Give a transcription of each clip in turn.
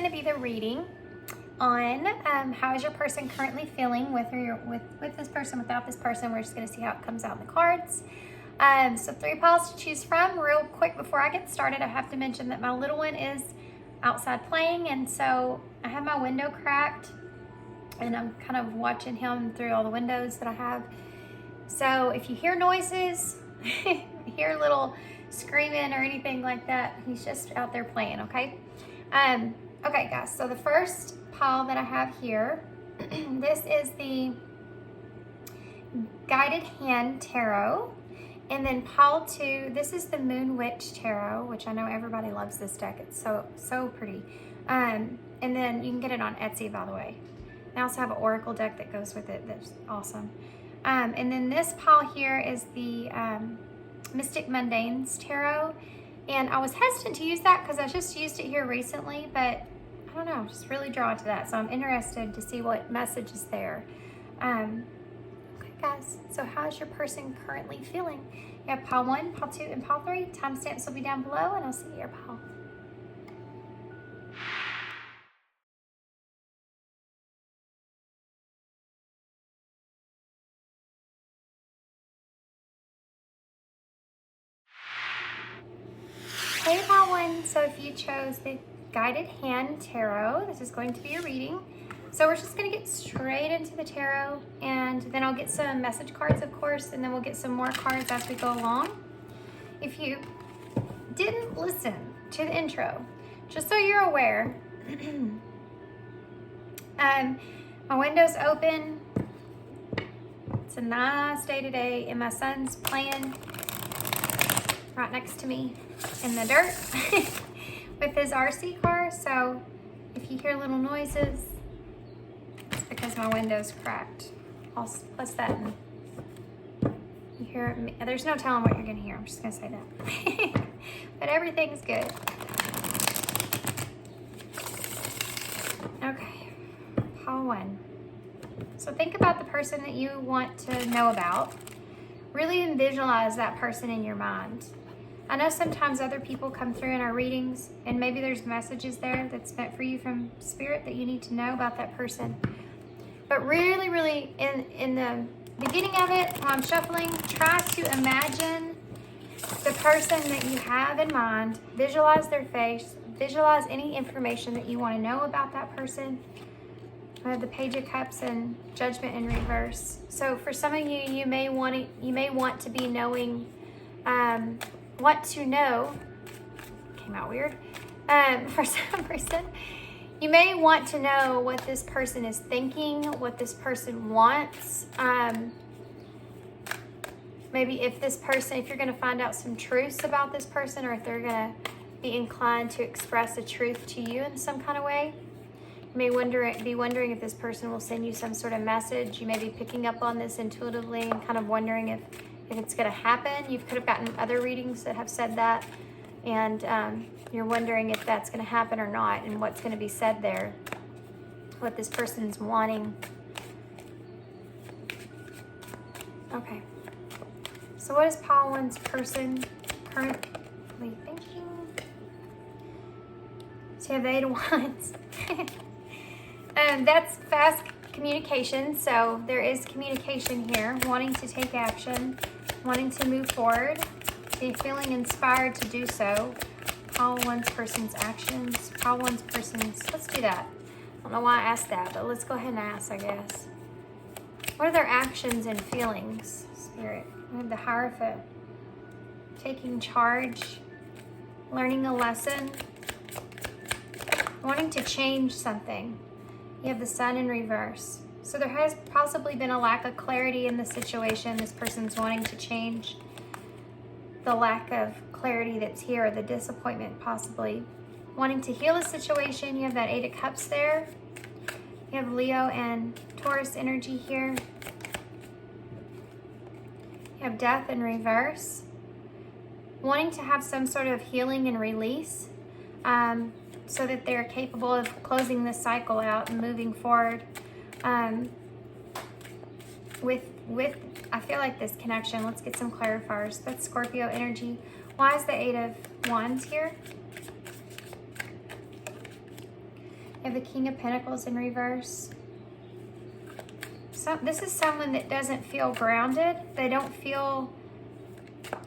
to be the reading on how is your person currently feeling with this person, without this person. We're just going to see how it comes out in the cards. So 3 piles to choose from. Real quick before I get started, I have to mention that my little one is outside playing, and so I have my window cracked and I'm kind of watching him through all the windows that I have. So if you hear noises, hear a little screaming or anything like that, he's just out there playing, okay? Okay guys, so the first pile that I have here, this is the Guided Hand Tarot. And then pile 2, this is the Moon Witch Tarot, which I know everybody loves this deck. It's so pretty. And then you can get it on Etsy, by the way. I also have an Oracle deck that goes with it that's awesome. And then this pile here is the Mystic Mundanes Tarot. And I was hesitant to use that because I just used it here recently, but I don't know, just really drawn to that. So I'm interested to see what message is there. Okay guys, so how's your person currently feeling? You have pile 1, pile 2, and pile 3. Timestamps will be down below, and I'll see your pile. Okay, pile 1, so if you chose the Guided Hand Tarot, this is going to be a reading. So we're just going to get straight into the tarot, and then I'll get some message cards, of course, and then we'll get some more cards as we go along. If you didn't listen to the intro, just so you're aware, my window's open. It's a nice day today, and my son's playing right next to me in the dirt with his RC car. So if you hear little noises, it's because my window's cracked. I'll plus that in. You hear me? There's no telling what you're gonna hear. I'm just gonna say that. But everything's good. Okay, pile 1. So think about the person that you want to know about. Really visualize that person in your mind. I know sometimes other people come through in our readings, and maybe there's messages there that's meant for you from Spirit that you need to know about that person. But really, in the beginning of it, while I'm shuffling, try to imagine the person that you have in mind. Visualize their face. Visualize any information that you want to know about that person. I have the Page of Cups and Judgment in reverse. So for some of you, you may want to be knowing, want to know. Came out weird. For some reason. You may want to know what this person is thinking, what this person wants. Maybe if you're going to find out some truths about this person, or if they're going to be inclined to express a truth to you in some kind of way. You may be wondering if this person will send you some sort of message. You may be picking up on this intuitively and kind of wondering if it's going to happen. You could have gotten other readings that have said that. And you're wondering if that's going to happen or not, and what's going to be said there, what this person's wanting. Okay. So what is pile 1's person currently thinking? So you have the 8 of Wands. That's fast communication. So there is communication here, wanting to take action, wanting to move forward. Feeling inspired to do so. Pile 1's person's actions. Pile 1's person's, let's do that. I don't know why I asked that, but let's go ahead and ask, I guess. What are their actions and feelings, Spirit? We have the Hierophant. Taking charge. Learning a lesson. Wanting to change something. You have the Sun in reverse. So there has possibly been a lack of clarity in the situation. This person's wanting to change the lack of clarity that's here, the disappointment possibly. Wanting to heal a situation, you have that 8 of Cups there. You have Leo and Taurus energy here. You have Death in reverse. Wanting to have some sort of healing and release, so that they're capable of closing this cycle out and moving forward. With I feel like this connection, let's get some clarifiers. That's Scorpio energy. Why is the 8 of Wands here? You have the King of Pentacles in reverse. So this is someone that doesn't feel grounded. They don't feel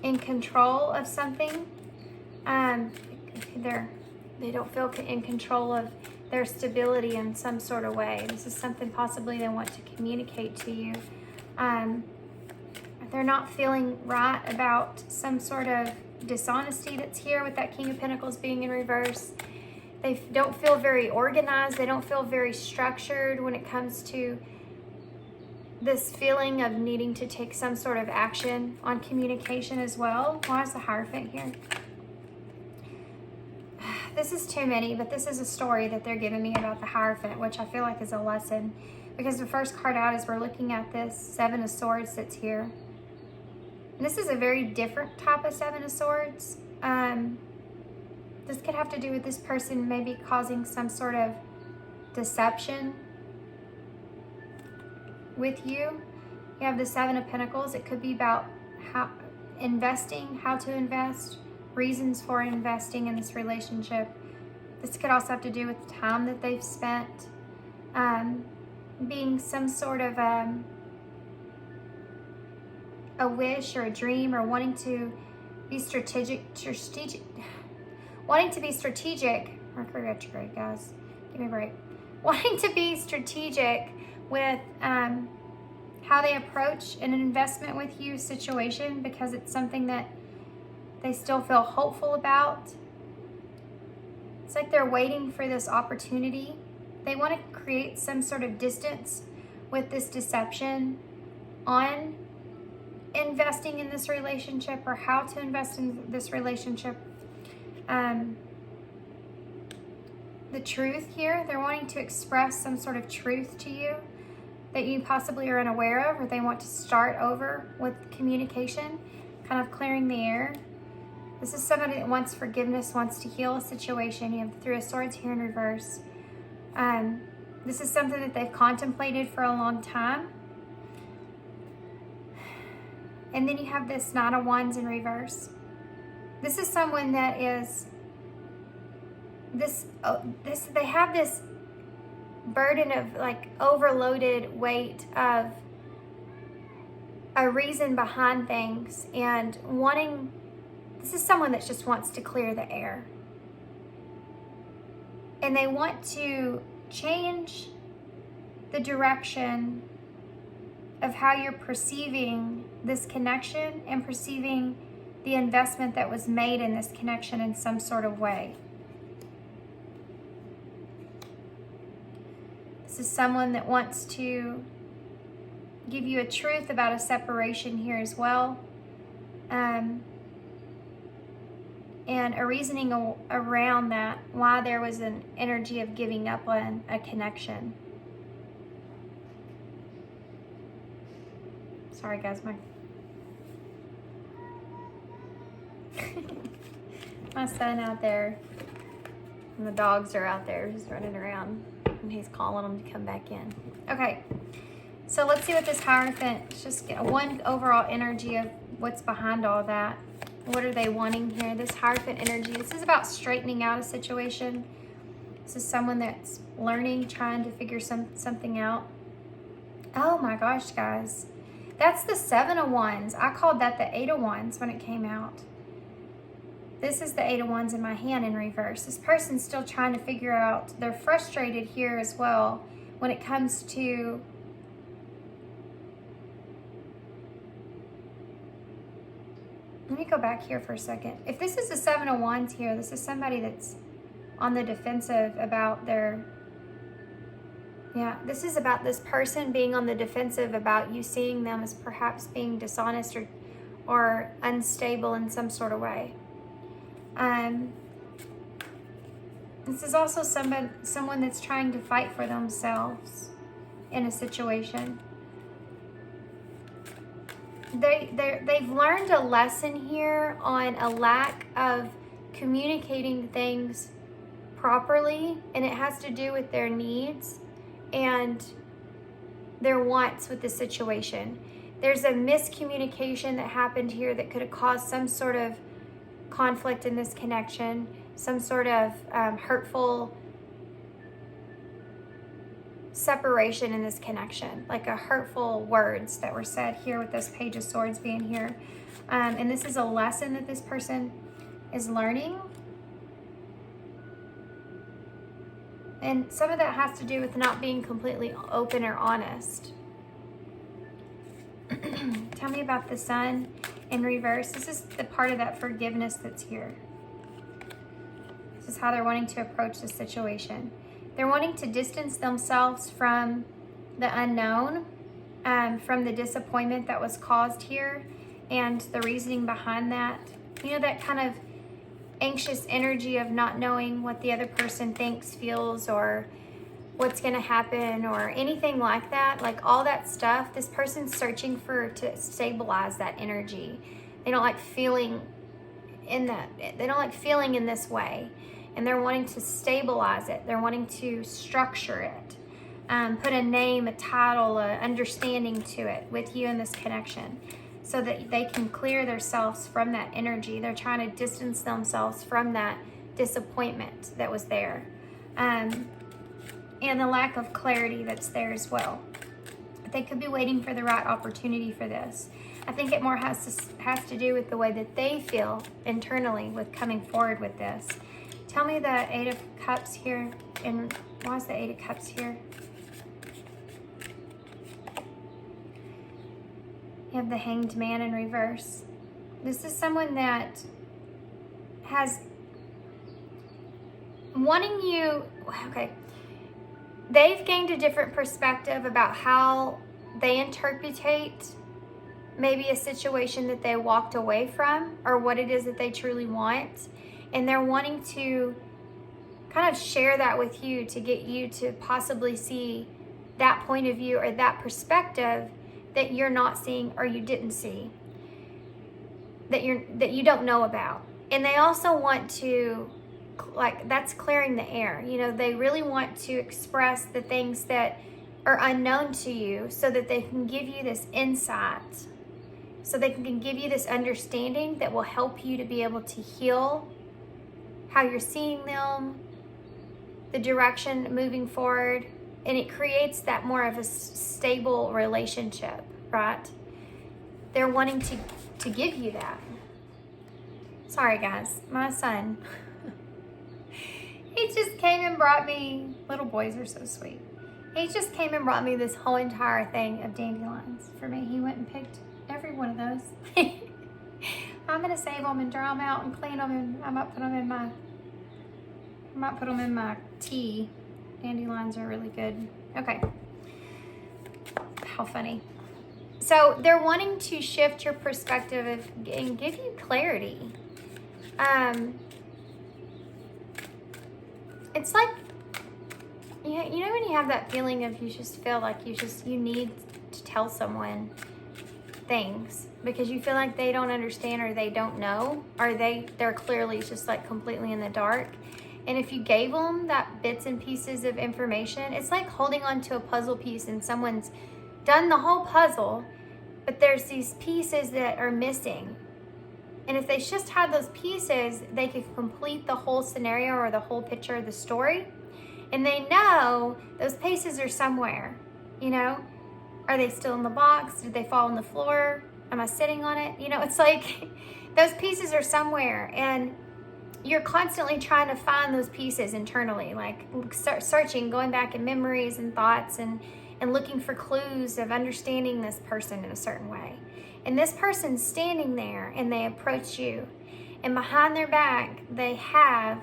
in control of something. They don't feel in control of their stability in some sort of way. This is something possibly they want to communicate to you. They're not feeling right about some sort of dishonesty that's here with that King of Pentacles being in reverse. They don't feel very organized. They don't feel very structured when it comes to this feeling of needing to take some sort of action on communication as well. Why is the Hierophant here? This is too many, but this is a story that they're giving me about the Hierophant, which I feel like is a lesson. Because the first card out is we're looking at this Seven of Swords that's here. And this is a very different type of Seven of Swords. This could have to do with this person maybe causing some sort of deception with you. You have the Seven of Pentacles. It could be about how to invest, reasons for investing in this relationship. This could also have to do with the time that they've spent, being some sort of a wish or a dream, or wanting to be strategic. Mercury retrograde, guys. Give me a break. Wanting to be strategic with how they approach an investment with you situation, because it's something that they still feel hopeful about. It's like they're waiting for this opportunity. They want to create some sort of distance with this deception on investing in this relationship, or how to invest in this relationship. The truth here, they're wanting to express some sort of truth to you that you possibly are unaware of, or they want to start over with communication, kind of clearing the air. This is somebody that wants forgiveness, wants to heal a situation. You have the Three of Swords here in reverse. This is something that they've contemplated for a long time. And then you have this Nine of Wands in reverse. This is someone that is they have this burden of like overloaded weight of a reason behind things, and this is someone that just wants to clear the air. And they want to change the direction of how you're perceiving this connection and perceiving the investment that was made in this connection in some sort of way. This is someone that wants to give you a truth about a separation here as well. And a reasoning around that, why there was an energy of giving up on a connection. Sorry guys, my son out there, and the dogs are out there just running around, and he's calling them to come back in. Okay, so let's see what this Hierophant, just get one overall energy of what's behind all that. What are they wanting here? This Hierophant energy, this is about straightening out a situation. This is someone that's learning, trying to figure something out. Oh my gosh, guys. That's the Seven of Wands. I called that the Eight of Wands when it came out. This is the Eight of Wands in my hand in reverse. This person's still trying to figure out, they're frustrated here as well when it comes to let me go back here for a second. If this is the Seven of Wands here, this is somebody that's on the defensive about this is about this person being on the defensive about you seeing them as perhaps being dishonest or unstable in some sort of way. This is also someone that's trying to fight for themselves in a situation. They've learned a lesson here on a lack of communicating things properly, and it has to do with their needs and their wants with the situation. There's a miscommunication that happened here that could have caused some sort of conflict in this connection, some sort of hurtful separation in this connection, like a hurtful words that were said here with this Page of Swords being here. And this is a lesson that this person is learning. And some of that has to do with not being completely open or honest. Tell me about the Sun in reverse. This is the part of that forgiveness that's here. This is how they're wanting to approach the situation. They're wanting to distance themselves from the unknown, from the disappointment that was caused here, and the reasoning behind that. You know, that kind of anxious energy of not knowing what the other person thinks, feels, or what's going to happen, or anything like that. Like all that stuff, this person's searching to stabilize that energy. They don't like feeling in that. They don't like feeling in this way. And they're wanting to stabilize it. They're wanting to structure it. Put a name, a title, an understanding to it with you in this connection, so that they can clear themselves from that energy. They're trying to distance themselves from that disappointment that was there. And the lack of clarity that's there as well. They could be waiting for the right opportunity for this. I think it more has to do with the way that they feel internally with coming forward with this. Tell me the Eight of Cups here, and why is the Eight of Cups here? You have the Hanged Man in reverse. This is someone that has wanting you, okay, they've gained a different perspective about how they interpretate maybe a situation that they walked away from, or what it is that they truly want. And they're wanting to kind of share that with you to get you to possibly see that point of view or that perspective that you're not seeing, or you didn't see, that you don't know about. And they also want to, like, that's clearing the air. You know, they really want to express the things that are unknown to you, so that they can give you this insight, so they can give you this understanding that will help you to be able to heal how you're seeing them, the direction moving forward. And it creates that more of a stable relationship, right? They're wanting to give you that. Sorry guys, my son, he just came and brought me, little boys are so sweet. He just came and brought me this whole entire thing of dandelions for me. He went and picked every one of those. I'm gonna save them and dry them out and clean them, and I might put them in my tea. Dandelions are really good. Okay. How funny. So they're wanting to shift your perspective and give you clarity. It's like, you know when you have that feeling of you just feel like you need to tell someone things because you feel like they don't understand, or they don't know, or they're clearly just like completely in the dark. And if you gave them that bits and pieces of information, it's like holding on to a puzzle piece and someone's done the whole puzzle, but there's these pieces that are missing. And if they just had those pieces, they could complete the whole scenario or the whole picture of the story. And they know those pieces are somewhere, you know? Are they still in the box? Did they fall on the floor? Am I sitting on it? You know, it's like those pieces are somewhere, and you're constantly trying to find those pieces internally, like searching, going back in memories and thoughts, and looking for clues of understanding this person in a certain way. And this person's standing there, and they approach you, and behind their back they have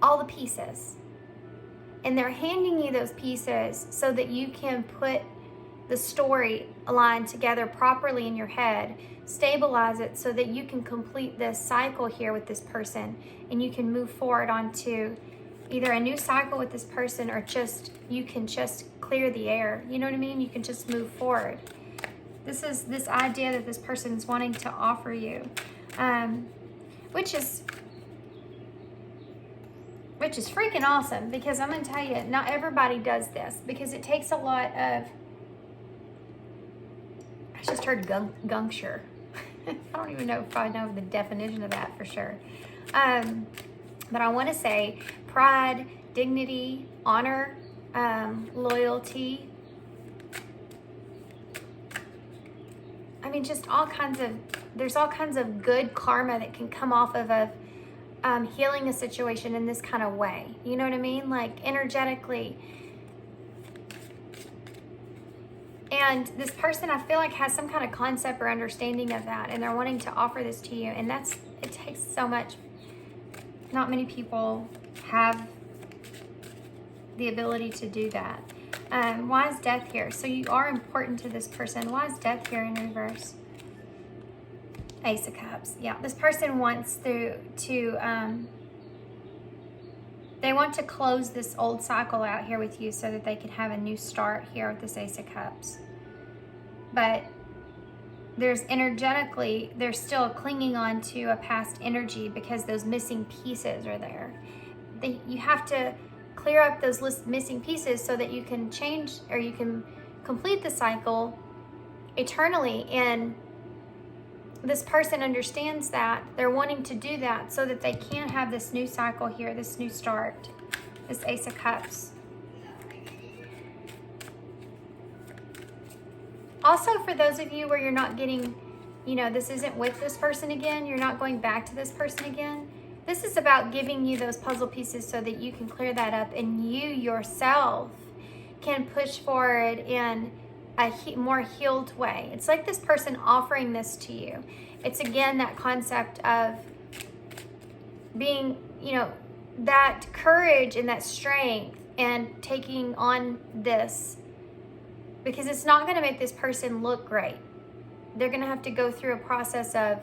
all the pieces, and they're handing you those pieces so that you can put the story line together properly in your head, stabilize it so that you can complete this cycle here with this person, and you can move forward onto either a new cycle with this person, or just you can just clear the air. You know what I mean? You can just move forward. This is this idea that this person's wanting to offer you, which is freaking awesome, because I'm going to tell you, not everybody does this, because it takes a lot of, I just heard guncture. I don't even know if I know the definition of that for sure. But I want to say pride, dignity, honor, loyalty. I mean, just all kinds of, there's all kinds of good karma that can come off of a healing a situation in this kind of way. You know what I mean? Like energetically. And this person, I feel like, has some kind of concept or understanding of that, and they're wanting to offer this to you. And it takes so much. Not many people have the ability to do that. Why is death here? So you are important to this person. Why is death here in reverse? Ace of Cups. Yeah, this person wants they want to close this old cycle out here with you so that they can have a new start here with this Ace of Cups. But there's energetically, they're still clinging on to a past energy because those missing pieces are there. You have to clear up those missing pieces so that you can change, or you can complete the cycle eternally. And this person understands that. They're wanting to do that so that they can have this new cycle here, this new start, this Ace of Cups. Also, for those of you where you're not getting, this isn't with this person again, you're not going back to this person again, this is about giving you those puzzle pieces so that you can clear that up and you yourself can push forward in a more healed way. It's like this person offering this to you. It's again that concept of being, that courage and that strength and taking on this, because it's not going to make this person look great. They're going to have to go through a process of,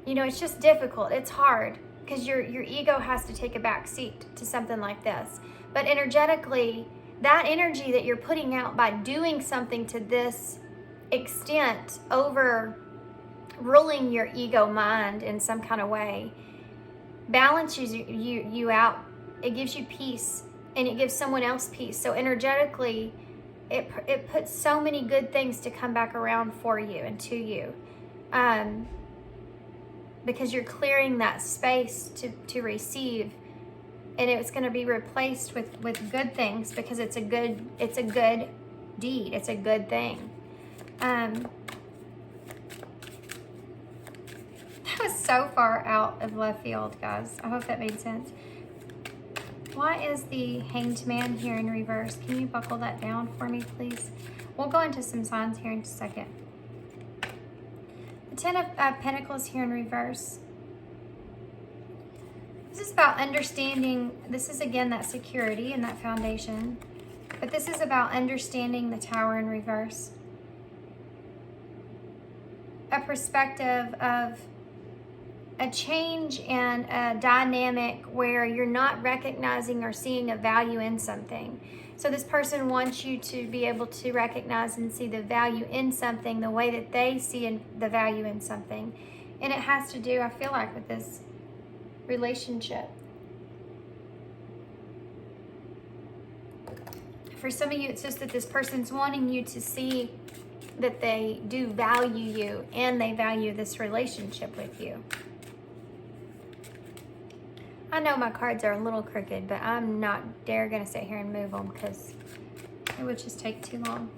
it's just difficult. It's hard because your ego has to take a back seat to something like this. But energetically, that energy that you're putting out by doing something to this extent, over ruling your ego mind in some kind of way, balances you out. It gives you peace, and it gives someone else peace. So energetically, it puts so many good things to come back around for you and to you, because you're clearing that space to receive, and it's going to be replaced with good things because it's a good deed. It's a good thing. That was so far out of left field, guys. I hope that made sense. Why is the Hanged Man here in reverse? Can you buckle that down for me, please? We'll go into some signs here in a second. The Ten of Pentacles here in reverse. This is about understanding. This is, again, that security and that foundation. But this is about understanding the Tower in reverse. A perspective of a change and a dynamic where you're not recognizing or seeing a value in something. So this person wants you to be able to recognize and see the value in something the way that they see the value in something. And it has to do, I feel like, with this relationship. For some of you, it's just that this person's wanting you to see that they do value you and they value this relationship with you. I know my cards are a little crooked, but I'm not dare gonna sit here and move them because it would just take too long.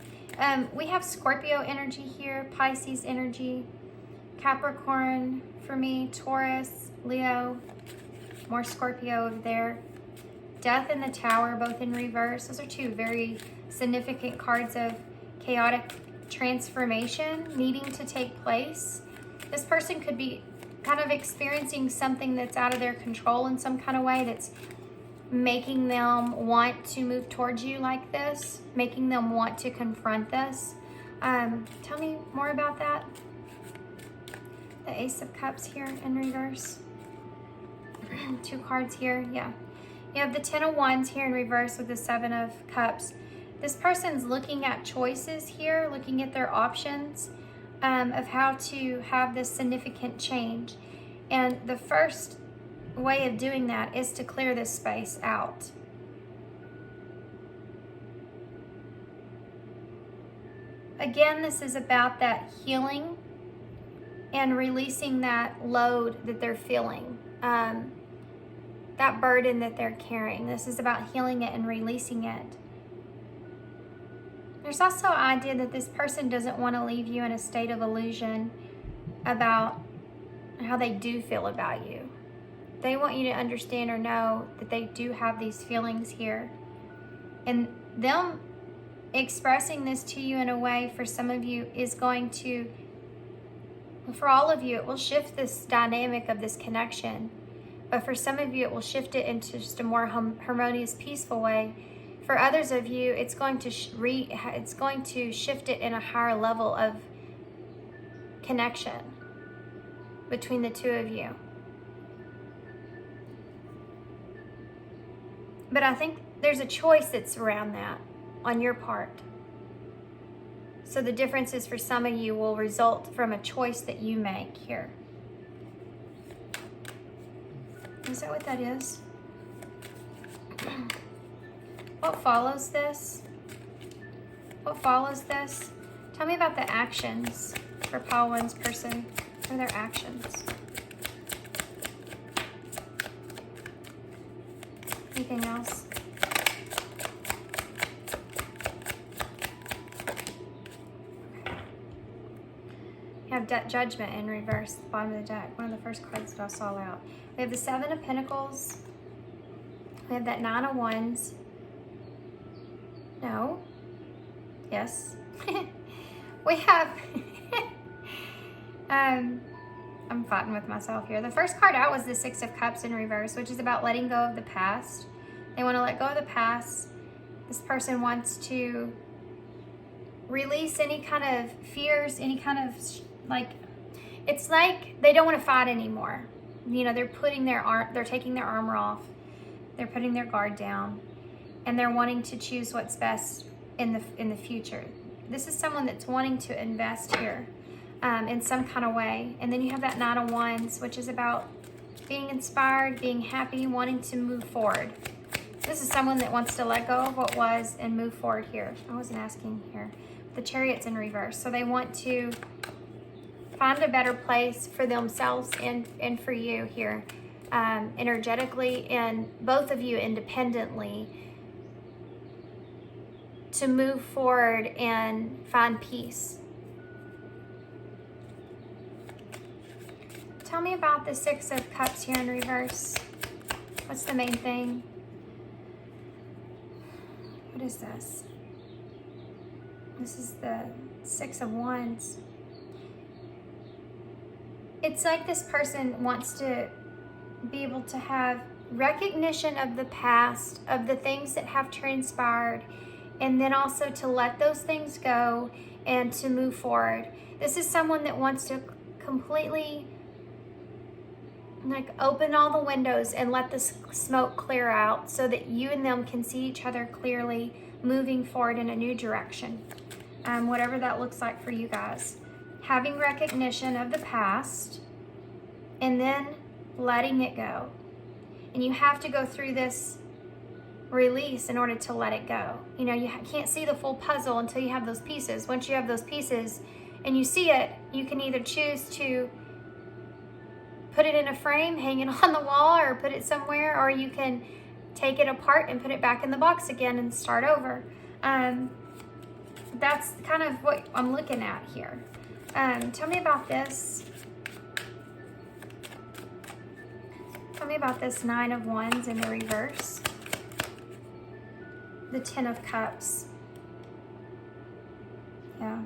We have Scorpio energy here, Pisces energy, Capricorn for me, Taurus, Leo, more Scorpio over there. Death and the Tower, both in reverse. Those are two very significant cards of chaotic transformation needing to take place. This person could be kind of experiencing something that's out of their control in some kind of way, that's making them want to move towards you like this, making them want to confront this. Tell me more about that. The Ace of Cups here in reverse. Two cards here, yeah. You have the Ten of Wands here in reverse with the Seven of Cups. This person's looking at choices here, looking at their options of how to have this significant change. And the first way of doing that is to clear this space out. Again, this is about that healing and releasing that load that they're feeling. that burden that they're carrying. This is about healing it and releasing it. There's also an idea that this person doesn't want to leave you in a state of illusion about how they do feel about you. They want you to understand or know that they do have these feelings here. And them expressing this to you in a way, for some of you, is going to, for all of you, it will shift this dynamic of this connection. But for some of you, it will shift it into just a more harmonious, peaceful way. For others of you, it's going to shift it in a higher level of connection between the two of you. But I think there's a choice that's around that on your part. So the differences for some of you will result from a choice that you make here. Is that what that is? What follows this? What follows this? Tell me about the actions for pile 1's person. What are their actions? Anything else? We have Judgment in reverse, the bottom of the deck. One of the first cards that I saw out. We have the 7 of Pentacles. We have that 9 of Wands. No. Yes. We have... I'm fighting with myself here. The first card out was the 6 of Cups in reverse, which is about letting go of the past. They want to let go of the past. This person wants to release any kind of fears, any kind of, it's like they don't want to fight anymore. You know, they're taking their armor off. They're putting their guard down, and they're wanting to choose what's best in the future. This is someone that's wanting to invest here in some kind of way. And then you have that 9 of Wands, which is about being inspired, being happy, wanting to move forward. This is someone that wants to let go of what was and move forward here. I wasn't asking here. The Chariot's in reverse. So they want to find a better place for themselves and for you here, energetically, and both of you independently, to move forward and find peace. Tell me about the 6 of Cups here in reverse. What's the main thing? What is this? This is the 6 of Wands. It's like this person wants to be able to have recognition of the past, of the things that have transpired, and then also to let those things go and to move forward. This is someone that wants to completely open all the windows and let the smoke clear out so that you and them can see each other clearly, moving forward in a new direction. Whatever that looks like for you guys. Having recognition of the past and then letting it go. And you have to go through this release in order to let it go. You know, you can't see the full puzzle until you have those pieces. Once you have those pieces and you see it, you can either choose to put it in a frame, hang it on the wall, or put it somewhere, or you can take it apart and put it back in the box again and start over. That's kind of what I'm looking at here. Tell me about this. Tell me about this 9 of Wands in the reverse. The 10 of Cups. Yeah.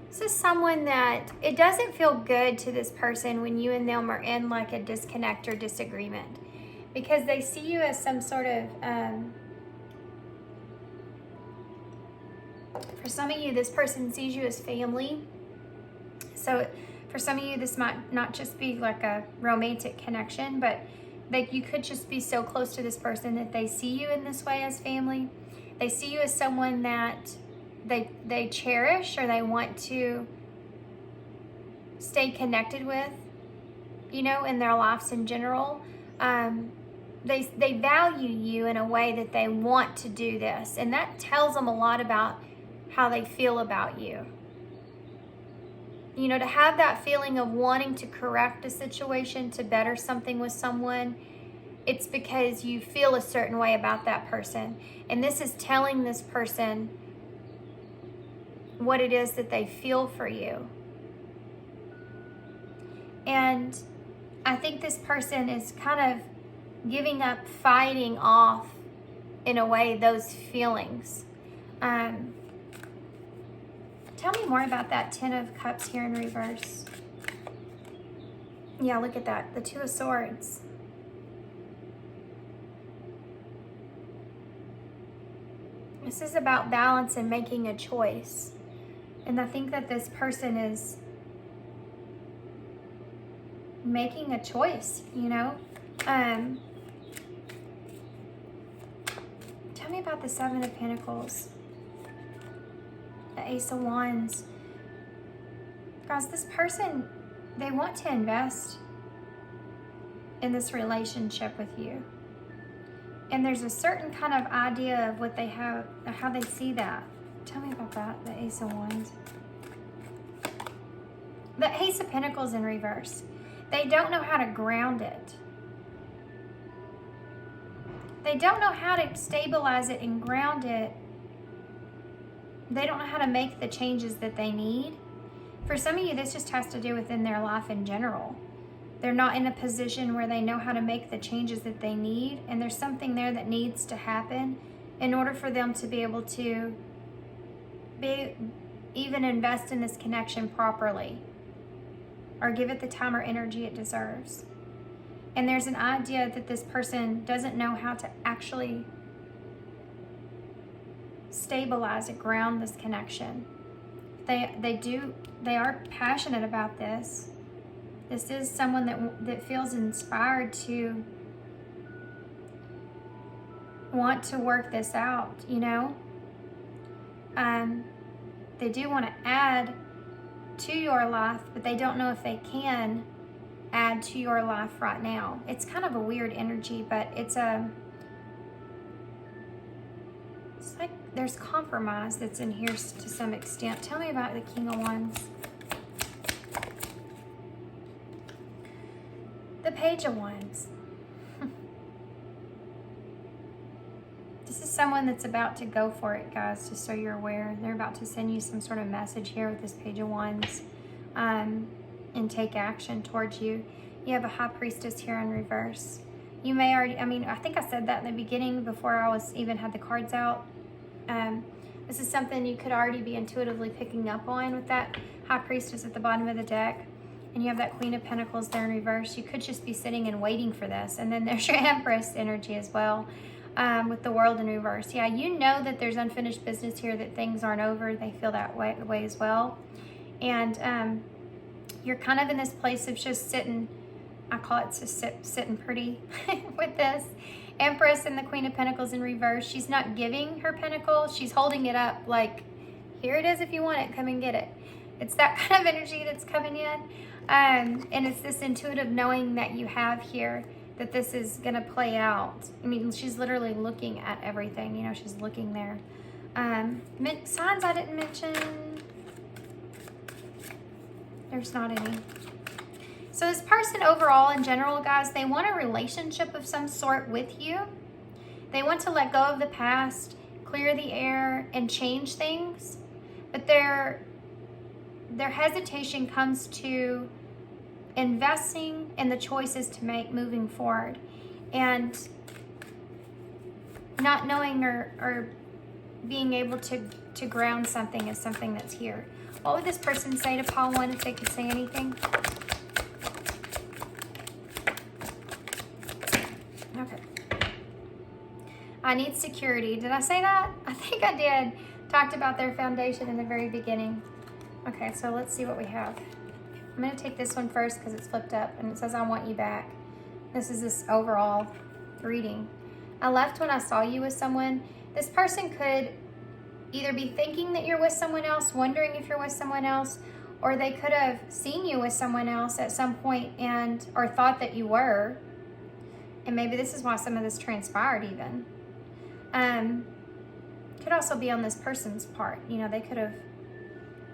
This is someone that it doesn't feel good to this person when you and them are in like a disconnect or disagreement, because they see you as some sort of, for some of you, this person sees you as family. So for some of you, this might not just be like a romantic connection, but like you could just be so close to this person that they see you in this way as family. They see you as someone that they cherish, or they want to stay connected with, you know, in their lives in general. They value you in a way that they want to do this, and that tells them a lot about how they feel about you. You know, to have that feeling of wanting to correct a situation, to better something with someone, it's because you feel a certain way about that person. And this is telling this person what it is that they feel for you. And I think this person is kind of giving up, fighting off, in a way, those feelings. Tell me more about that Ten of Cups here in reverse. Yeah, look at that. The Two of Swords. This is about balance and making a choice. And I think that this person is making a choice, you know? Tell me about the Seven of Pentacles. The Ace of Wands. Guys, this person, they want to invest in this relationship with you. And there's a certain kind of idea of what they have, how they see that. Tell me about that, the Ace of Wands. The Ace of Pentacles in reverse. They don't know how to ground it. They don't know how to stabilize it and ground it. They don't know how to make the changes that they need. For some of you, this just has to do within their life in general. They're not in a position where they know how to make the changes that they need, and there's something there that needs to happen in order for them to be able to even invest in this connection properly, or give it the time or energy it deserves. And there's an idea that this person doesn't know how to actually stabilize and ground this connection. They are passionate about this. This is someone that feels inspired to want to work this out, you know? They do want to add to your life, but they don't know if they can add to your life right now. It's kind of a weird energy, but it's like there's compromise that's in here to some extent. Tell me about the King of Wands. The Page of Wands. This is someone that's about to go for it, guys, just so you're aware. They're about to send you some sort of message here with this Page of Wands, and take action towards you. You have a High Priestess here in reverse. You may already, I think I said that in the beginning before I even had the cards out. This is something you could already be intuitively picking up on with that High Priestess at the bottom of the deck. And you have that Queen of Pentacles there in reverse. You could just be sitting and waiting for this. And then there's your Empress energy as well, with the World in reverse. Yeah, you know that there's unfinished business here, that things aren't over. They feel that way as well. And you're kind of in this place of just sitting, I call it just sitting pretty with this Empress and the Queen of Pentacles in reverse. She's not giving her pentacle. She's holding it up like, here it is if you want it, come and get it. It's that kind of energy that's coming in. And it's this intuitive knowing that you have here that this is going to play out. I mean, she's literally looking at everything. You know, she's looking there. Signs I didn't mention. There's not any. So this person overall in general, guys, they want a relationship of some sort with you. They want to let go of the past, clear the air, and change things. But their hesitation comes to investing in the choices to make moving forward, and not knowing or being able to ground something as something that's here. What would this person say to Pile 1 if they could say anything? Okay. I need security. Did I say that? I think I did. Talked about their foundation in the very beginning. Okay, so let's see what we have. I'm going to take this one first because it's flipped up and it says, I want you back. This is this overall reading. I left when I saw you with someone. This person could either be thinking that you're with someone else, wondering if you're with someone else, or they could have seen you with someone else at some point or thought that you were. And maybe this is why some of this transpired even. could also be on this person's part. You know, they could have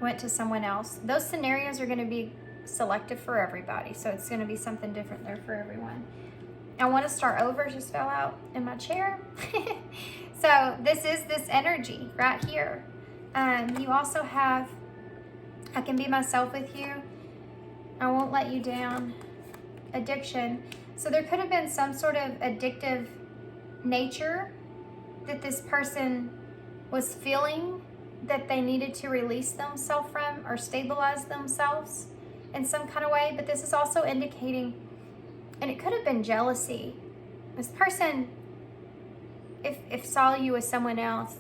went to someone else. Those scenarios are going to be selective for everybody, so it's going to be something different there for everyone. I want to start over, just fell out in my chair. So this is this energy right here. You also have, I can be myself with you. I won't let you down. Addiction. So there could have been some sort of addictive nature that this person was feeling that they needed to release themselves from or stabilize themselves in some kind of way. But this is also indicating, and it could have been jealousy. This person, if saw you as someone else,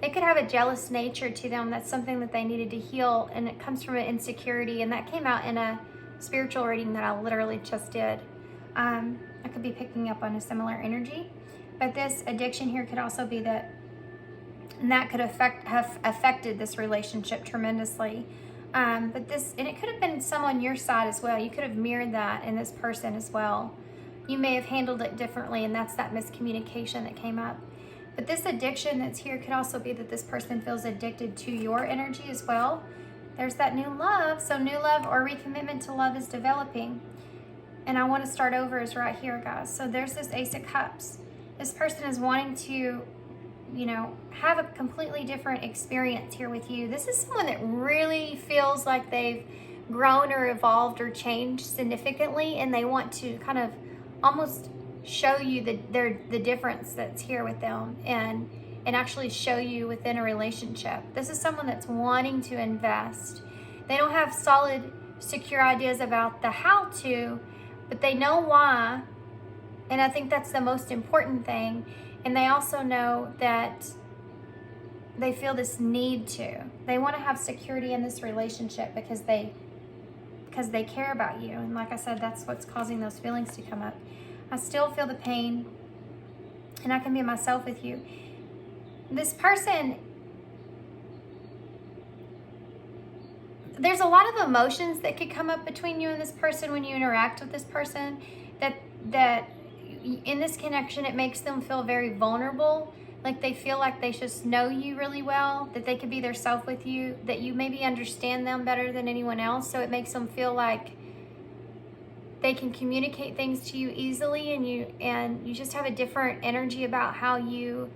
they could have a jealous nature to them. That's something that they needed to heal, and it comes from an insecurity, and that came out in a spiritual reading that I literally just did. I could be picking up on a similar energy, but this addiction here could also be that, and that could have affected this relationship tremendously. But this, and it could have been someone your side as well. You could have mirrored that in this person as well. You may have handled it differently, and that's that miscommunication that came up. But this addiction that's here could also be that this person feels addicted to your energy as well. There's that new love. So new love or recommitment to love is developing. And I want to start over is right here, guys. So there's this Ace of Cups. This person is wanting to, you know, have a completely different experience here with you. This is someone that really feels like they've grown or evolved or changed significantly, and they want to kind of almost show you the difference that's here with them, and actually show you within a relationship. This is someone that's wanting to invest. They don't have solid, secure ideas about the how to, but they know why, and I think that's the most important thing. And they also know that they feel this need to. They want to have security in this relationship because they care about you. And like I said, that's what's causing those feelings to come up. I still feel the pain, and I can be myself with you. This person, there's a lot of emotions that could come up between you and this person when you interact with this person, that in this connection, it makes them feel very vulnerable. Like they feel like they just know you really well, that they could be their self with you, that you maybe understand them better than anyone else. So it makes them feel like they can communicate things to you easily, and you just have a different energy about how you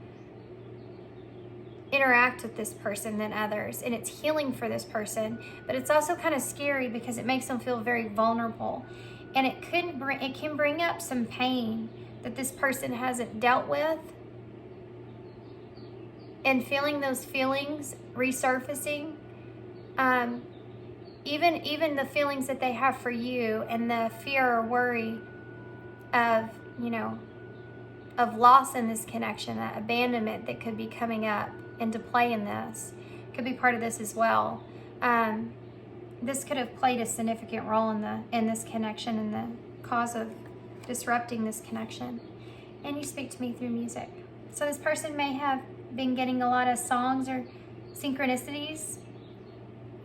interact with this person than others. And it's healing for this person, but it's also kind of scary because it makes them feel very vulnerable. And it can bring up some pain that this person hasn't dealt with, and feeling those feelings resurfacing, even the feelings that they have for you, and the fear or worry of, you know, of loss in this connection, that abandonment that could be coming up into play in this could be part of this as well. This could have played a significant role in this connection and the cause of disrupting this connection. And you speak to me through music. So this person may have been getting a lot of songs or synchronicities.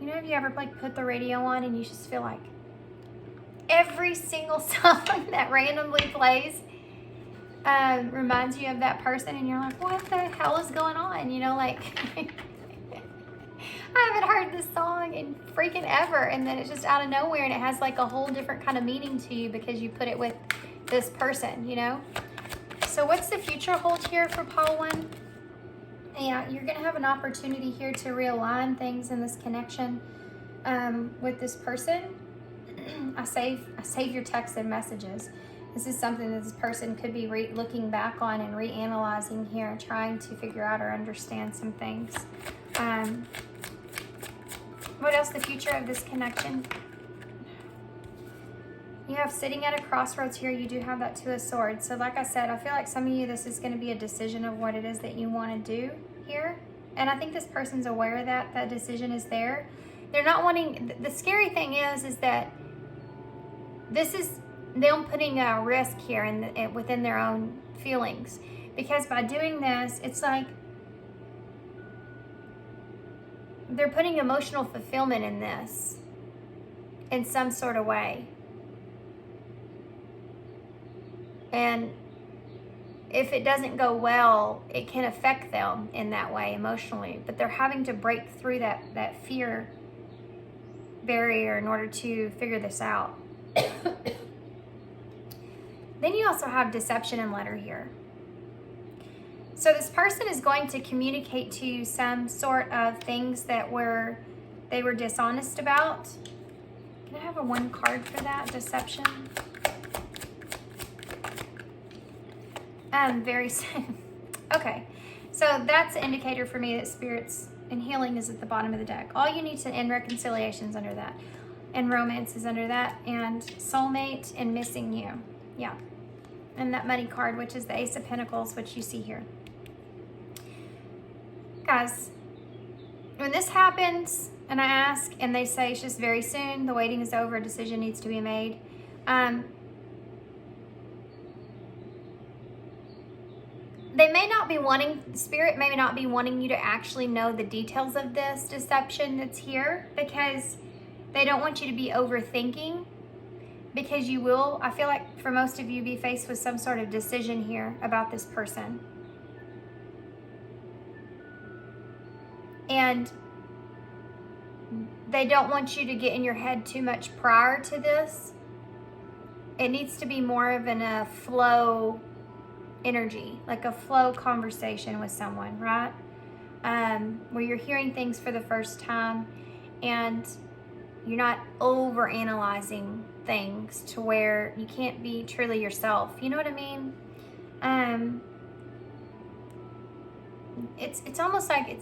You know, have you ever like put the radio on and you just feel like every single song that randomly plays reminds you of that person, and you're like, what the hell is going on? You know, like I haven't heard this song in freaking ever, and then it's just out of nowhere, and it has like a whole different kind of meaning to you because you put it with this person, you know? So what's the future hold here for Paul 1? Yeah, you're going to have an opportunity here to realign things in this connection with this person. I save your texts and messages. This is something that this person could be looking back on and reanalyzing here, trying to figure out or understand some things. What else? The future of this connection. You have sitting at a crossroads here. You do have that Two of Swords. So like I said, I feel like some of you, this is going to be a decision of what it is that you want to do here. And I think this person's aware of that. That decision is there. They're not wanting, the scary thing is that this is them putting a risk here within their own feelings. Because by doing this, it's like they're putting emotional fulfillment in this in some sort of way. And if it doesn't go well, it can affect them in that way emotionally. But they're having to break through that fear barrier in order to figure this out. Then you also have deception and letter here. So this person is going to communicate to you some sort of things that they were dishonest about. Can I have a 1 card for that? Deception. Very soon. Okay. So that's an indicator for me that spirits and healing is at the bottom of the deck. All you need to, and reconciliation's under that. And romance is under that. And soulmate and missing you. Yeah. And that money card, which is the Ace of Pentacles, which you see here. Guys, when this happens, and I ask, and they say it's just very soon, the waiting is over, a decision needs to be made. They may not be wanting, Spirit may not be wanting you to actually know the details of this deception that's here, because they don't want you to be overthinking, because you will, I feel like for most of you, be faced with some sort of decision here about this person. And they don't want you to get in your head too much prior to this. It needs to be more of a flow energy, like a flow conversation with someone, right? Where you're hearing things for the first time and you're not over analyzing things to where you can't be truly yourself. You know what I mean? It's almost like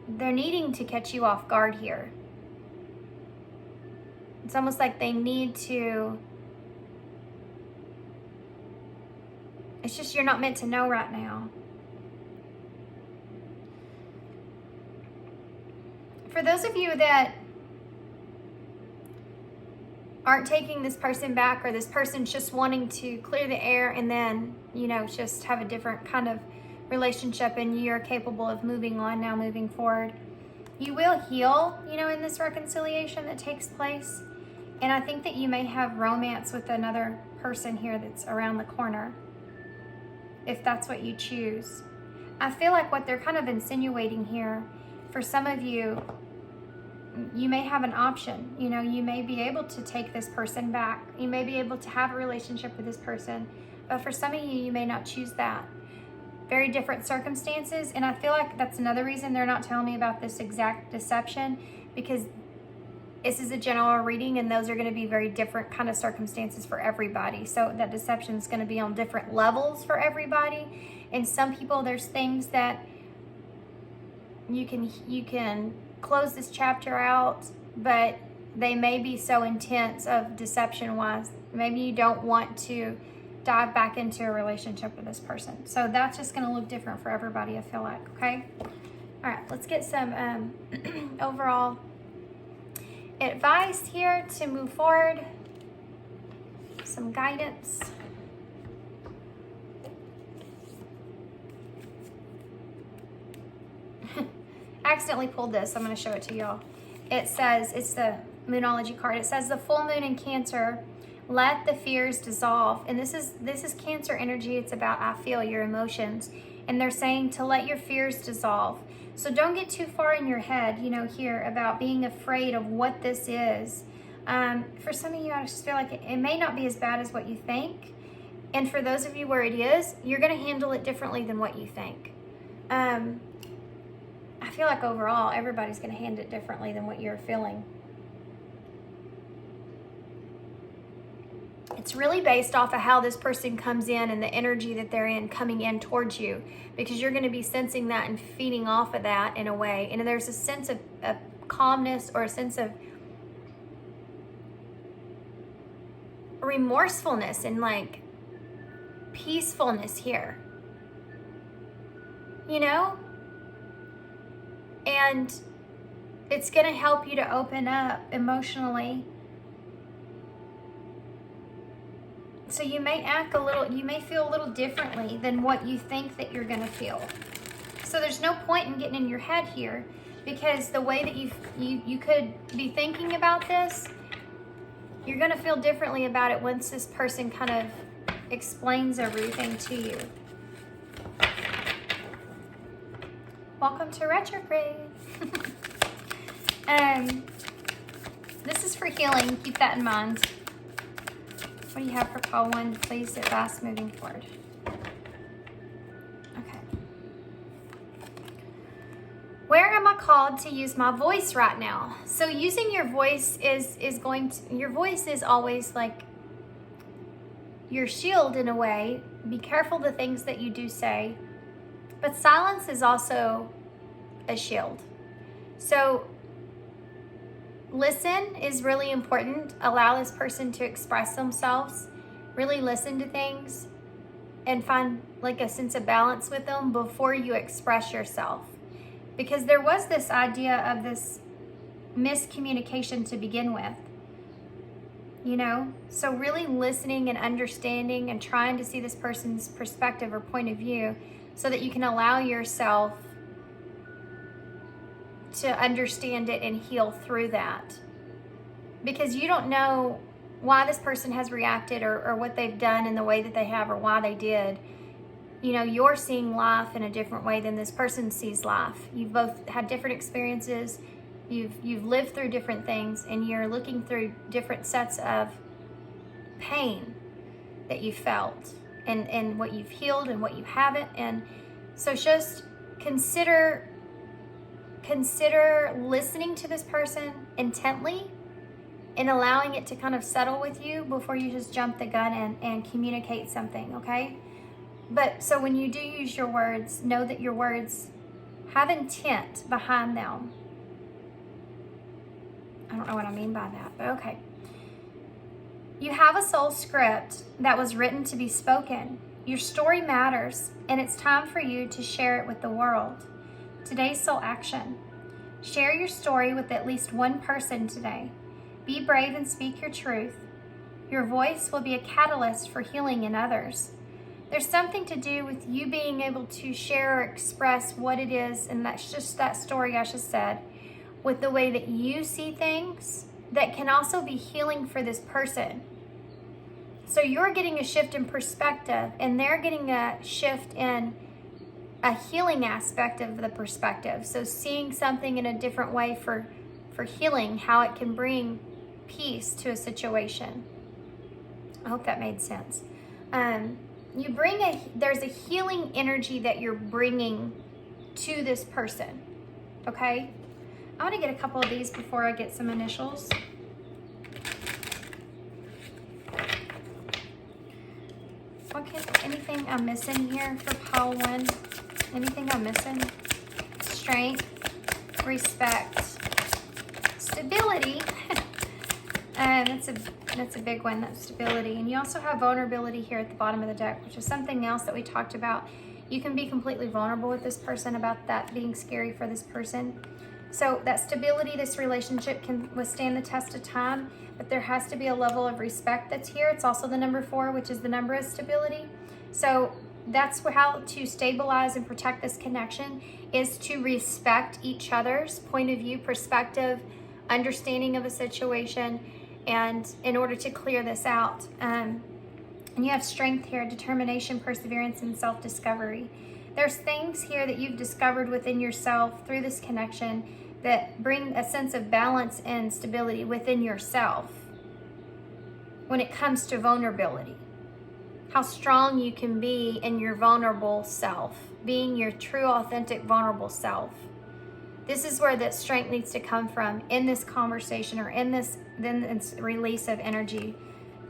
they're needing to catch you off guard here. It's almost like they need to, it's just you're not meant to know right now. For those of you that aren't taking this person back, or this person's just wanting to clear the air and then, you know, just have a different kind of relationship, and you're capable of moving on now, moving forward, you will heal, you know, in this reconciliation that takes place. And I think that you may have romance with another person here that's around the corner, if that's what you choose. I feel like what they're kind of insinuating here, for some of you, you may have an option. You know, you may be able to take this person back. You may be able to have a relationship with this person. But for some of you, you may not choose that. Very different circumstances. And I feel like that's another reason they're not telling me about this exact deception, because this is a general reading and those are going to be very different kind of circumstances for everybody. So that deception is going to be on different levels for everybody. And some people, there's things that you can close this chapter out, but they may be so intense of deception wise, maybe you don't want to dive back into a relationship with this person. So that's just going to look different for everybody, I feel like. Okay. All right, let's get some overall advice here to move forward, some guidance. I accidentally pulled this. I'm going to show it to y'all. It says, it's the Moonology card. It says the full moon in Cancer, let the fears dissolve. And this is Cancer energy. It's about, I feel, your emotions. And they're saying to let your fears dissolve. So don't get too far in your head, you know, here about being afraid of what this is. For some of you, I just feel like it may not be as bad as what you think. And for those of you where it is, you're going to handle it differently than what you think. I feel like overall, everybody's going to handle it differently than what you're feeling. It's really based off of how this person comes in and the energy that they're in coming in towards you, because you're going to be sensing that and feeding off of that in a way. And there's a sense of calmness or a sense of remorsefulness and like peacefulness here, you know? And it's going to help you to open up emotionally. So you may act a little, you may feel a little differently than what you think that you're going to feel. So there's no point in getting in your head here, because the way that you could be thinking about this, you're going to feel differently about it once this person kind of explains everything to you. welcome to retrograde. This is for healing. Keep that in mind. What do you have for pile 1? Please advise moving forward. Okay. Where am I called to use my voice right now? So using your voice your voice is always like your shield in a way. Be careful the things that you do say. But silence is also a shield. So listen is really important. Allow this person to express themselves. Really listen to things and find like a sense of balance with them before you express yourself. Because there was this idea of this miscommunication to begin with. You know? So really listening and understanding and trying to see this person's perspective or point of view so that you can allow yourself to understand it and heal through that. Because you don't know why this person has reacted or what they've done in the way that they have or why they did. You know, you're seeing life in a different way than this person sees life. You've both had different experiences. You've lived through different things, and you're looking through different sets of pain that you felt and what you've healed and what you haven't. And so just consider listening to this person intently and allowing it to kind of settle with you before you just jump the gun and communicate something, okay? But so when you do use your words, know that your words have intent behind them. I don't know what I mean by that, but okay. You have a soul script that was written to be spoken. Your story matters, and it's time for you to share it with the world. Today's soul action. Share your story with at least one person today. Be brave and speak your truth. Your voice will be a catalyst for healing in others. There's something to do with you being able to share or express what it is, and that's just that story I just said, with the way that you see things that can also be healing for this person. So you're getting a shift in perspective, and they're getting a shift in a healing aspect of the perspective. So seeing something in a different way for healing, how it can bring peace to a situation. I hope that made sense. There's a healing energy that you're bringing to this person, okay? I want to get a couple of these before I get some initials. Anything I'm missing here for pile 1? Anything I'm missing? Strength, respect, stability. That's a big one, that's stability. And you also have vulnerability here at the bottom of the deck, which is something else that we talked about. You can be completely vulnerable with this person about that being scary for this person. So that stability, this relationship can withstand the test of time, but there has to be a level of respect that's here. It's also the number 4, which is the number of stability. So that's how to stabilize and protect this connection, is to respect each other's point of view, perspective, understanding of a situation, and in order to clear this out. And you have strength here, determination, perseverance, and self-discovery. There's things here that you've discovered within yourself through this connection that bring a sense of balance and stability within yourself when it comes to vulnerability. How strong you can be in your vulnerable self, being your true, authentic, vulnerable self. This is where that strength needs to come from in this conversation or in this release of energy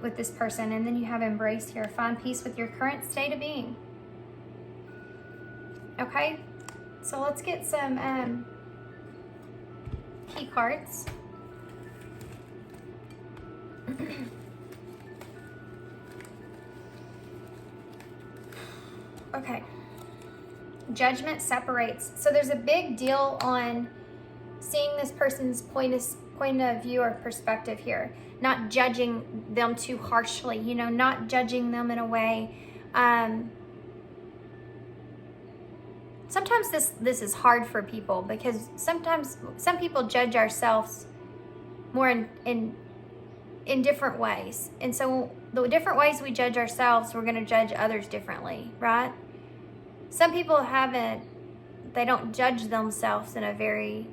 with this person. And then you have embrace here. Find peace with your current state of being. Okay, so let's get some key cards. Okay. Judgment separates. So there's a big deal on seeing this person's point of view or perspective here. Not judging them too harshly, not judging them in a way. Sometimes this is hard for people because sometimes some people judge ourselves more in different ways. And so the different ways we judge ourselves, we're going to judge others differently, right? Some people haven't they don't judge themselves in a very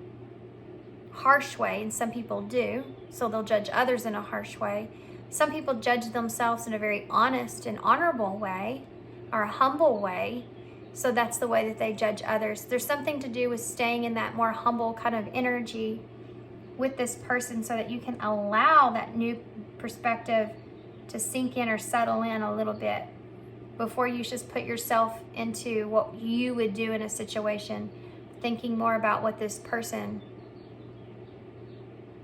harsh way, and some people do, so they'll judge others in a harsh way. Some people judge themselves in a very honest and honorable way, or a humble way, so that's the way that they judge others. There's something to do with staying in that more humble kind of energy with this person so that you can allow that new perspective to sink in or settle in a little bit before you just put yourself into what you would do in a situation, thinking more about what this person,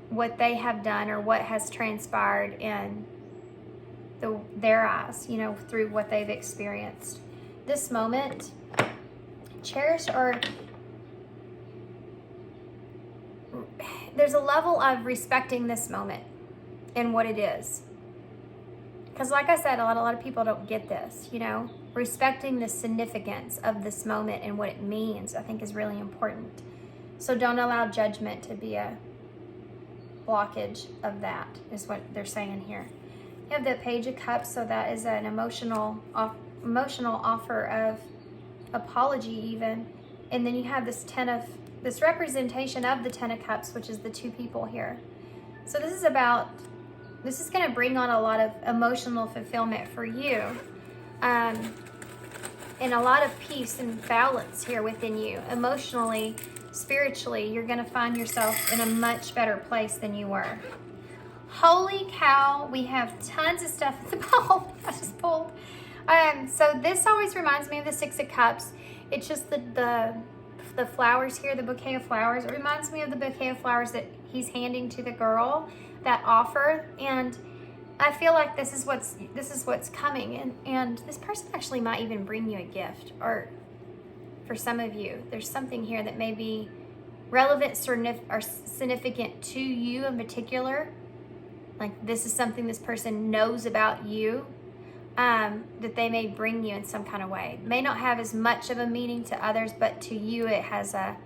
what they have done or what has transpired in their eyes, you know, through what they've experienced. This moment, cherish, or there's a level of respecting this moment and what it is. Because like I said, a lot of people don't get this, you know. Respecting the significance of this moment and what it means, I think, is really important. So don't allow judgment to be a blockage of that, is what they're saying here. You have the Page of Cups, so that is an emotional offer of apology even. And then you have this representation of the Ten of Cups, which is the two people here. So this is going to bring on a lot of emotional fulfillment for you, and a lot of peace and balance here within you. Emotionally, spiritually, you're going to find yourself in a much better place than you were. Holy cow, we have tons of stuff in the bowl I just pulled. So this always reminds me of the Six of Cups. It's just the flowers here, the bouquet of flowers. It reminds me of the bouquet of flowers that he's handing to the girl, that offer. And I feel like this is what's coming. And this person actually might even bring you a gift. Or for some of you, there's something here that may be relevant or significant to you in particular. Like this is something this person knows about you, that they may bring you in some kind of way. It may not have as much of a meaning to others, but to you it has a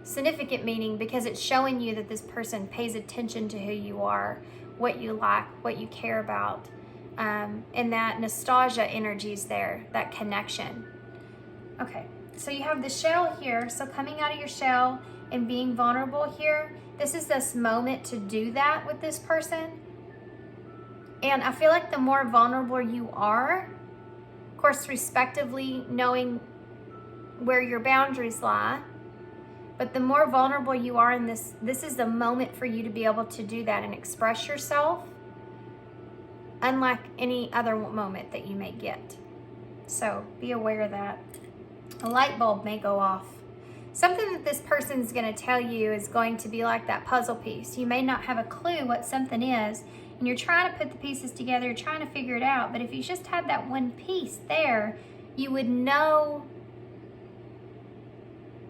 significant meaning because it's showing you that this person pays attention to who you are, what you like, what you care about, and that nostalgia energy is there, that connection. Okay, so you have the shell here. So coming out of your shell and being vulnerable here, this is this moment to do that with this person. And I feel like the more vulnerable you are, of course, respectively knowing where your boundaries lie, but the more vulnerable you are in this is the moment for you to be able to do that and express yourself, unlike any other moment that you may get. So be aware of that. A light bulb may go off. Something that this person's going to tell you is going to be like that puzzle piece. You may not have a clue what something is, and you're trying to put the pieces together, you're trying to figure it out. But if you just had that one piece there, you would know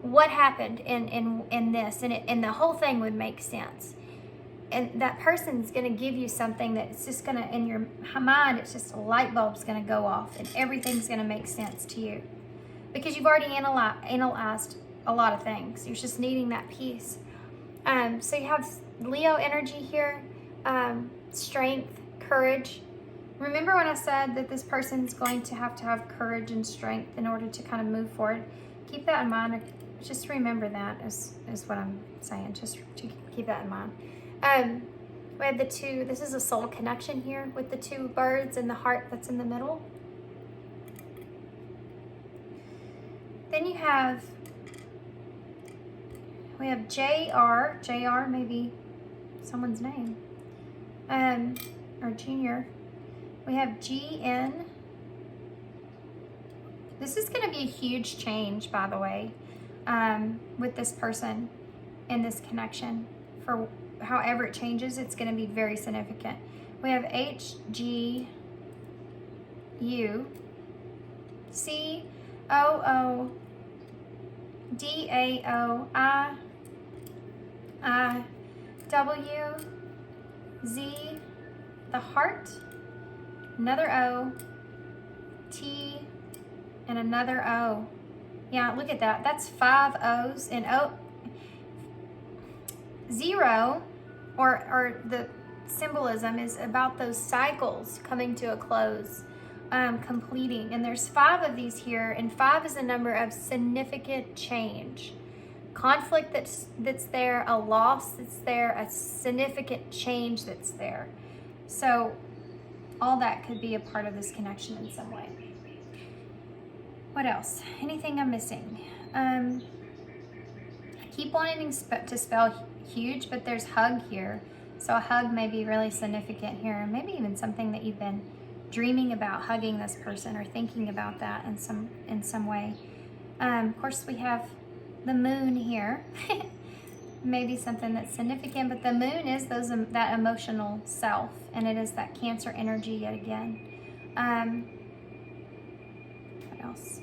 what happened in this, and the whole thing would make sense. And that person's going to give you something that's just going to, in your mind, it's just a light bulb's going to go off, and everything's going to make sense to you. Because you've already analyzed a lot of things. You're just needing that piece. So you have Leo energy here, strength, courage. Remember when I said that this person's going to have courage and strength in order to kind of move forward? Keep that in mind. Just remember that is what I'm saying. Just to keep that in mind. We have the two. This is a soul connection here with the two birds and the heart that's in the middle. Then we have JR. JR may be someone's name. Or Junior. We have GN. This is going to be a huge change, by the way, with this person in this connection. For however it changes, it's going to be very significant. We have HGU. COO DAOI WZ, the heart, another O, T, and another O. Yeah, look at that. That's 5 O's and O. 0, or the symbolism is about those cycles coming to a close. completing. And there's 5 of these here, and 5 is a number of significant change. Conflict that's there, a loss that's there, a significant change that's there. So all that could be a part of this connection in some way. What else? Anything I'm missing? I keep wanting to spell huge, but there's hug here. So a hug may be really significant here. Maybe even something that you've been dreaming about, hugging this person or thinking about that in some way. Of course, we have the moon here. Maybe something that's significant, but the moon is that emotional self, and it is that Cancer energy yet again. What else?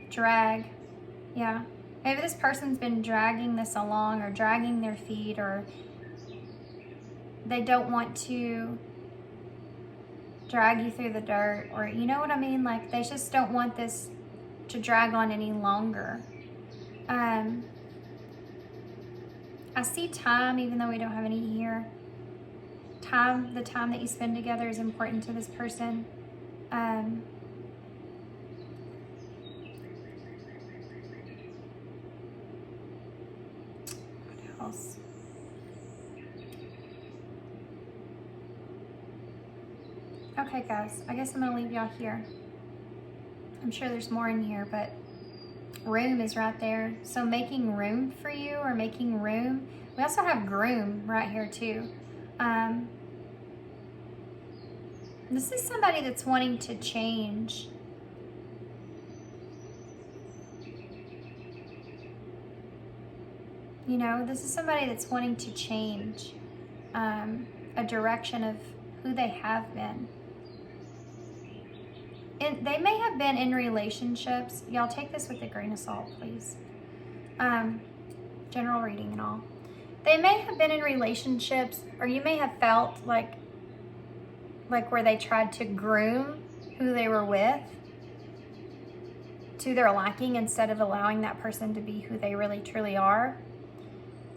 Drag. Yeah. Maybe this person's been dragging this along or dragging their feet, or they don't want to drag you through the dirt, or you know what I mean? Like they just don't want this to drag on any longer. I see time, even though we don't have any here. Time, the time that you spend together is important to this person. What else? Okay, guys, I guess I'm gonna leave y'all here. I'm sure there's more in here, but room is right there. So making room for you, or making room. We also have groom right here too. This is somebody that's wanting to change. You know, this is somebody that's wanting to change a direction of who they have been. And they may have been in relationships. Y'all take this with a grain of salt, please. General reading and all. They may have been in relationships, or you may have felt like where they tried to groom who they were with to their liking instead of allowing that person to be who they really truly are.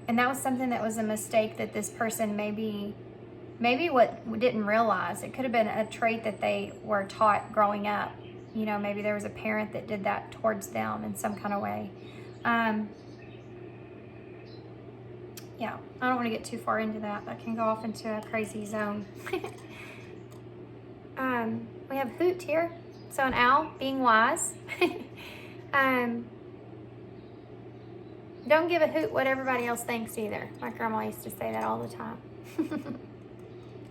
And that was something that was a mistake that this person maybe didn't realize. It could have been a trait that they were taught growing up. You know, maybe there was a parent that did that towards them in some kind of way. Yeah, I don't want to get too far into that. That can go off into a crazy zone. We have hoot here. So an owl, being wise. Don't give a hoot what everybody else thinks either. My grandma used to say that all the time.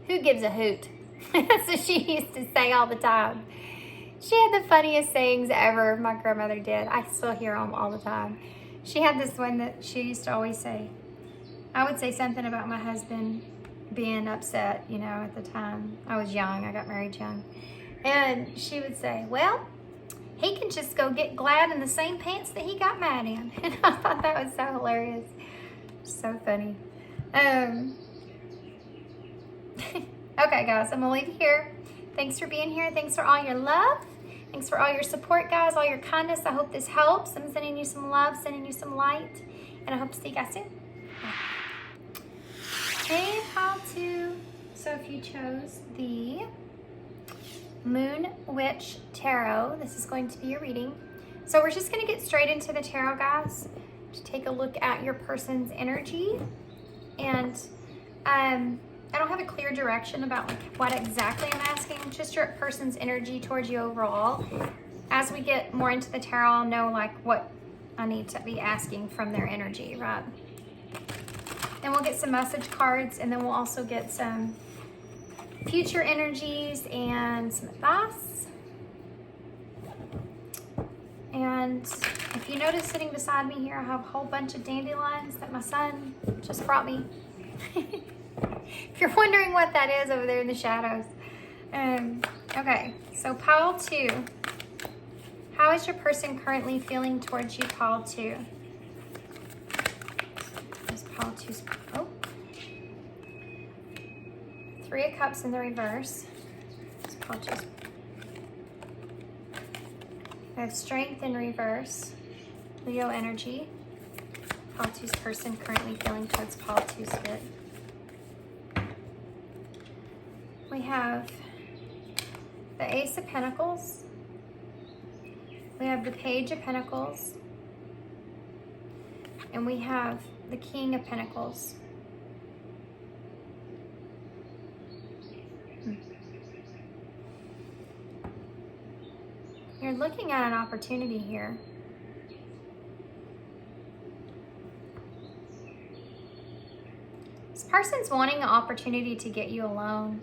Who gives a hoot? That's what she used to say all the time. She had the funniest sayings ever, my grandmother did. I still hear them all the time. She had this one that she used to always say. I would say something about my husband being upset, you know, at the time. I was young. I got married young. And she would say, well, he can just go get glad in the same pants that he got mad in. And I thought that was so hilarious. So funny. Okay, guys, I'm gonna leave you here. Thanks for being here. Thanks for all your love. Thanks for all your support, guys, all your kindness. I hope this helps. I'm sending you some love, sending you some light, and I hope to see you guys soon. Okay, how to. So if you chose the Moon Witch Tarot, this is going to be your reading. So we're just going to get straight into the tarot, guys, to take a look at your person's energy. And I don't have a clear direction about what exactly I'm asking, just your person's energy towards you overall. As we get more into the tarot, I'll know what I need to be asking from their energy, right? Then we'll get some message cards, and then we'll also get some future energies and some advice. And if you notice, sitting beside me here, I have a whole bunch of dandelions that my son just brought me. If you're wondering what that is over there in the shadows. Okay, so pile 2. How is your person currently feeling towards you, pile 2? There's pile 2's. Oh. 3 of Cups in the reverse. There's pile 2's. We have Strength in reverse. Leo energy. Pile 2's person currently feeling towards pile 2 spirit. We have the Ace of Pentacles. We have the Page of Pentacles. And we have the King of Pentacles. You're looking at an opportunity here. This person's wanting an opportunity to get you alone.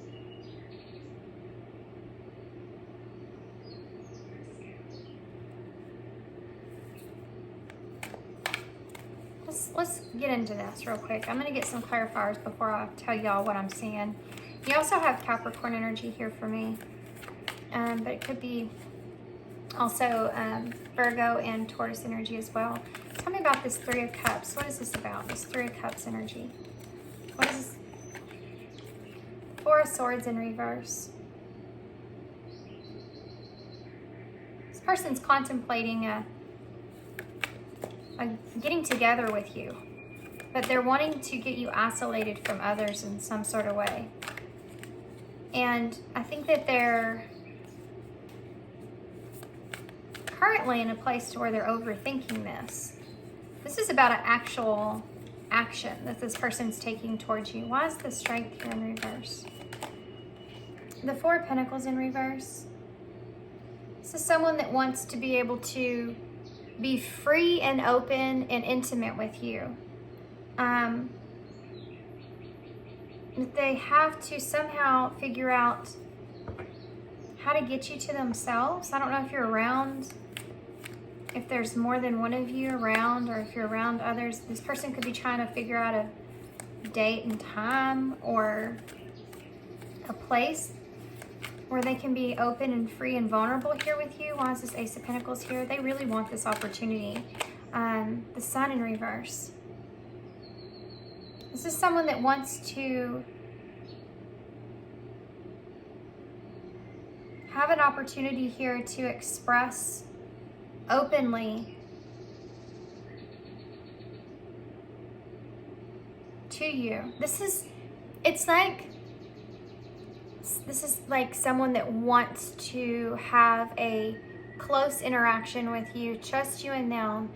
Let's get into this real quick. I'm going to get some clarifiers before I tell y'all what I'm seeing. You also have Capricorn energy here for me. But it could be also Virgo and Taurus energy as well. Tell me about this Three of Cups. What is this about? This Three of Cups energy. What is this? Four of Swords in reverse. This person's contemplating a getting together with you, but they're wanting to get you isolated from others in some sort of way. And I think that they're currently in a place to where they're overthinking this. This is about an actual action that this person's taking towards you. Why is the Strength here in reverse? The Four of Pentacles in reverse. This is someone that wants to be able to be free and open and intimate with you. They have to somehow figure out how to get you to themselves. I don't know if you're around, if there's more than one of you around, or if you're around others. This person could be trying to figure out a date and time or a place where they can be open and free and vulnerable here with you. Why is this Ace of Pentacles here? They really want this opportunity. The Sun in reverse. This is someone that wants to have an opportunity here to express openly to you. This is like someone that wants to have a close interaction with you, trust you and them,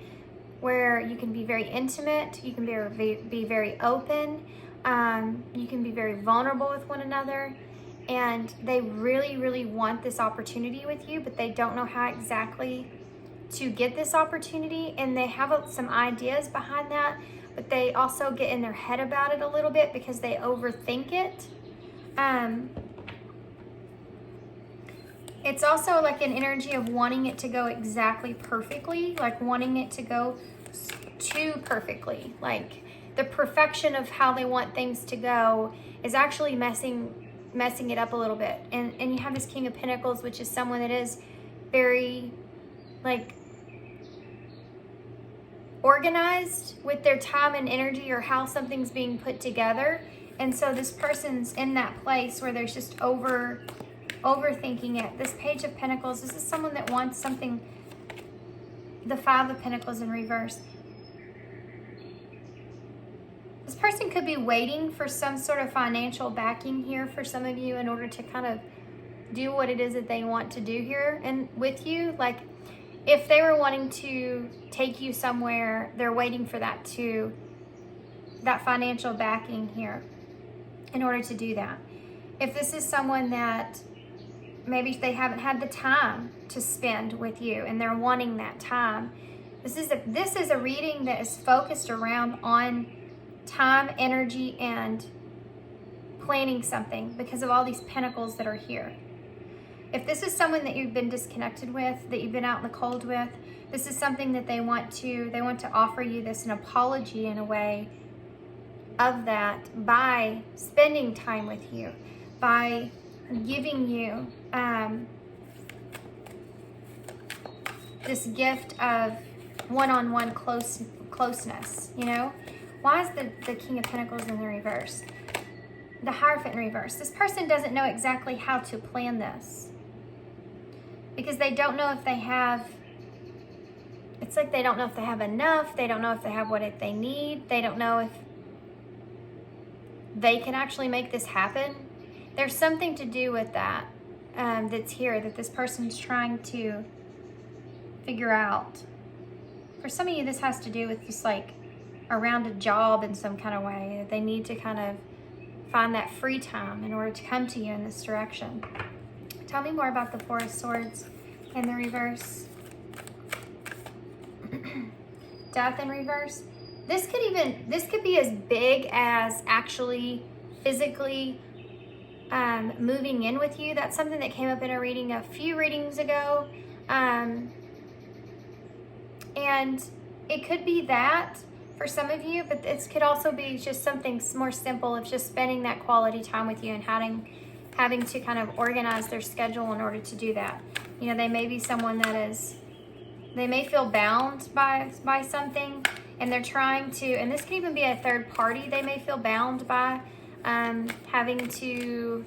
where you can be very intimate, you can be very open, you can be very vulnerable with one another, and they really, really want this opportunity with you, but they don't know how exactly to get this opportunity, and they have some ideas behind that, but they also get in their head about it a little bit because they overthink it. It's also like an energy of wanting it to go exactly perfectly, like wanting it to go too perfectly. Like the perfection of how they want things to go is actually messing it up a little bit. And you have this King of Pentacles, which is someone that is very like organized with their time and energy, or how something's being put together. And so this person's in that place where there's just overthinking it. This Page of Pentacles, this is someone that wants something. The Five of Pentacles in reverse. This person could be waiting for some sort of financial backing here for some of you in order to kind of do what it is that they want to do here and with you. Like if they were wanting to take you somewhere, they're waiting for that financial backing here in order to do that. If this is someone that maybe they haven't had the time to spend with you and they're wanting that time, this is a reading that is focused around on time, energy, and planning something because of all these pentacles that are here. If this is someone that you've been disconnected with, that you've been out in the cold with, this is something that they want to offer you an apology in a way of that by spending time with you, by giving you this gift of one-on-one closeness, you know? Why is the King of Pentacles in the reverse? The Hierophant in reverse. This person doesn't know exactly how to plan this because they don't know if they have, it's like they don't know if they have enough. They don't know if they have what they need. They don't know if they can actually make this happen. There's something to do with that. that's here that this person's trying to figure out. For some of you, this has to do with just like around a job in some kind of way. They need to kind of find that free time in order to come to you in this direction. Tell me more about the Four of Swords in the reverse. Death in reverse. This could be as big as actually physically moving in with you. That's something that came up in a reading a few readings ago. And it could be that for some of you, but it could also be just something more simple of just spending that quality time with you and having to kind of organize their schedule in order to do that. You know, they may be someone they may feel bound by something, and they're trying to, and this can even be a third party they may feel bound by, having to,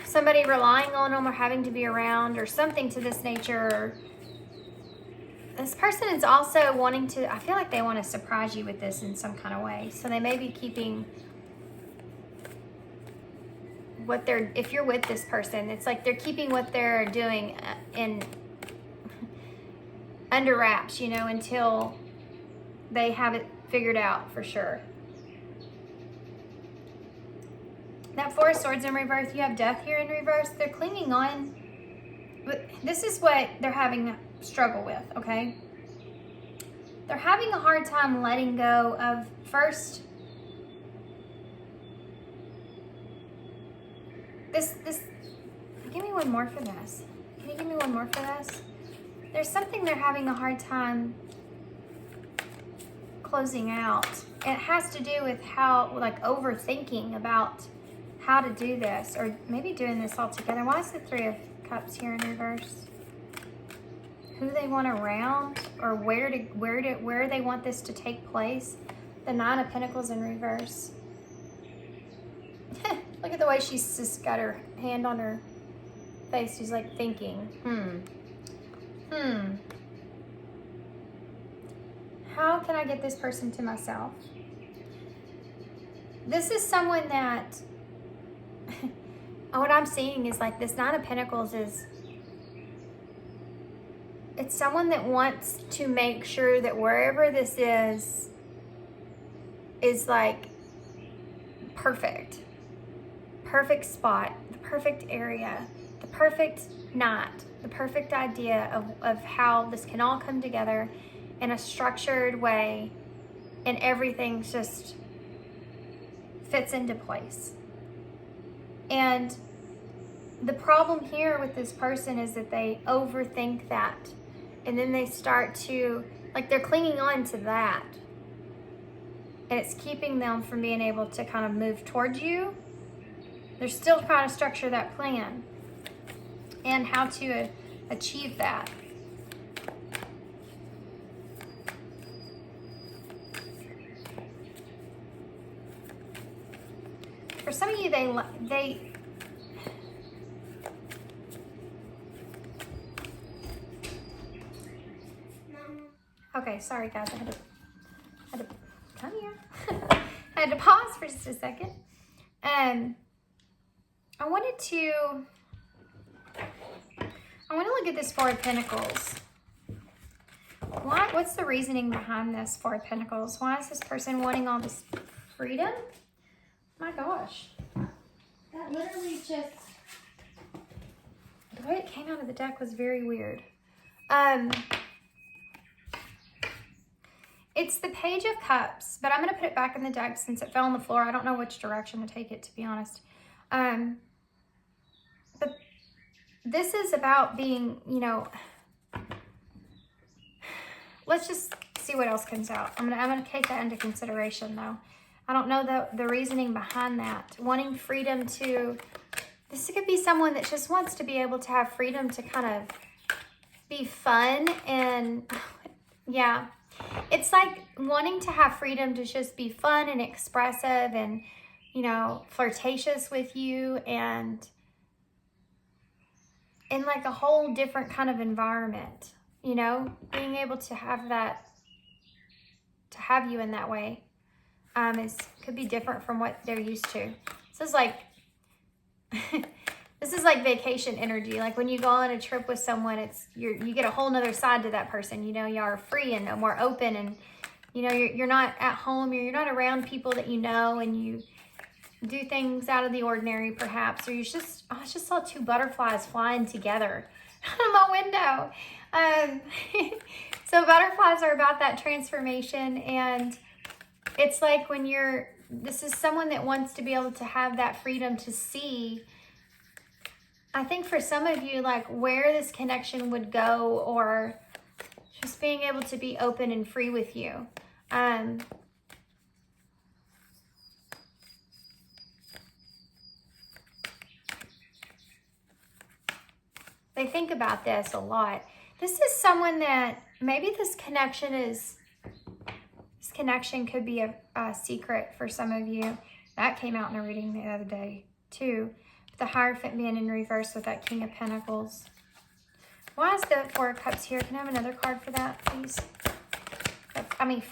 somebody relying on them or having to be around or something to this nature. This person is also wanting to, I feel like they want to surprise you with this in some kind of way. So they may be keeping what they're, if you're with this person, it's like they're keeping what they're doing in under wraps, you know, until they have it figured out for sure. That Four of Swords in reverse, you have Death here in reverse. They're clinging on. This is what they're having struggle with, okay? They're having a hard time letting go of first this. Give me one more for this. Can you give me one more for this? There's something they're having a hard time closing out. It has to do with how, like, overthinking about how to do this, or maybe doing this all together. Why is the Three of Cups here in reverse? Who they want around, or where they want this to take place. The Nine of Pentacles in reverse. Look at the way she's just got her hand on her face. She's like thinking, how can I get this person to myself? This is someone that, what I'm seeing is like this Nine of Pentacles is, it's someone that wants to make sure that wherever this is like perfect spot, the perfect area, the perfect night, the perfect idea of how this can all come together in a structured way, and everything just fits into place. And the problem here with this person is that they overthink that, and then they start to, like, they're clinging on to that, and it's keeping them from being able to kind of move towards you. They're still trying to structure that plan and how to achieve that. For some of you, they okay, sorry guys, I had to come here. I had to pause for just a second. I want to look at this Four of Pentacles. What's the reasoning behind this Four of Pentacles? Why is this person wanting all this freedom? My gosh. That literally just, the way it came out of the deck was very weird. It's the Page of Cups, but I'm going to put it back in the deck since it fell on the floor. I don't know which direction to take it, to be honest. But this is about being, you know, let's just see what else comes out. I'm gonna take that into consideration, though. I don't know the reasoning behind that. Wanting freedom to, this could be someone that just wants to be able to have freedom to kind of be fun and, yeah. It's like wanting to have freedom to just be fun and expressive and, you know, flirtatious with you, and in like a whole different kind of environment, you know, being able to have that, to have you in that way, could be different from what they're used to. This is like, This is like vacation energy. Like when you go on a trip with someone, you get a whole nother side to that person. You know, you are free and more open, and you know, you're not at home, you're not around people that you know, and you do things out of the ordinary perhaps, or I just saw two butterflies flying together out of my window. So butterflies are about that transformation, and it's like this is someone that wants to be able to have that freedom to see, I think for some of you, like where this connection would go, or just being able to be open and free with you. They think about this a lot. This is someone that maybe this connection could be a secret for some of you. That came out in a reading the other day too. The Hierophant being in reverse with that King of Pentacles. Why is the Four of Cups here? Can I have another card for that, please?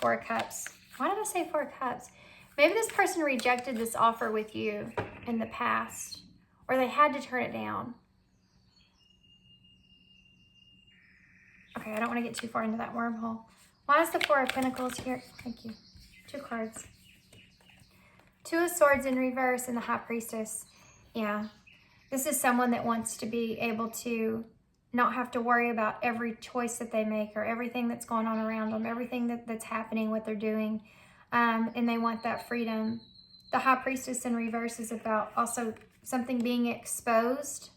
Four of Cups. Why did I say Four of Cups? Maybe this person rejected this offer with you in the past, or they had to turn it down. Okay, I don't want to get too far into that wormhole. Why is the Four of Pentacles here? Thank you. Two cards. Two of Swords in reverse and the High Priestess. Yeah. This is someone that wants to be able to not have to worry about every choice that they make, or everything that's going on around them, everything that's happening, what they're doing. And they want that freedom. The High Priestess in reverse is about also something being exposed.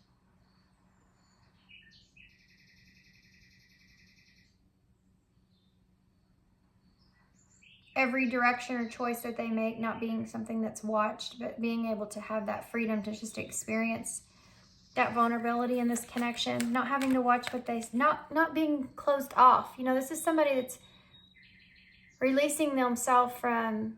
Every direction or choice that they make not being something that's watched, but being able to have that freedom to just experience that vulnerability in this connection, not having to watch what not being closed off. You know, this is somebody that's releasing themselves from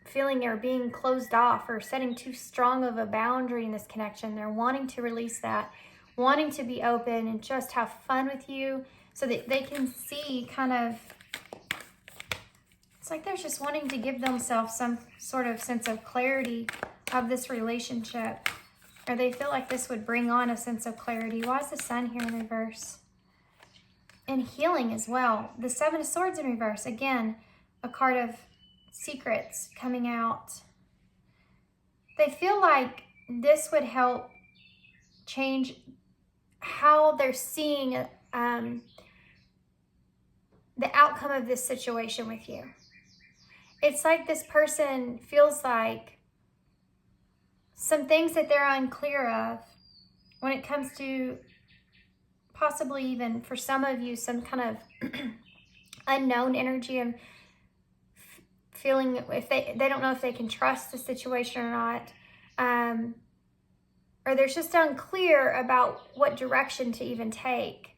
feeling or being closed off or setting too strong of a boundary in this connection. They're wanting to release that, wanting to be open and just have fun with you, so that they can see kind of, it's like they're just wanting to give themselves some sort of sense of clarity of this relationship, or they feel like this would bring on a sense of clarity. Why is the Sun here in reverse? And healing as well. The Seven of Swords in reverse. Again, a card of secrets coming out. They feel like this would help change how they're seeing the outcome of this situation with you. It's like this person feels like some things that they're unclear of when it comes to possibly even for some of you some kind of unknown energy and feeling if they don't know if they can trust the situation or not, or they're just unclear about what direction to even take.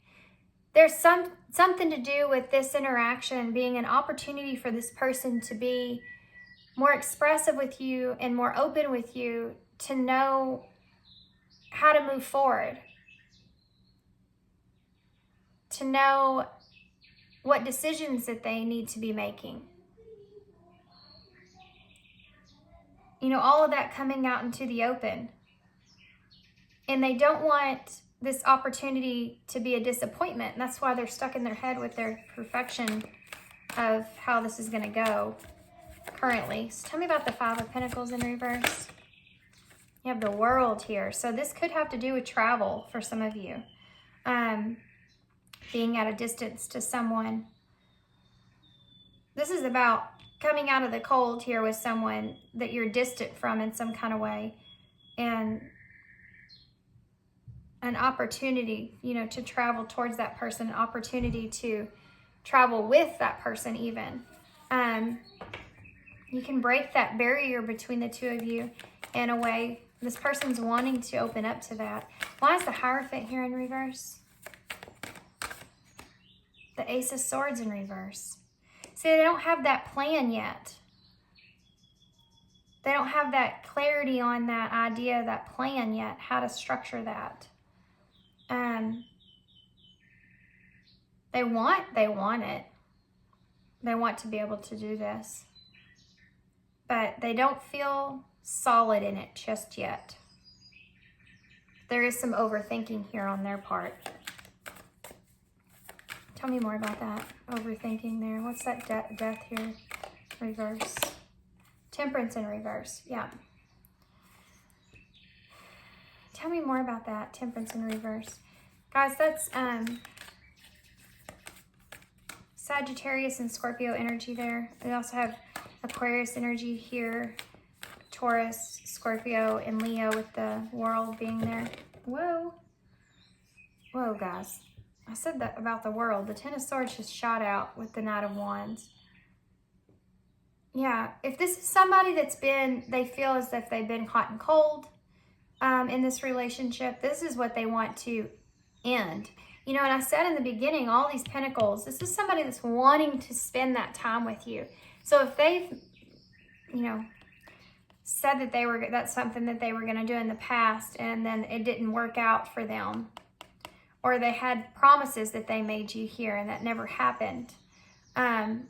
There's something to do with this interaction being an opportunity for this person to be more expressive with you and more open with you, to know how to move forward, to know what decisions that they need to be making. You know, all of that coming out into the open. And they don't want this opportunity to be a disappointment. And that's why they're stuck in their head with their perfection of how this is going to go currently. So tell me about the Five of Pentacles in reverse. You have the World here. So this could have to do with travel for some of you. Being at a distance to someone. This is about coming out of the cold here with someone that you're distant from in some kind of way. And an opportunity, you know, to travel towards that person, an opportunity to travel with that person even. You can break that barrier between the two of you in a way. This person's wanting to open up to that. Why is the Hierophant here in reverse? The Ace of Swords in reverse. See, they don't have that plan yet. They don't have that clarity on that idea, that plan yet, how to structure that. They want it. They want to be able to do this. But they don't feel solid in it just yet. There is some overthinking here on their part. Tell me more about that. Overthinking there. What's that death here? Reverse. Temperance in reverse. Yeah. Tell me more about that. Temperance in reverse. Guys, that's Sagittarius and Scorpio energy there. We also have Aquarius energy here. Taurus, Scorpio, and Leo with the world being there. Whoa. Whoa, guys. I said that about the world. The Ten of Swords just shot out with the Knight of Wands. Yeah, if this is somebody that's been, they feel as if they've been hot and cold in this relationship, this is what they want to end. You know, and I said in the beginning, all these pentacles, this is somebody that's wanting to spend that time with you. So if they've, you know, said that that's something that they were going to do in the past and then it didn't work out for them, or they had promises that they made you here and that never happened. You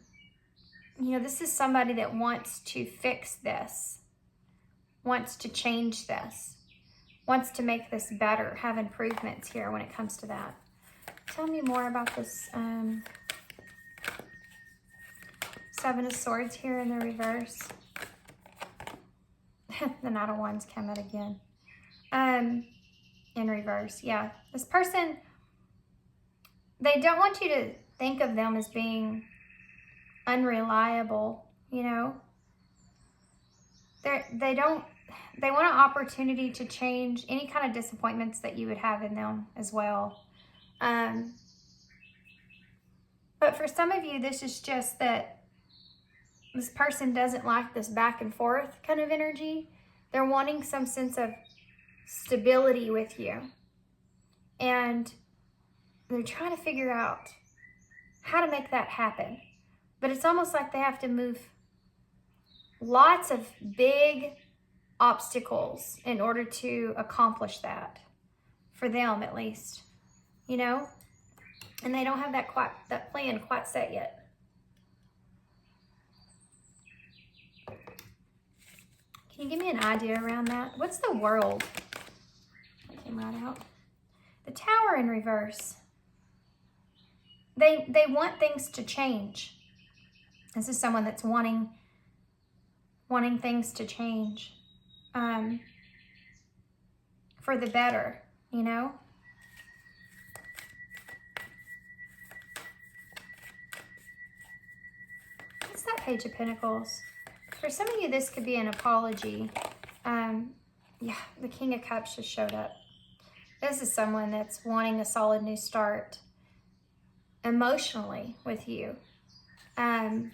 know, this is somebody that wants to fix this, wants to change this, wants to make this better, have improvements here when it comes to that. Tell me more about this Seven of Swords here in the reverse. The Knight of Wands came out again. In reverse, yeah. This person, they don't want you to think of them as being unreliable, you know. They want an opportunity to change any kind of disappointments that you would have in them as well. But for some of you, this is just that this person doesn't like this back and forth kind of energy. They're wanting some sense of stability with you. And they're trying to figure out how to make that happen. But it's almost like they have to move lots of big obstacles in order to accomplish that. For them, at least. You know? And they don't have that plan quite set yet. Can you give me an idea around that? What's the world? That came right out. The Tower in reverse. They want things to change. This is someone that's wanting things to change for the better, you know? What's that Page of Pentacles? For some of you, this could be an apology. Yeah, the King of Cups just showed up. This is someone that's wanting a solid new start emotionally with you. To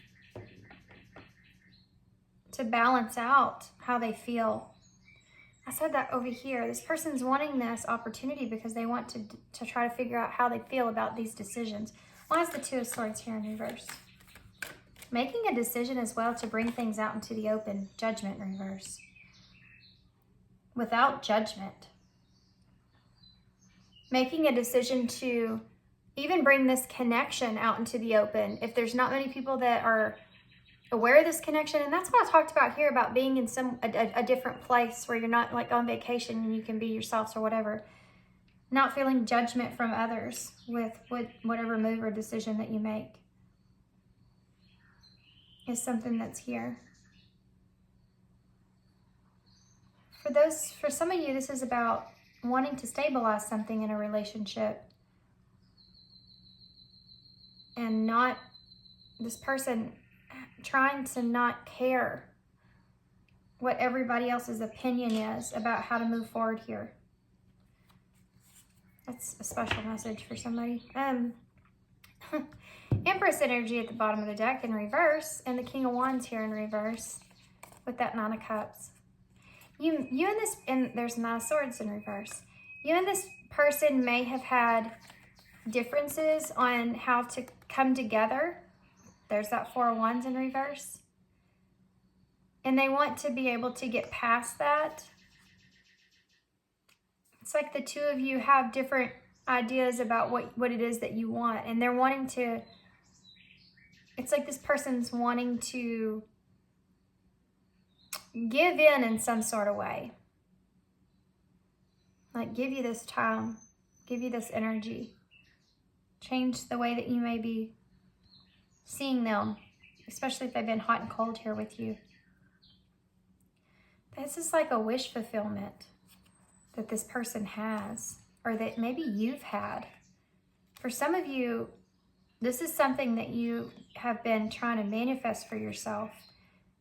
balance out how they feel. I said that over here. This person's wanting this opportunity because they want to try to figure out how they feel about these decisions. Why is the Two of Swords here in reverse? Making a decision as well to bring things out into the open. Judgment in reverse. Without judgment. Making a decision to even bring this connection out into the open. If there's not many people that are aware of this connection, and that's what I talked about here about being in a different place where you're not like on vacation and you can be yourselves or whatever. Not feeling judgment from others with whatever move or decision that you make is something that's here. For some of you, this is about wanting to stabilize something in a relationship and not this person trying to not care what everybody else's opinion is about how to move forward here. That's a special message for somebody. Empress energy at the bottom of the deck in reverse, and the King of Wands here in reverse with that Nine of Cups. You and this, and there's Nine of Swords in reverse. You and this person may have had differences on how to come together. There's that Four of Wands in reverse. And they want to be able to get past that. It's like the two of you have different ideas about what it is that you want. And they're wanting to, it's like this person's wanting to give in some sort of way. like give you this time, give you this energy, change the way that you may be seeing them, especially if they've been hot and cold here with you. This is like a wish fulfillment that this person has, or that maybe you've had. For some of you, this is something that you have been trying to manifest for yourself.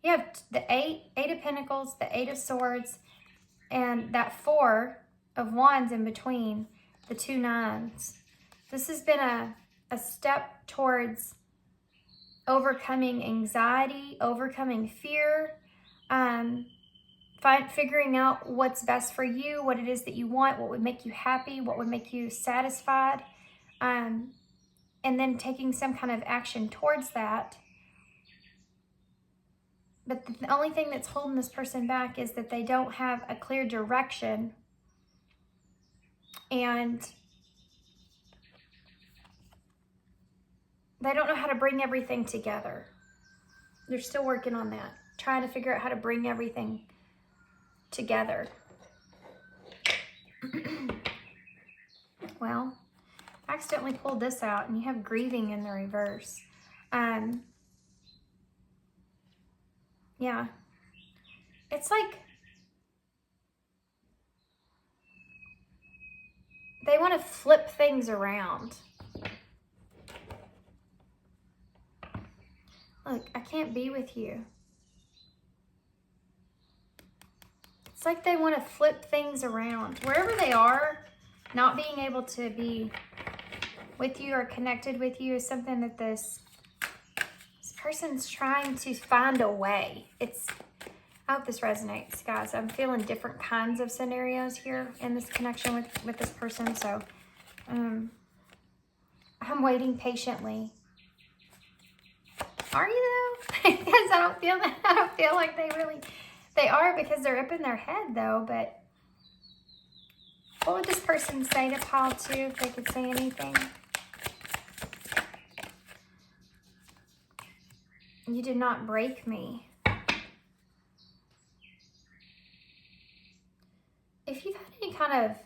You have the Eight of Pentacles, the Eight of Swords, and that Four of Wands in between, the 2 nines. This has been a step towards overcoming anxiety, overcoming fear, figuring out what's best for you, what it is that you want, what would make you happy, what would make you satisfied, and then taking some kind of action towards that. But the only thing that's holding this person back is that they don't have a clear direction, and they don't know how to bring everything together. They're still working on that, trying to figure out how to bring everything together. Well, I accidentally pulled this out, and you have grieving in the reverse. Yeah, it's like they want to flip things around. Look, I can't be with you. It's like they want to flip things around. Wherever they are, not being able to be with you or connected with you is something that this person's trying to find a way. I hope this resonates, guys. I'm feeling different kinds of scenarios here in this connection with this person. So I'm waiting patiently. Are you though? Because I don't feel like they are, because they're up in their head though. But what would this person say to pile 2 if they could say anything? You did not break me. If you've had any kind of,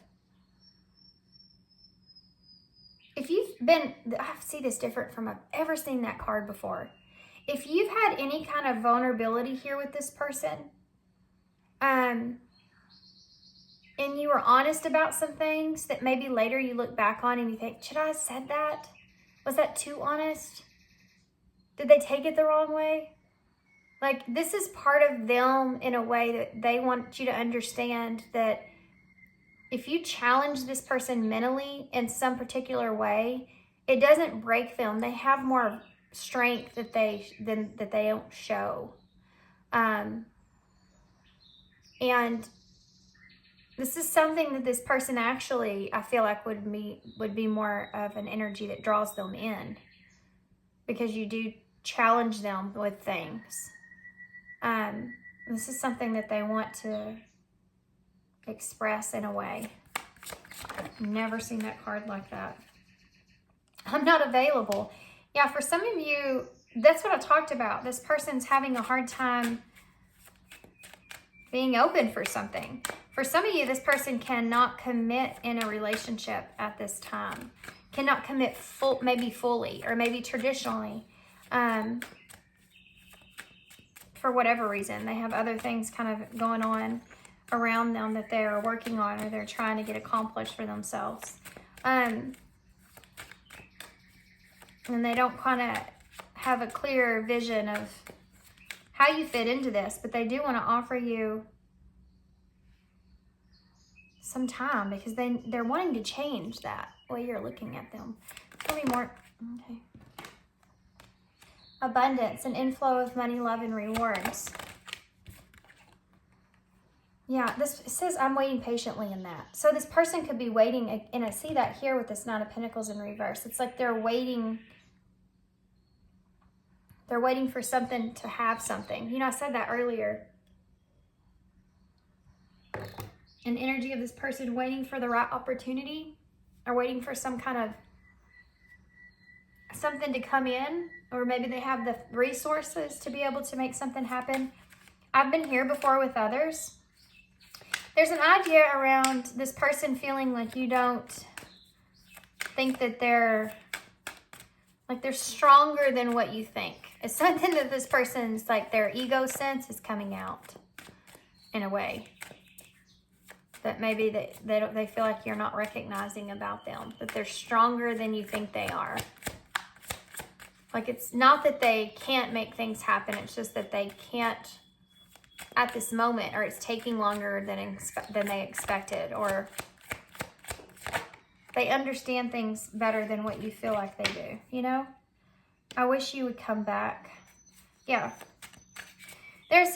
if you've been, I see this different from I've ever seen that card before. If you've had any kind of vulnerability here with this person, and you were honest about some things that maybe later you look back on and you think, should I have said that? Was that too honest? Did they take it the wrong way? Like, this is part of them in a way that they want you to understand that if you challenge this person mentally in some particular way, it doesn't break them. They have more strength that they don't show. And this is something that this person actually, I feel like would be more of an energy that draws them in, because you do challenge them with things. This is something that they want to express in a way. I've never seen that card like that. I'm not available. Yeah, for some of you, that's what I talked about. This person's having a hard time being open for something. For some of you, this person cannot commit in a relationship at this time. Cannot commit maybe fully or maybe traditionally. For whatever reason. They have other things kind of going on around them that they're working on or they're trying to get accomplished for themselves. And they don't kind of have a clear vision of how you fit into this, but they do want to offer you some time, because they're wanting to change that way you're looking at them. Tell me more. Okay. Abundance, an inflow of money, love, and rewards. Yeah, this says I'm waiting patiently in that. So this person could be waiting, and I see that here with this Nine of Pentacles in reverse. It's like they're waiting. They're waiting for something to have something. You know, I said that earlier. An energy of this person waiting for the right opportunity, or waiting for some kind of something to come in, or maybe they have the resources to be able to make something happen. I've been here before with others, There's an idea around this person feeling like you don't think that they're stronger than what you think. It's something that this person's like their ego sense is coming out in a way that maybe they feel like you're not recognizing about them, that they're stronger than you think they are. Like, it's not that they can't make things happen, it's just that they can't at this moment, or it's taking longer than they expected, or they understand things better than what you feel like they do, you know? I wish you would come back. Yeah. There's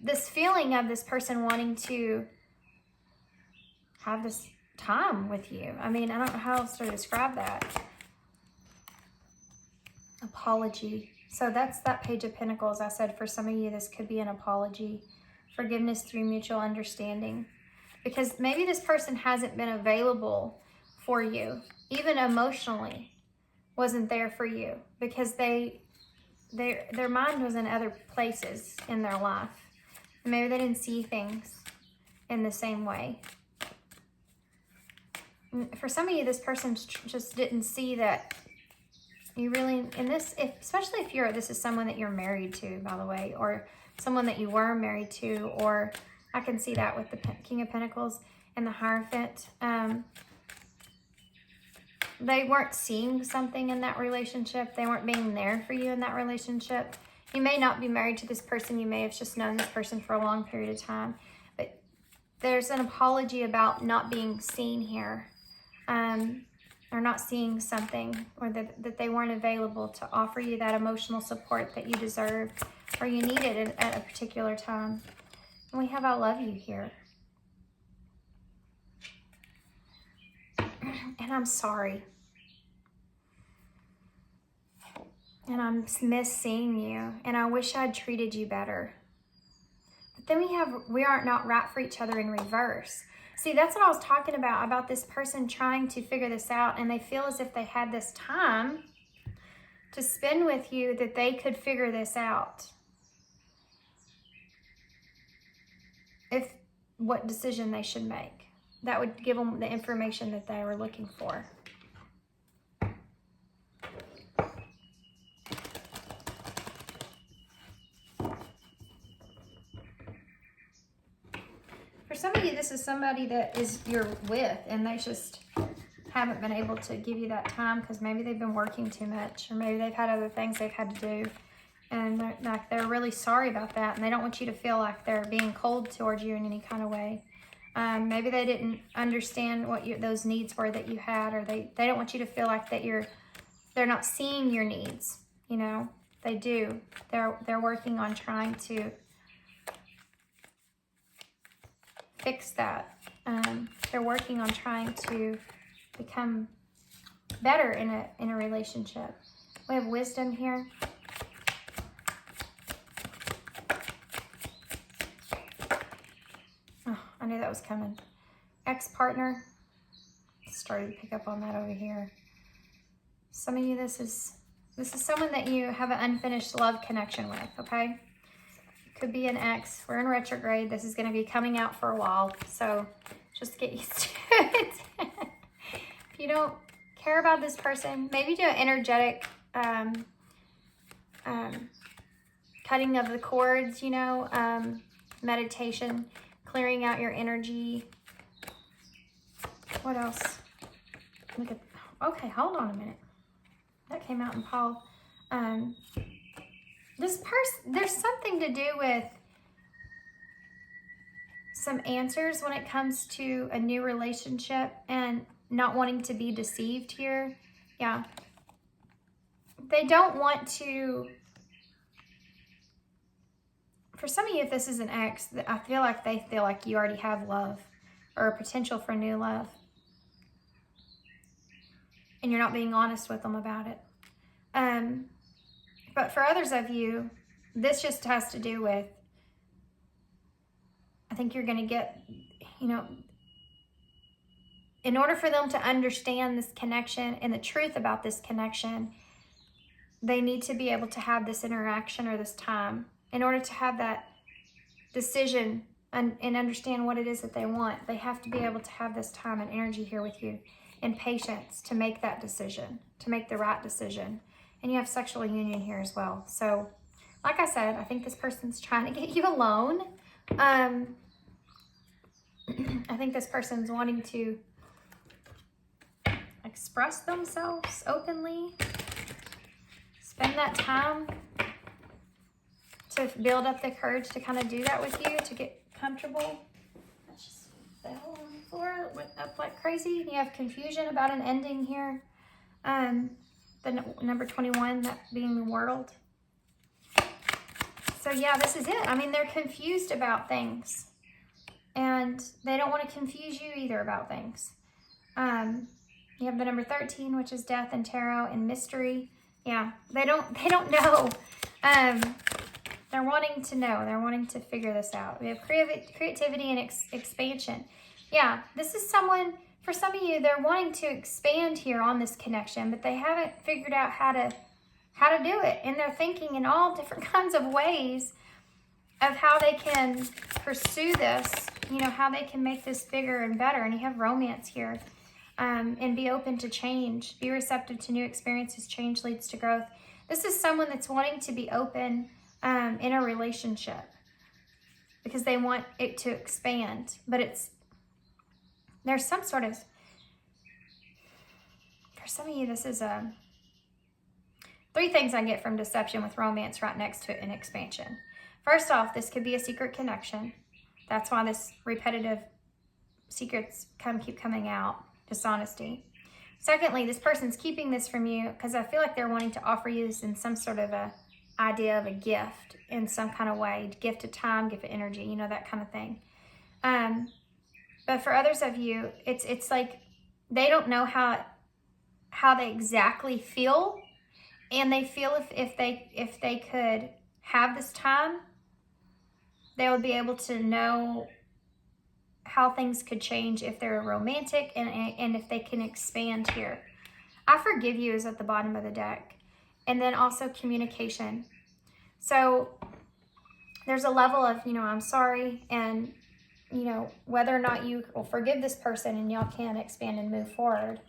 this feeling of this person wanting to have this time with you. I mean, I don't know how else to describe that. Apology. So that's that Page of Pentacles. I said for some of you, this could be an apology. Forgiveness through mutual understanding. Because maybe this person hasn't been available for you, even emotionally, wasn't there for you because their mind was in other places in their life. Maybe they didn't see things in the same way. For some of you, this person just didn't see that you really, in this, especially if this is someone that you're married to, by the way, or someone that you were married to, or I can see that with the King of Pentacles and the Hierophant. They weren't seeing something in that relationship. They weren't being there for you in that relationship. You may not be married to this person. You may have just known this person for a long period of time. But there's an apology about not being seen here. Or not seeing something, or that they weren't available to offer you that emotional support that you deserved or you needed at a particular time. And we have I love you here. And I'm sorry. And I miss seeing you. And I wish I'd treated you better. But then we are not right for each other in reverse. See, that's what I was talking about this person trying to figure this out, and they feel as if they had this time to spend with you that they could figure this out. What decision they should make. That would give them the information that they were looking for. For some of you, this is somebody that you're with, and they just haven't been able to give you that time because maybe they've been working too much, or maybe they've had other things they've had to do, and they're really sorry about that, and they don't want you to feel like they're being cold towards you in any kind of way. Maybe they didn't understand what those needs were that you had, or they don't want you to feel like that they're not seeing your needs. You know, they do. They're working on trying to fix that. They're working on trying to become better in a relationship. We have wisdom here. Oh, I knew that was coming. Ex-partner. Started to pick up on that over here. Some of you, this is someone that you have an unfinished love connection with, okay? Could be an ex. We're in retrograde. This is going to be coming out for a while, so just get used to it. If you don't care about this person, maybe do an energetic cutting of the cords, you know, meditation, clearing out your energy. What else? Okay, hold on a minute. That came out in Paul. This person, there's something to do with some answers when it comes to a new relationship and not wanting to be deceived here. Yeah. They don't want to, for some of you, if this is an ex, I feel like they feel like you already have love or a potential for new love. And you're not being honest with them about it. But for others of you, this just has to do with, I think you're going to get, you know, in order for them to understand this connection and the truth about this connection, they need to be able to have this interaction or this time in order to have that decision and understand what it is that they want. They have to be able to have this time and energy here with you and patience to make that decision, to make the right decision. And you have sexual union here as well. So like I said, I think this person's trying to get you alone. I think this person's wanting to express themselves openly, spend that time to build up the courage to kind of do that with you, to get comfortable. That just fell on the floor, went up like crazy. You have confusion about an ending here. The number 21, that being the world. So yeah, this is it. I mean, they're confused about things, and they don't want to confuse you either about things. You have the number 13, which is death and tarot and mystery. Yeah, they don't know. They're wanting to know. They're wanting to figure this out. We have creativity and expansion. Yeah, this is someone, for some of you, they're wanting to expand here on this connection, but they haven't figured out how to do it. And they're thinking in all different kinds of ways of how they can pursue this, you know, how they can make this bigger and better. And you have romance here. And be open to change. Be receptive to new experiences. Change leads to growth. This is someone that's wanting to be open in a relationship because they want it to expand. But there's some sort of, for some of you, this is three things I get from deception with romance right next to it in expansion. First off, this could be a secret connection. That's why this repetitive secrets keep coming out. Dishonesty. Secondly, this person's keeping this from you because I feel like they're wanting to offer you this in some sort of a idea of a gift in some kind of way. Gift of time, gift of energy, you know, that kind of thing. But for others of you, it's like they don't know how they exactly feel, and they feel if they could have this time, they would be able to know how things could change if they're romantic and if they can expand here. I forgive you is at the bottom of the deck. And then also communication. So there's a level of, you know, I'm sorry, and, you know, whether or not you will forgive this person and y'all can expand and move forward.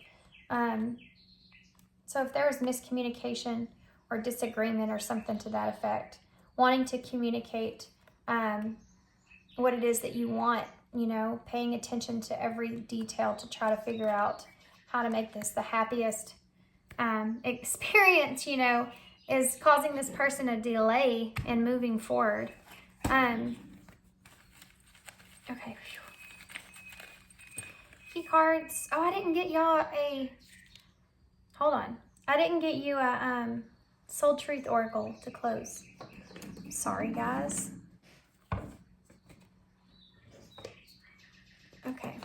So if there was miscommunication or disagreement or something to that effect, wanting to communicate what it is that you want, you know, paying attention to every detail to try to figure out how to make this the happiest experience, you know, is causing this person a delay in moving forward. Okay. Key cards. Oh, I didn't get y'all hold on. I didn't get you a Soul Truth Oracle to close. Sorry, guys. Okay.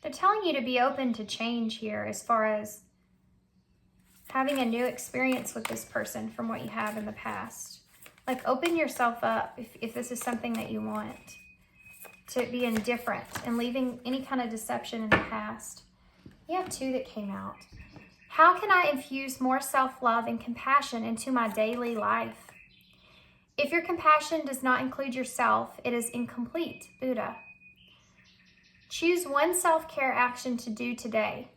They're telling you to be open to change here as far as having a new experience with this person from what you have in the past. Like, open yourself up if this is something that you want, to be indifferent and leaving any kind of deception in the past. You have two that came out. How can I infuse more self-love and compassion into my daily life? If your compassion does not include yourself, it is incomplete. Buddha. Choose one self-care action to do today.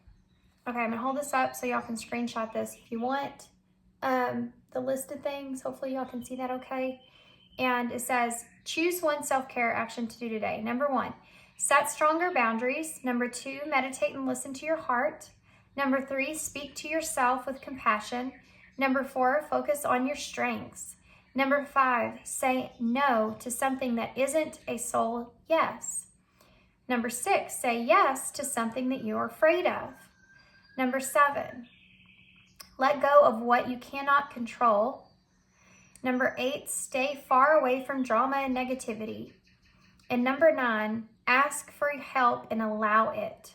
Okay, I'm going to hold this up so y'all can screenshot this if you want. The list of things, hopefully y'all can see that okay. And it says, choose one self-care action to do today. Number 1, set stronger boundaries. Number 2, meditate and listen to your heart. Number 3, speak to yourself with compassion. Number 4, focus on your strengths. Number 5, say no to something that isn't a soul yes. Number 6, say yes to something that you're afraid of. Number 7, let go of what you cannot control. Number 8, stay far away from drama and negativity. And number 9, ask for help and allow it.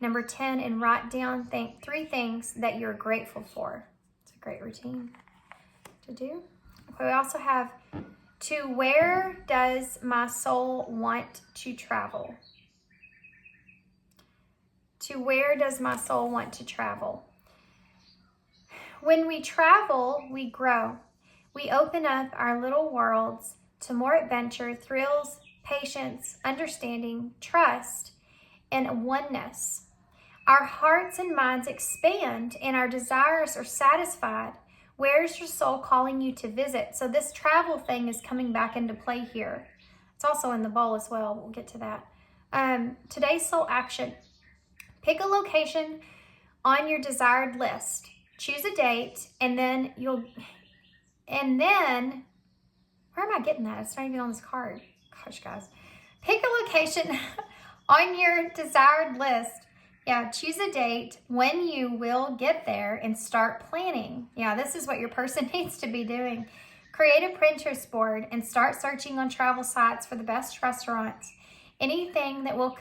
Number 10, and write down 3 things that you're grateful for. It's a great routine to do. Okay, we also have, to where does my soul want to travel? To where does my soul want to travel? When we travel, we grow. We open up our little worlds to more adventure, thrills, patience, understanding, trust, and oneness. Our hearts and minds expand and our desires are satisfied. Where is your soul calling you to visit? So this travel thing is coming back into play here. It's also in the bowl as well. We'll get to that. Today's soul action. Pick a location on your desired list. Choose a date, and then where am I getting that? It's not even on this card. Gosh, guys. Pick a location on your desired list. Yeah, choose a date when you will get there and start planning. Yeah, this is what your person needs to be doing. Create a Pinterest board and start searching on travel sites for the best restaurants. Anything that will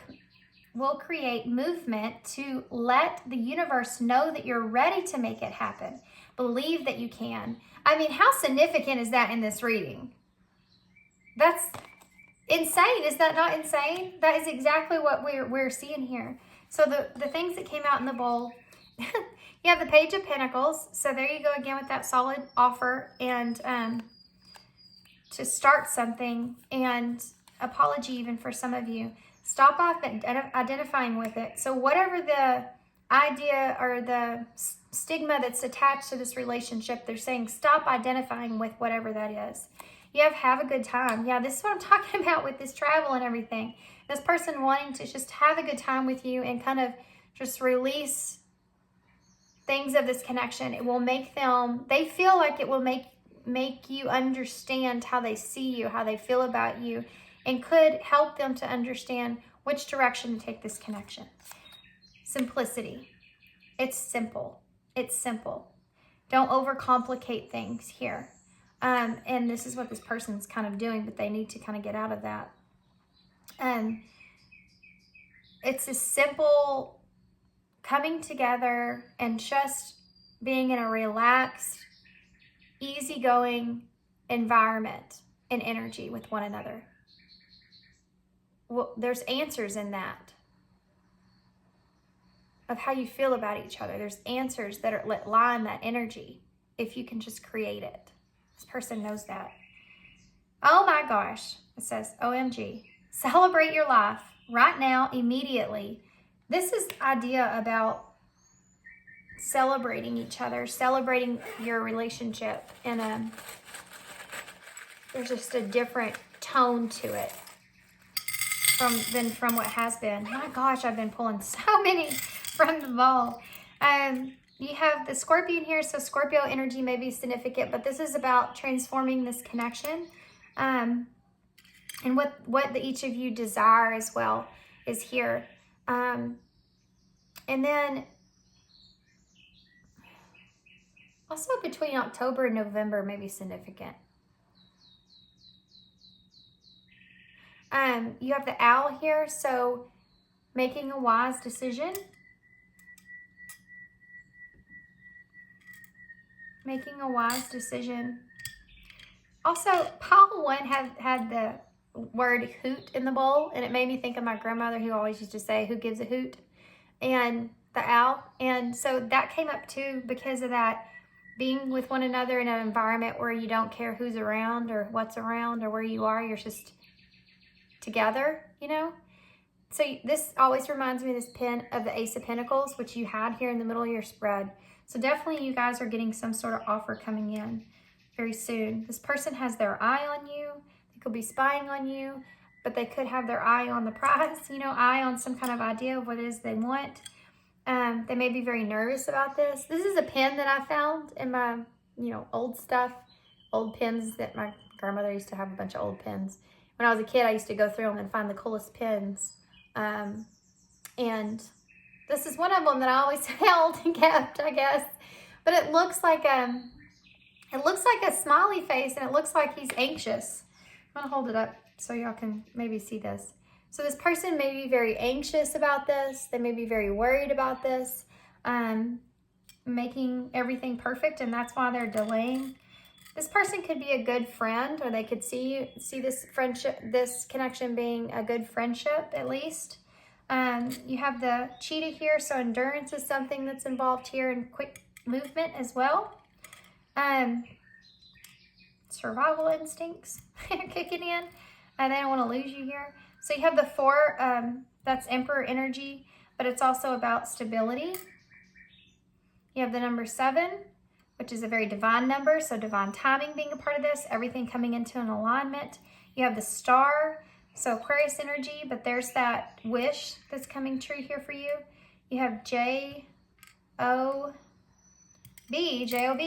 create movement to let the universe know that you're ready to make it happen. Believe that you can. I mean, how significant is that in this reading? That's insane. Is that not insane? That is exactly what we're seeing here. So the things that came out in the bowl, you have the Page of Pentacles. So there you go again with that solid offer and to start something, and apology even for some of you. Stop off and identifying with it. So whatever the idea or the stigma that's attached to this relationship, they're saying stop identifying with whatever that is. You have a good time. Yeah, this is what I'm talking about with this travel and everything. This person wanting to just have a good time with you and kind of just release things of this connection. It will make them, they feel like it will make you understand how they see you, how they feel about you, and could help them to understand which direction to take this connection. Simplicity. It's simple. It's simple. Don't overcomplicate things here. And this is what this person's kind of doing, but they need to kind of get out of that. It's a simple coming together and just being in a relaxed, easygoing environment and energy with one another. Well, there's answers in that of how you feel about each other. There's answers that lie in that energy if you can just create it. This person knows that. Oh my gosh. It says, OMG. Celebrate your life right now, immediately. This is the idea about celebrating each other, celebrating your relationship. And there's just a different tone to it from what has been. My gosh, I've been pulling so many from the bowl. You have the Scorpion here, so Scorpio energy may be significant, but this is about transforming this connection. And what each of you desire as well is here. And then also between October and November may be significant. You have the Owl here, so making a wise decision. Making a wise decision. Also, pile 1 had the word hoot in the bowl, and it made me think of my grandmother who always used to say, who gives a hoot? And the owl. And so that came up too because of that, being with one another in an environment where you don't care who's around or what's around or where you are, you're just together, you know? So this always reminds me of this pin of the Ace of Pentacles, which you had here in the middle of your spread. So definitely you guys are getting some sort of offer coming in very soon. This person has their eye on you. They could be spying on you, but they could have their eye on the prize, you know, eye on some kind of idea of what it is they want. They may be very nervous about this. This is a pin that I found in my, old stuff, old pins that my grandmother used to have a bunch of old pins. When I was a kid, I used to go through them and find the coolest pins. And this is one of them that I always held and kept, I guess. But it looks like a smiley face, and it looks like he's anxious. I'm gonna hold it up so y'all can maybe see this. So this person may be very anxious about this. They may be very worried about this, making everything perfect, and that's why they're delaying. This person could be a good friend, or they could see this friendship, this connection being a good friendship at least. You have the cheetah here, so endurance is something that's involved here, and quick movement as well. Survival instincts are kicking in. They don't want to lose you here. So you have the 4, that's Emperor energy, but it's also about stability. You have the number 7, which is a very divine number, so divine timing being a part of this, everything coming into an alignment. You have the Star, so Aquarius energy, but there's that wish that's coming true here for you. You have J-O-B,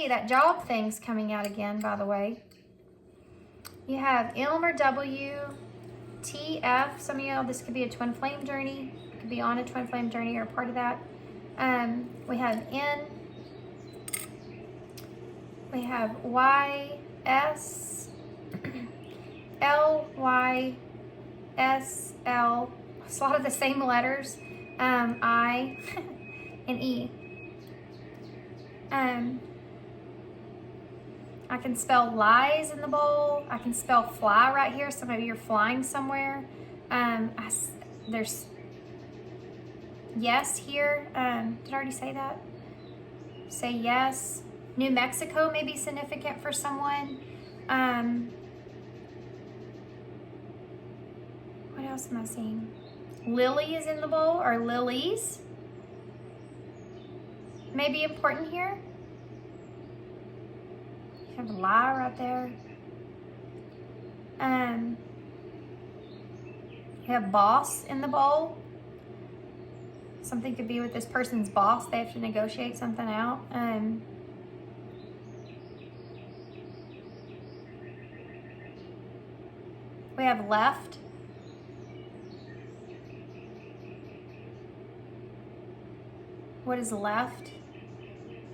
that job thing's coming out again, by the way. You have M or W, T-F. Some of y'all, this could be a twin flame journey. You could be on a twin flame journey or a part of that. We have N. We have Y-S, L-Y-S-L. It's a lot of the same letters. I and E. I can spell lies in the bowl. I can spell fly right here. So maybe you're flying somewhere. There's yes here. Did I already say that? Say yes. New Mexico may be significant for someone. What else am I seeing? Lily is in the bowl, or lilies. May be important here. You have a lie right there. You have boss in the bowl. Something could be with this person's boss. They have to negotiate something out. We have left. What is left?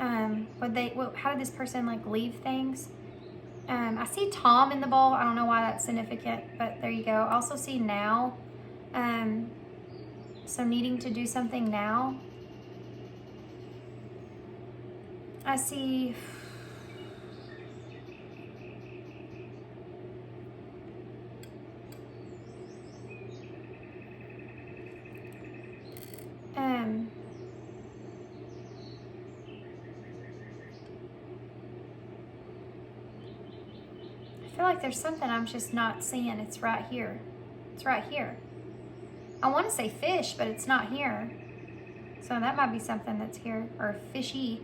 How did this person like leave things? I see Tom in the bowl. I don't know why that's significant, but there you go. I also see now. So needing to do something now. I see I feel like there's something I'm just not seeing. It's right here. It's right here. I want to say fish, but it's not here. So that might be something that's here, or fishy.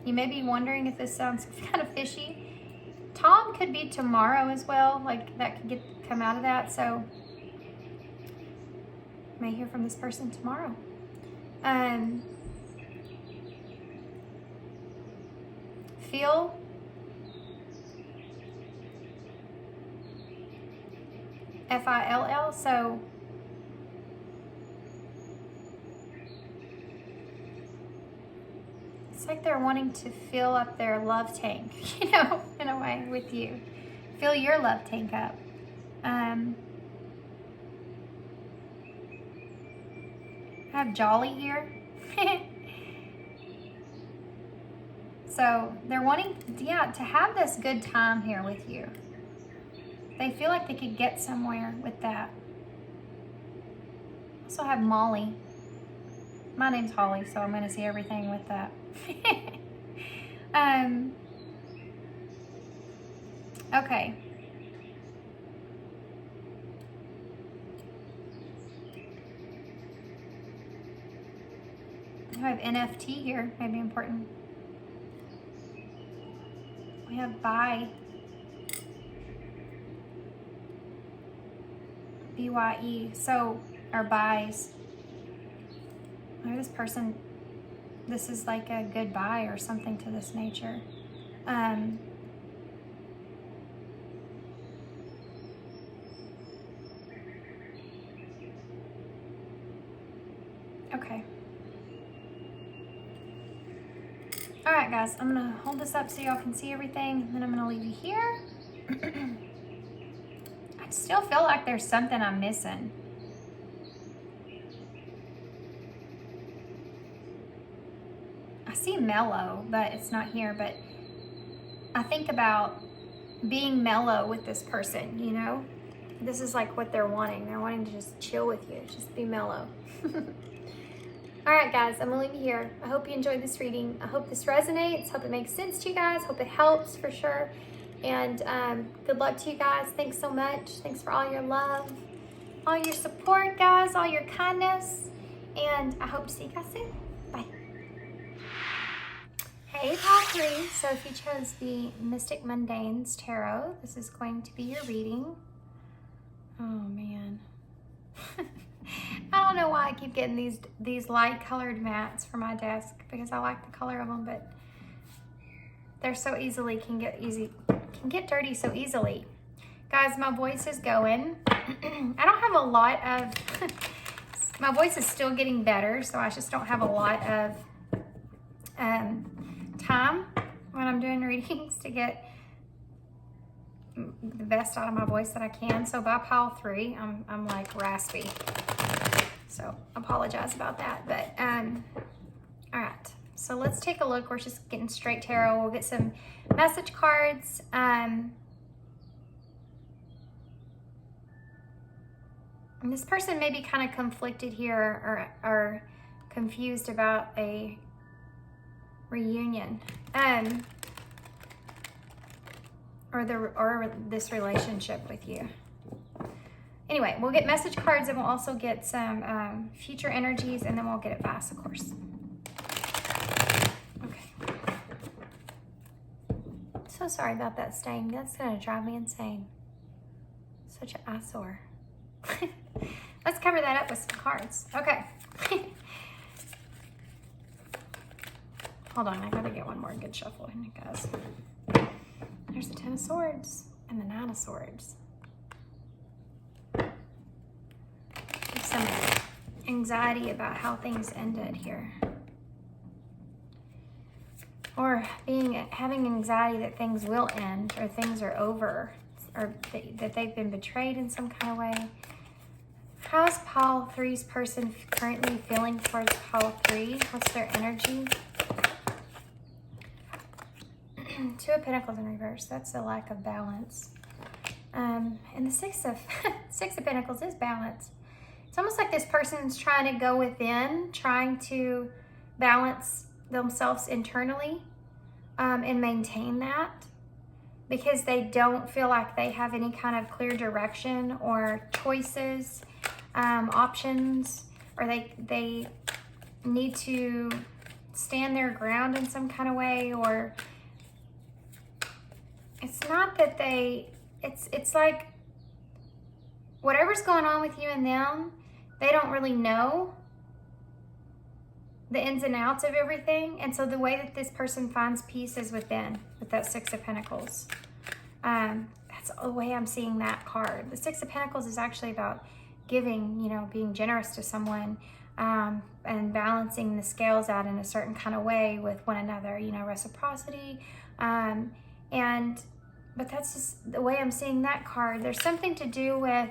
You may be wondering if this sounds kind of fishy. Tom could be tomorrow as well. Like that could come out of that. So may hear from this person tomorrow. Feel. F-I-L-L. So it's like they're wanting to fill up their love tank, you know, in a way with you. Fill your love tank up. I have jolly here. So they're wanting, to have this good time here with you. They feel like they could get somewhere with that. Also have Molly. My name's Holly, so I'm going to see everything with that. Okay. I have NFT here, maybe important. We have buy. B-Y-E, so, or buys. Or this person, this is like a goodbye or something to this nature. Okay. All right, guys, I'm gonna hold this up so y'all can see everything, and then I'm gonna leave you here. I still feel like there's something I'm missing. I see mellow, but it's not here. But I think about being mellow with this person, you know? This is like what they're wanting. They're wanting to just chill with you, just be mellow. All All right, guys, I'm gonna leave you here. I hope you enjoyed this reading. I hope this resonates. Hope it makes sense to you guys. Hope it helps for sure. And good luck to you guys. Thanks so much. Thanks for all your love, all your support, guys, all your kindness. And I hope to see you guys soon. Bye. Hey, pile 3. So if you chose the Mystic Mundanes Tarot, this is going to be your reading. Oh, man. I don't know why I keep getting these light colored mats for my desk, because I like the color of them, but they're so easily can get dirty so easily. Guys, my voice is going. I don't have a lot of my voice is still getting better, so I just don't have a lot of time when I'm doing readings to get the best out of my voice that I can. So by pile 3, I'm like raspy. So apologize about that. But all right. So let's take a look. We're just getting straight tarot. We'll get some message cards. And this person may be kind of conflicted here or confused about a reunion. Or this relationship with you. Anyway, we'll get message cards and we'll also get some future energies, and then we'll get advice, of course. Okay. So sorry about that stain. That's gonna drive me insane. Such an eyesore. Let's cover that up with some cards. Okay. Hold on, I gotta get one more good shuffle in it, guys. There's the 10 of Swords and the 9 of Swords. There's some anxiety about how things ended here. Or having anxiety that things will end, or things are over, or that they've been betrayed in some kind of way. How's pile 3's person currently feeling towards pile 3? What's their energy? 2 of Pentacles in reverse. That's a lack of balance. And the Six of Pentacles is balance. It's almost like this person's trying to go within, trying to balance themselves internally and maintain that, because they don't feel like they have any kind of clear direction or choices, options, or they need to stand their ground in some kind of way. Or it's not that it's like whatever's going on with you and them, they don't really know the ins and outs of everything. And so the way that this person finds peace is within, with that 6 of Pentacles. That's the way I'm seeing that card. The 6 of Pentacles is actually about giving, being generous to someone, and balancing the scales out in a certain kind of way with one another, reciprocity. But that's just the way I'm seeing that card. There's something to do with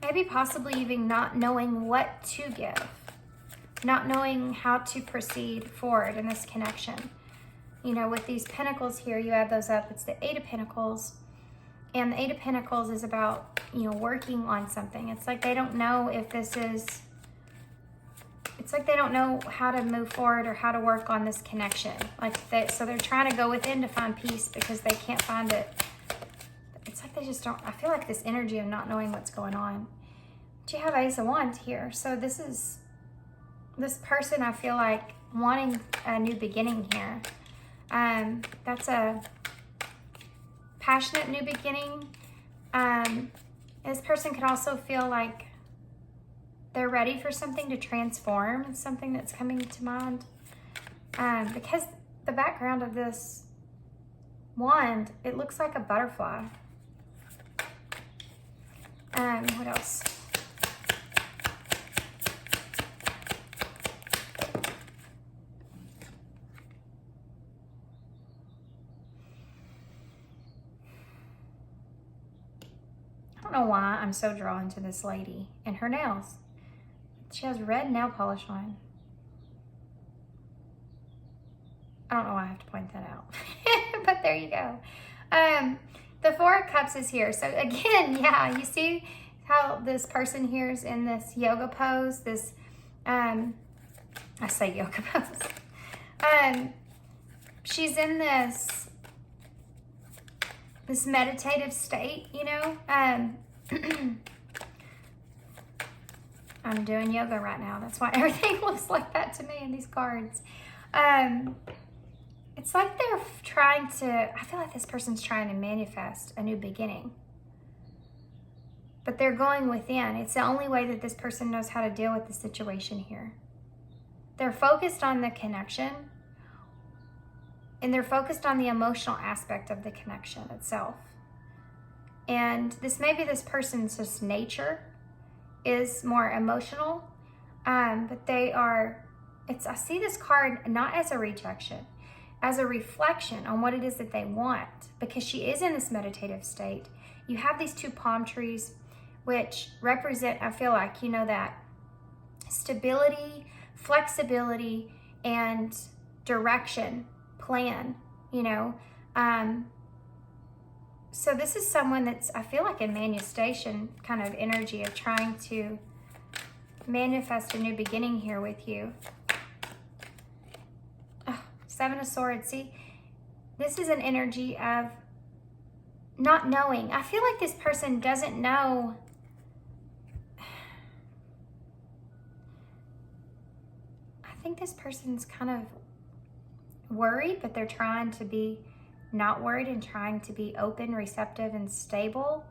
maybe possibly even not knowing what to give, not knowing how to proceed forward in this connection. With these pentacles here, you add those up, it's the 8 of Pentacles. And the 8 of Pentacles is about, working on something. It's like they don't know if this is, it's like they don't know how to move forward or how to work on this connection. So they're trying to go within to find peace because they can't find it. It's like they just don't, I feel like this energy of not knowing what's going on. But you have Ace of Wands here. So this person, I feel like, wanting a new beginning here. That's a passionate new beginning. This person could also feel like they're ready for something to transform. It's something that's coming to mind. Because the background of this wand, it looks like a butterfly. What else? I don't know why I'm so drawn to this lady and her nails. She has red nail polish on. I don't know why I have to point that out. But there you go. The 4 of Cups is here. So again, yeah, you see how this person here is in this yoga pose, this, I say yoga pose. She's in this meditative state, you know. I'm doing yoga right now. That's why everything looks like that to me in these cards. It's like they're trying to, I feel like this person's trying to manifest a new beginning. But they're going within. It's the only way that this person knows how to deal with the situation here. They're focused on the connection, and they're focused on the emotional aspect of the connection itself. And this maybe this person's just nature is more emotional, but they are, I see this card not as a rejection, as a reflection on what it is that they want, because she is in this meditative state. You have these two palm trees, which represent, I feel like, you know, that stability, flexibility, and direction, plan, you know. So this is someone that's, I feel like, in manifestation kind of energy of trying to manifest a new beginning here with you. Oh, Seven of Swords. See, this is an energy of not knowing. I feel like this person doesn't know. I think this person's kind of worried, but they're trying to be not worried and trying to be open, receptive, and stable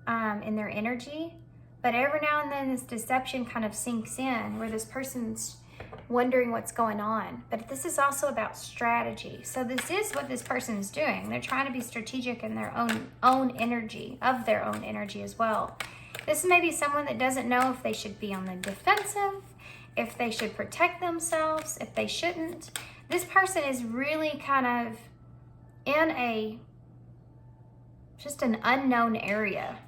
in their energy. But every now and then this deception kind of sinks in where this person's wondering what's going on. But this is also about strategy. So this is what this person's doing. They're trying to be strategic in their own energy, of their own energy as well. This may be someone that doesn't know if they should be on the defensive, if they should protect themselves, if they shouldn't. This person is really kind of in just an unknown area.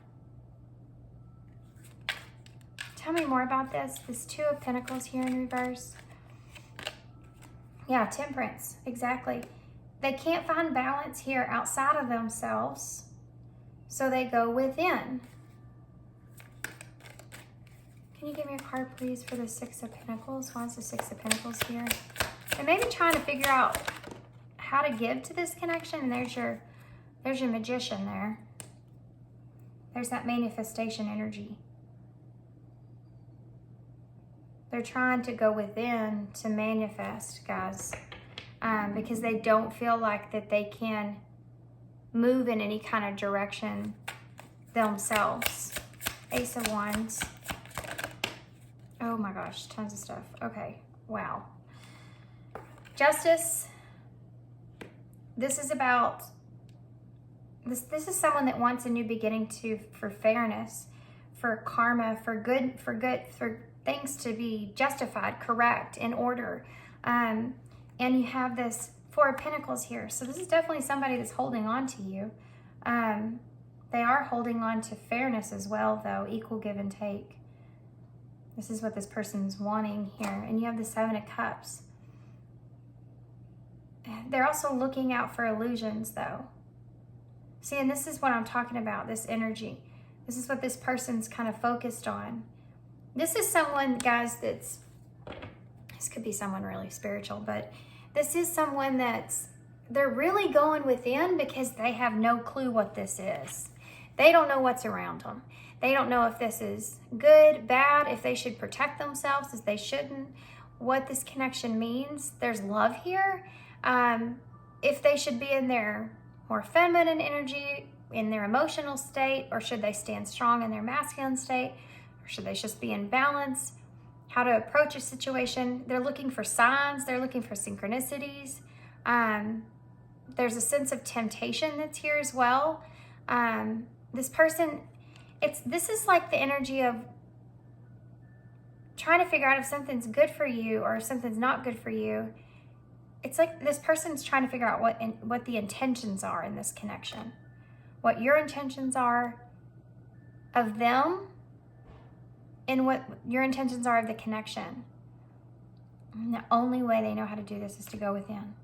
Tell me more about this. This Two of Pentacles here in reverse. Yeah, Temperance, exactly. They can't find balance here outside of themselves, so they go within. Can you give me a card, please, for the Six of Pentacles? Why is the Six of Pentacles here? And maybe trying to figure out how to give to this connection. And there's your Magician there. There's that manifestation energy. They're trying to go within to manifest, guys, because they don't feel like that they can move in any kind of direction themselves. Ace of Wands. Oh my gosh, tons of stuff. Okay, wow. Justice. This is about, this is someone that wants a new beginning for fairness, for karma, for good, for things to be justified, correct, in order. And you have this Four of Pentacles here. So this is definitely somebody that's holding on to you. They are holding on to fairness as well, though, equal give and take. This is what this person's wanting here. And you have the Seven of Cups. They're also looking out for illusions, though. See, and this is what I'm talking about, this energy. This is what this person's kind of focused on. This is someone, guys, this could be someone really spiritual, but this is someone they're really going within because they have no clue what this is. They don't know what's around them. They don't know if this is good, bad, if they should protect themselves, if they shouldn't, what this connection means. There's love here. If they should be in their more feminine energy, in their emotional state, or should they stand strong in their masculine state, or should they just be in balance? How to approach a situation. They're looking for signs. They're looking for synchronicities. There's a sense of temptation that's here as well. This person, this is like the energy of trying to figure out if something's good for you or if something's not good for you. It's like this person's trying to figure out what the intentions are in this connection. What your intentions are of them and what your intentions are of the connection. And the only way they know how to do this is to go within.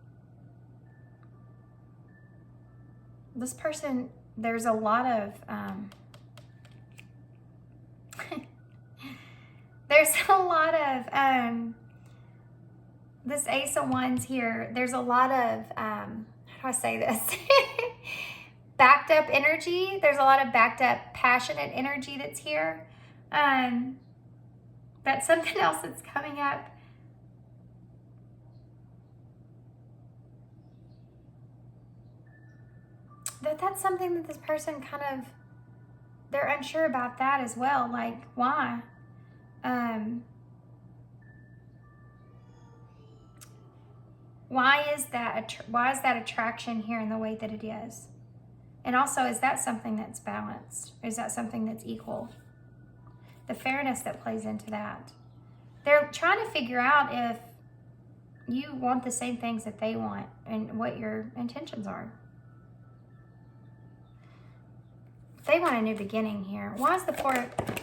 This person, there's a lot of There's a lot of, this Ace of Wands here, there's a lot of, how do I say this? Backed up energy. There's a lot of backed up, passionate energy that's here. That's something else that's coming up. That's something that this person kind of, they're unsure about that as well. Like, why? Why is that attraction here in the way that it is? And also, is that something that's balanced? Is that something that's equal? The fairness that plays into that. They're trying to figure out if you want the same things that they want and what your intentions are. They want a new beginning here. Why is the Four?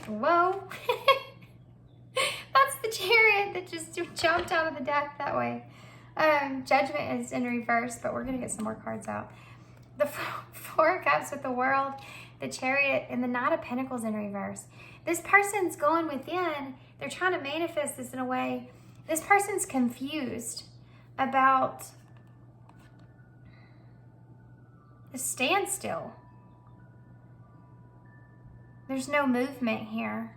Whoa. That's the Chariot that just jumped out of the deck that way. Judgment is in reverse, but we're going to get some more cards out. The Four of Cups with the World, the Chariot, and the Knight of Pentacles in reverse. This person's going within. They're trying to manifest this in a way. This person's confused about the standstill. There's no movement here.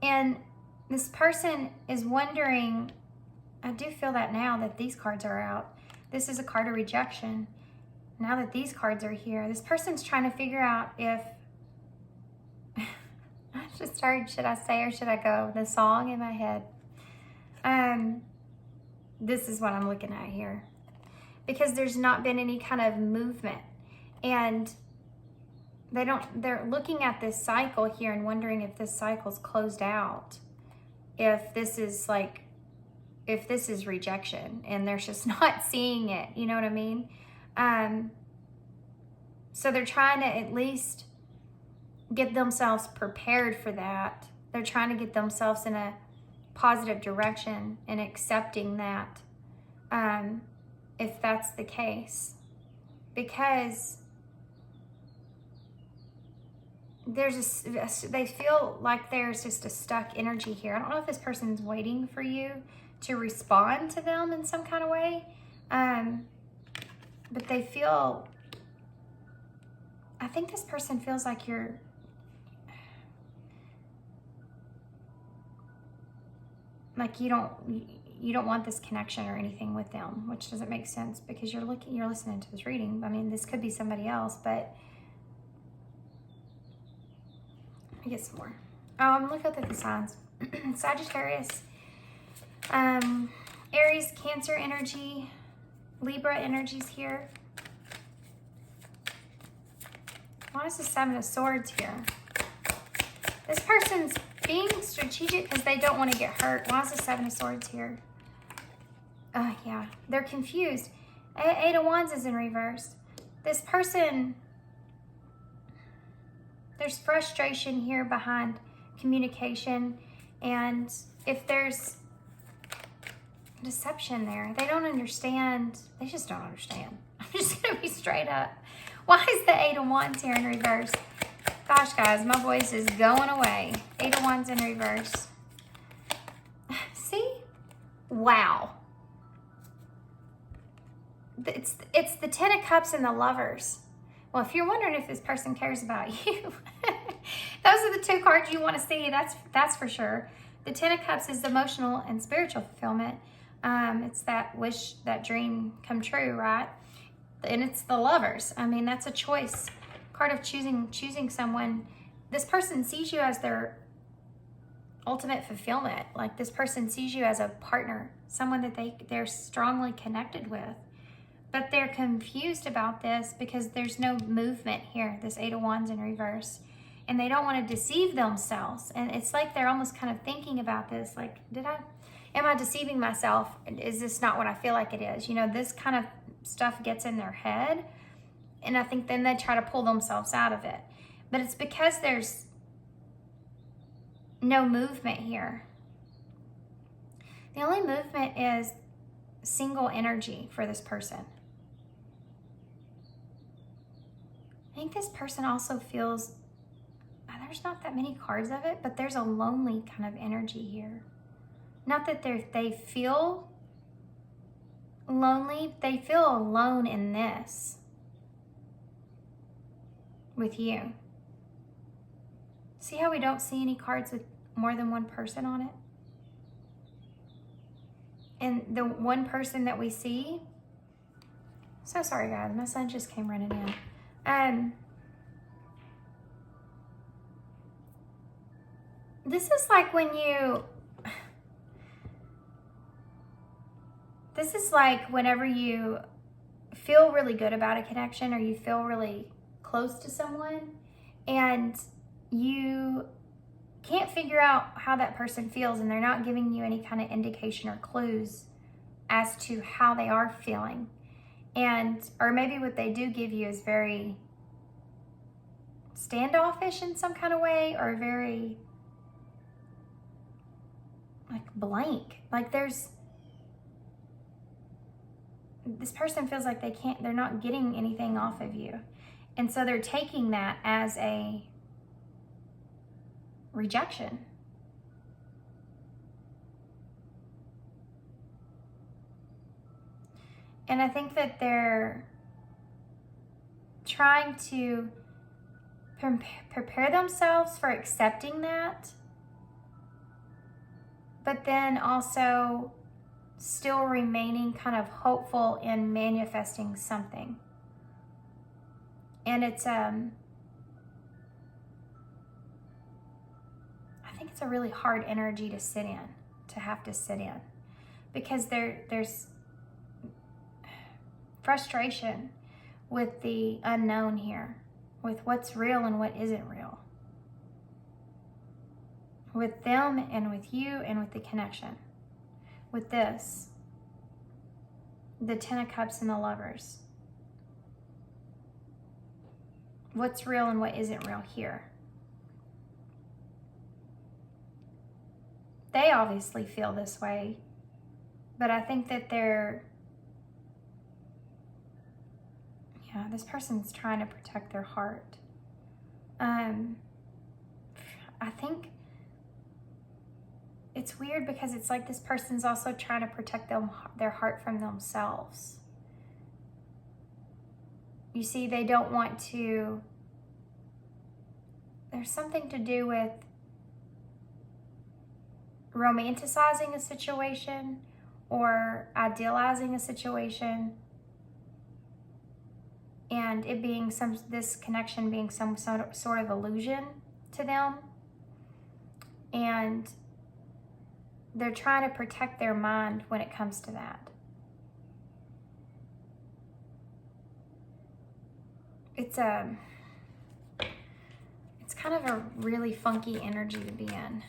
And this person is wondering, I do feel that now that these cards are out. This is a card of rejection. Now that these cards are here, this person's trying to figure out if, I just heard, should I say or should I go? The song in my head. This is what I'm looking at here. Because there's not been any kind of movement. And they're looking at this cycle here and wondering if this cycle's closed out. If this is rejection and they're just not seeing it, you know what I mean? So they're trying to at least get themselves prepared for that. They're trying to get themselves in a positive direction and accepting that, if that's the case. Because they feel like there's just a stuck energy here. I don't know if this person's waiting for you to respond to them in some kind of way. But they feel, I think this person feels like you don't want this connection or anything with them, which doesn't make sense because you're listening to this reading. I mean, this could be somebody else, but let me get some more. Look at the signs. Sagittarius, Aries, Cancer energy, Libra energies here. Why is the Seven of Swords here? This person's being strategic because they don't want to get hurt. Why is the Seven of Swords here? Yeah, they're confused. Eight of Wands is in reverse. This person, there's frustration here behind communication, and if there's deception there, they don't understand. They just don't understand. I'm just gonna be straight up. Why is the Eight of Wands here in reverse? Gosh, guys, my voice is going away. Eight of Wands in reverse. See? Wow. It's the Ten of Cups and the Lovers. Well, if you're wondering if this person cares about you, those are the two cards you want to see. That's for sure. The Ten of Cups is the emotional and spiritual fulfillment. It's that wish, that dream come true, right? And it's the Lovers. I mean, that's a choice. Card of choosing someone. This person sees you as their ultimate fulfillment. Like, this person sees you as a partner, someone that they're strongly connected with. But they're confused about this because there's no movement here, this Eight of Wands in reverse. And they don't want to deceive themselves. And it's like they're almost kind of thinking about this, like, am I deceiving myself? Is this not what I feel like it is? You know, this kind of stuff gets in their head. And I think then they try to pull themselves out of it. But it's because there's no movement here. The only movement is single energy for this person. I think this person also feels, there's not that many cards of it, but there's a lonely kind of energy here. Not that they feel lonely, they feel alone in this with you. See how we don't see any cards with more than one person on it? And the one person that we see, so sorry guys, my son just came running in. This is like when you, this is like whenever you feel really good about a connection or you feel really close to someone and you can't figure out how that person feels and they're not giving you any kind of indication or clues as to how they are feeling. And, or maybe what they do give you is very standoffish in some kind of way, or very like blank. Like this person feels like they're not getting anything off of you. And so they're taking that as a rejection. And I think that they're trying to prepare themselves for accepting that, but then also still remaining kind of hopeful in manifesting something. And it's I think it's a really hard energy to sit in, to have to sit in, because there's frustration with the unknown here, with what's real and what isn't real, with them and with you and with the connection, with this, the Ten of Cups and the Lovers. What's real and what isn't real here. They obviously feel this way, but I think that this person's trying to protect their heart. I think it's weird because it's like this person's also trying to protect their heart from themselves. You see, they don't want to, there's something to do with romanticizing a situation or idealizing a situation, and it being this connection being some sort of illusion to them. And they're trying to protect their mind when it comes to that. It's kind of a really funky energy to be in.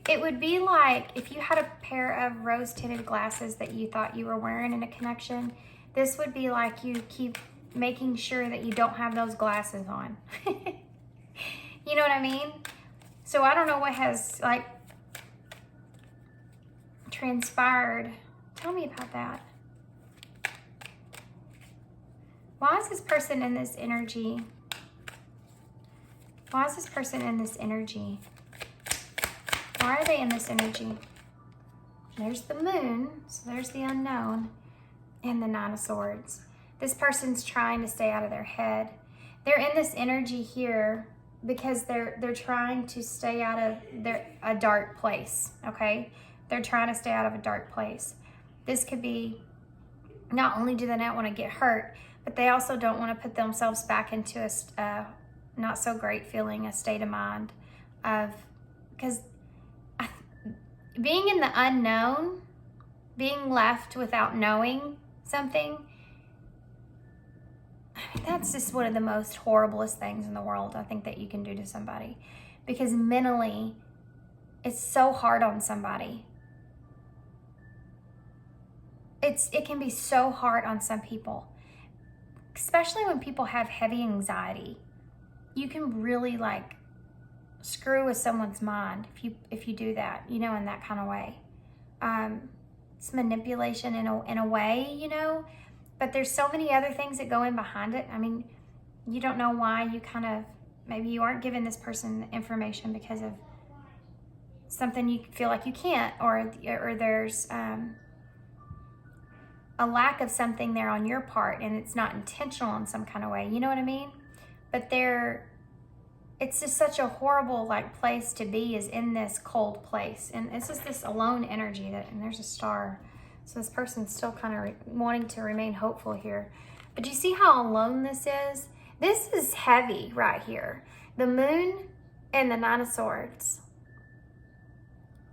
It would be like if you had a pair of rose-tinted glasses that you thought you were wearing in a connection. This would be like you keep making sure that you don't have those glasses on. You know what I mean? So I don't know what has like transpired. Tell me about that. Why is this person in this energy? Why is this person in this energy? Why are they in this energy? There's the Moon, so there's the unknown, and the Nine of Swords. This person's trying to stay out of their head. They're in this energy here because they're trying to stay out of a dark place, okay? They're trying to stay out of a dark place. This could be, not only do they not want to get hurt, but they also don't want to put themselves back into a not so great feeling, a state of mind of, because being in the unknown, being left without knowing something, I mean, that's just one of the most horriblest things in the world, I think, that you can do to somebody. Because mentally, it's so hard on somebody. It can be so hard on some people. Especially when people have heavy anxiety. You can really like screw with someone's mind if you do that, you know, in that kind of way. It's manipulation in a way, you know, But there's so many other things that go in behind it. I mean, you don't know why you kind of, maybe you aren't giving this person information because of something you feel like you can't, or there's a lack of something there on your part, and it's not intentional in some kind of way. You know what I mean? But it's just such a horrible like place to be, is in this cold place. And it's just this alone energy and there's a star. So this person's still kind of wanting to remain hopeful here. But do you see how alone this is? This is heavy right here. The moon and the Nine of Swords.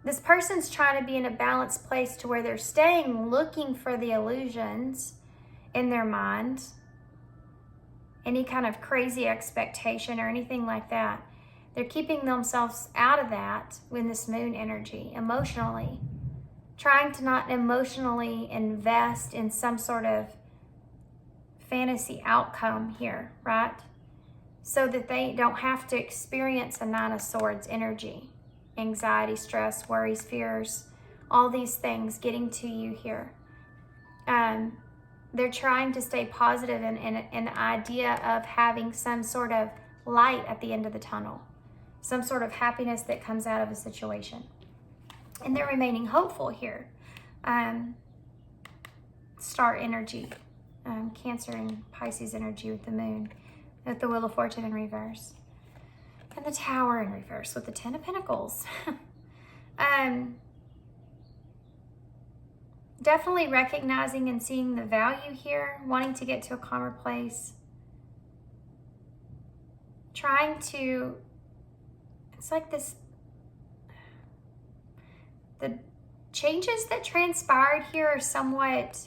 This person's trying to be in a balanced place to where they're staying looking for the illusions in their mind. Any kind of crazy expectation or anything like that. They're keeping themselves out of that with this moon energy emotionally. Trying to not emotionally invest in some sort of fantasy outcome here, right? So that they don't have to experience a Nine of Swords energy. Anxiety, stress, worries, fears, all these things getting to you here. They're trying to stay positive in the idea of having some sort of light at the end of the tunnel. Some sort of happiness that comes out of a situation. And they're remaining hopeful here. Star energy. Cancer and Pisces energy with the moon. With the Wheel of Fortune in reverse. And the Tower in reverse with the Ten of Pentacles. Definitely recognizing and seeing the value here, wanting to get to a calmer place. Trying to, it's like this, the changes that transpired here are somewhat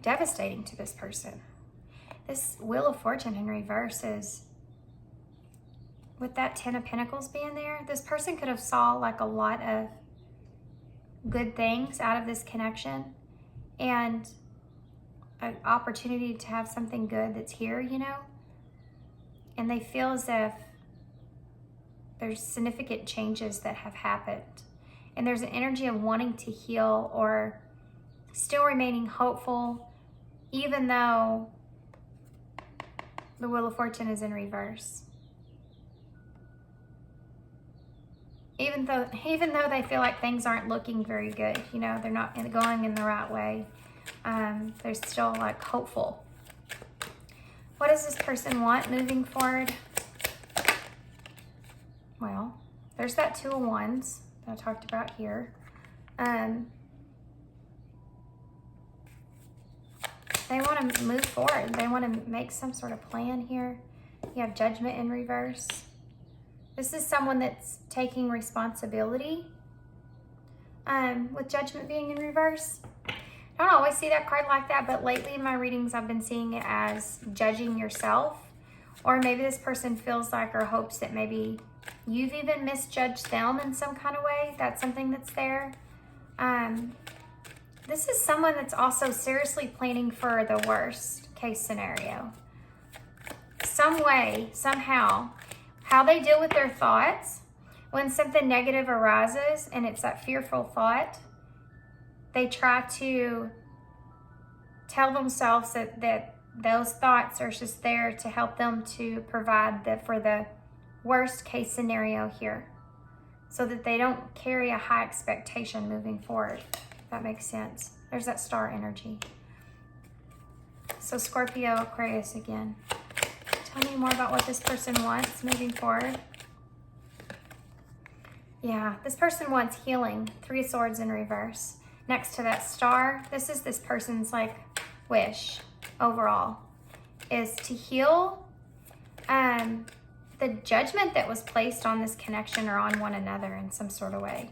devastating to this person. This Wheel of Fortune in reverse is, with that Ten of Pentacles being there, this person could have saw like a lot of good things out of this connection and an opportunity to have something good that's here, you know? And they feel as if there's significant changes that have happened. And there's an energy of wanting to heal or still remaining hopeful, even though the Wheel of Fortune is in reverse. Even though they feel like things aren't looking very good, you know, they're not going in the right way, they're still like hopeful. What does this person want moving forward? Well, there's that Two of Wands that I talked about here. They want to move forward. They want to make some sort of plan here. You have Judgment in reverse. This is someone that's taking responsibility. With Judgment being in reverse. I don't always see that card like that, but lately in my readings I've been seeing it as judging yourself. Or maybe this person feels like or hopes that maybe you've even misjudged them in some kind of way. That's something that's there. This is someone that's also seriously planning for the worst case scenario. Some way, somehow, how they deal with their thoughts when something negative arises and it's that fearful thought, they try to tell themselves that those thoughts are just there to help them to provide for the worst case scenario here, so that they don't carry a high expectation moving forward. If that makes sense. There's that star energy. So Scorpio, Aquarius again. Tell me more about what this person wants moving forward. Yeah, this person wants healing. Three of Swords in reverse. Next to that star, this is this person's like wish overall, is to heal the judgment that was placed on this connection or on one another in some sort of way.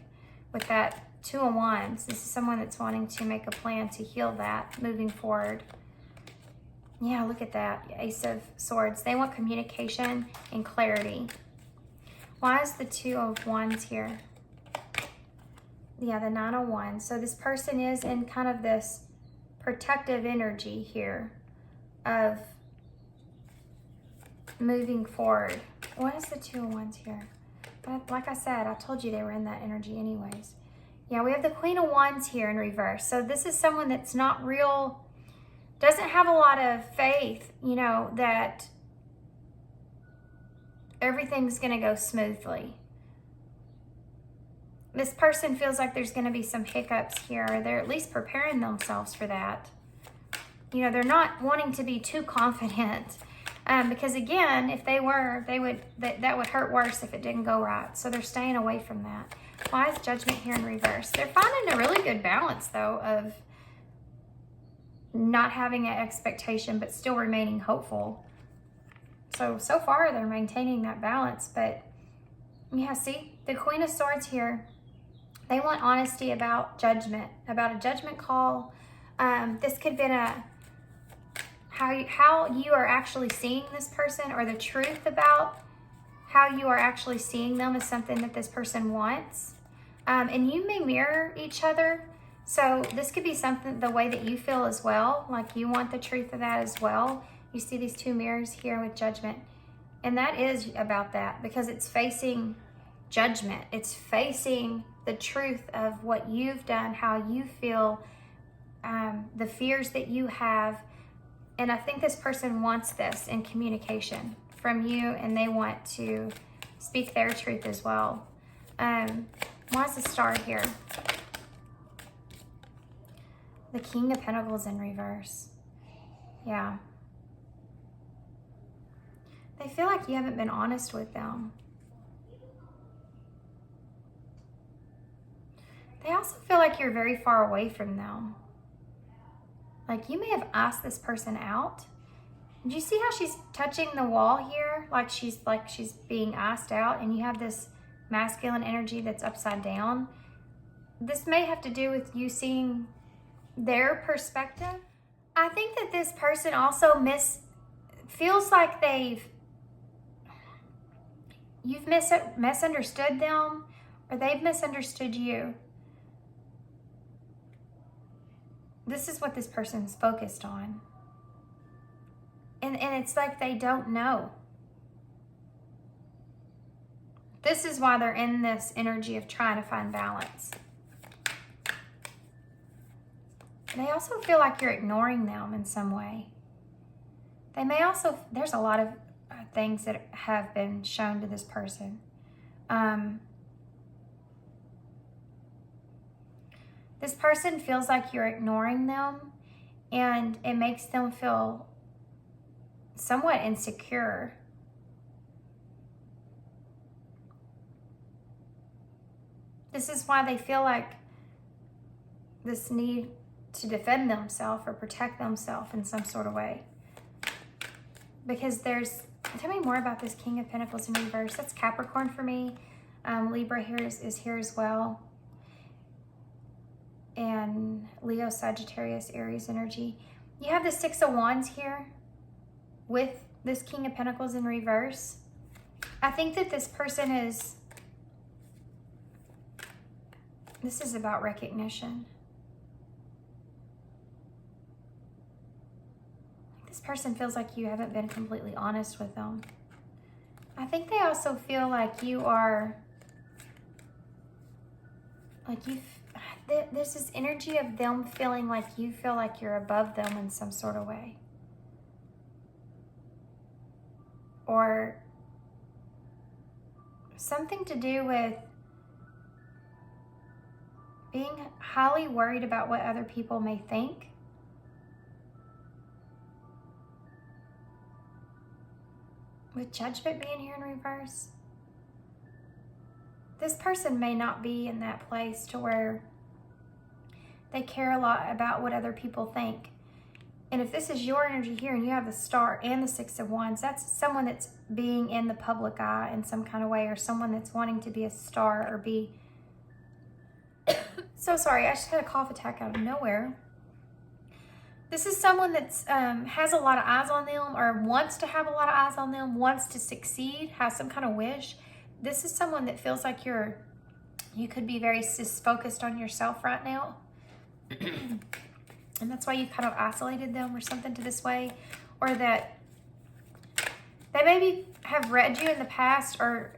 With that Two of Wands, this is someone that's wanting to make a plan to heal that moving forward. Yeah, look at that. Ace of Swords. They want communication and clarity. Why is the Two of Wands here? Yeah, the Nine of Wands. So this person is in kind of this protective energy here of moving forward. What is the Two of Wands here? But like I said, I told you they were in that energy anyways. Yeah, we have the Queen of Wands here in reverse. So this is someone that's not real, doesn't have a lot of faith, you know, that everything's going to go smoothly. This person feels like there's going to be some hiccups here, or they're at least preparing themselves for that. You know, they're not wanting to be too confident. Because again, if they were, that would hurt worse if it didn't go right. So they're staying away from that. Why is Judgment here in reverse? They're finding a really good balance, though, of not having an expectation but still remaining hopeful. So far they're maintaining that balance. But yeah, see, the Queen of Swords here, they want honesty about judgment, about a judgment call. This could have been how you are actually seeing this person, or the truth about how you are actually seeing them is something that this person wants. And you may mirror each other. So this could be something, the way that you feel as well, like you want the truth of that as well. You see these two mirrors here with Judgment. And that is about that, because it's facing judgment. It's facing the truth of what you've done, how you feel, the fears that you have. And I think this person wants this in communication from you, and they want to speak their truth as well. Why is the Star here? The King of Pentacles in reverse. Yeah. They feel like you haven't been honest with them. They also feel like you're very far away from them. Like you may have asked this person out. Do you see how she's touching the wall here? Like she's being asked out, and you have this masculine energy that's upside down. This may have to do with you seeing their perspective. I think that this person also feels like you've misunderstood them, or they've misunderstood you. This is what this person's focused on. And it's like they don't know. This is why they're in this energy of trying to find balance. They also feel like you're ignoring them in some way. They may also, there's a lot of things that have been shown to this person. This person feels like you're ignoring them, and it makes them feel somewhat insecure. This is why they feel like this need to defend themselves or protect themselves in some sort of way. Because tell me more about this King of Pentacles in reverse. That's Capricorn for me. Libra here is here as well. And Leo, Sagittarius, Aries energy. You have the Six of Wands here with this King of Pentacles in reverse. I think that this person this is about recognition. This person feels like you haven't been completely honest with them. I think they also feel like you are, there's this energy of them feeling like you feel like you're above them in some sort of way. Or something to do with being highly worried about what other people may think. With Judgment being here in reverse, this person may not be in that place to where they care a lot about what other people think. And if this is your energy here and you have the Star and the Six of Wands, that's someone that's being in the public eye in some kind of way, or someone that's wanting to be a star or be... So sorry, I just had a cough attack out of nowhere. This is someone that's has a lot of eyes on them, or wants to have a lot of eyes on them, wants to succeed, has some kind of wish. This is someone that feels like you could be very focused on yourself right now. And that's why you kind of isolated them or something to this way. Or that they maybe have read you in the past, or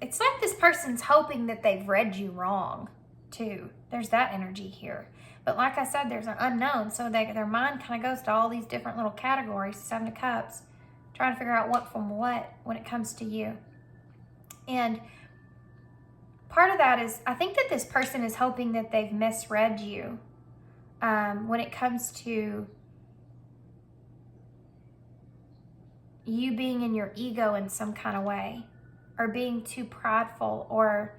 it's like this person's hoping that they've read you wrong. too. There's that energy here. But like I said, there's an unknown. So their mind kind of goes to all these different little categories, 7 of Cups, trying to figure out what from what when it comes to you. And part of that is, I think that this person is hoping that they've misread you when it comes to you being in your ego in some kind of way, or being too prideful, or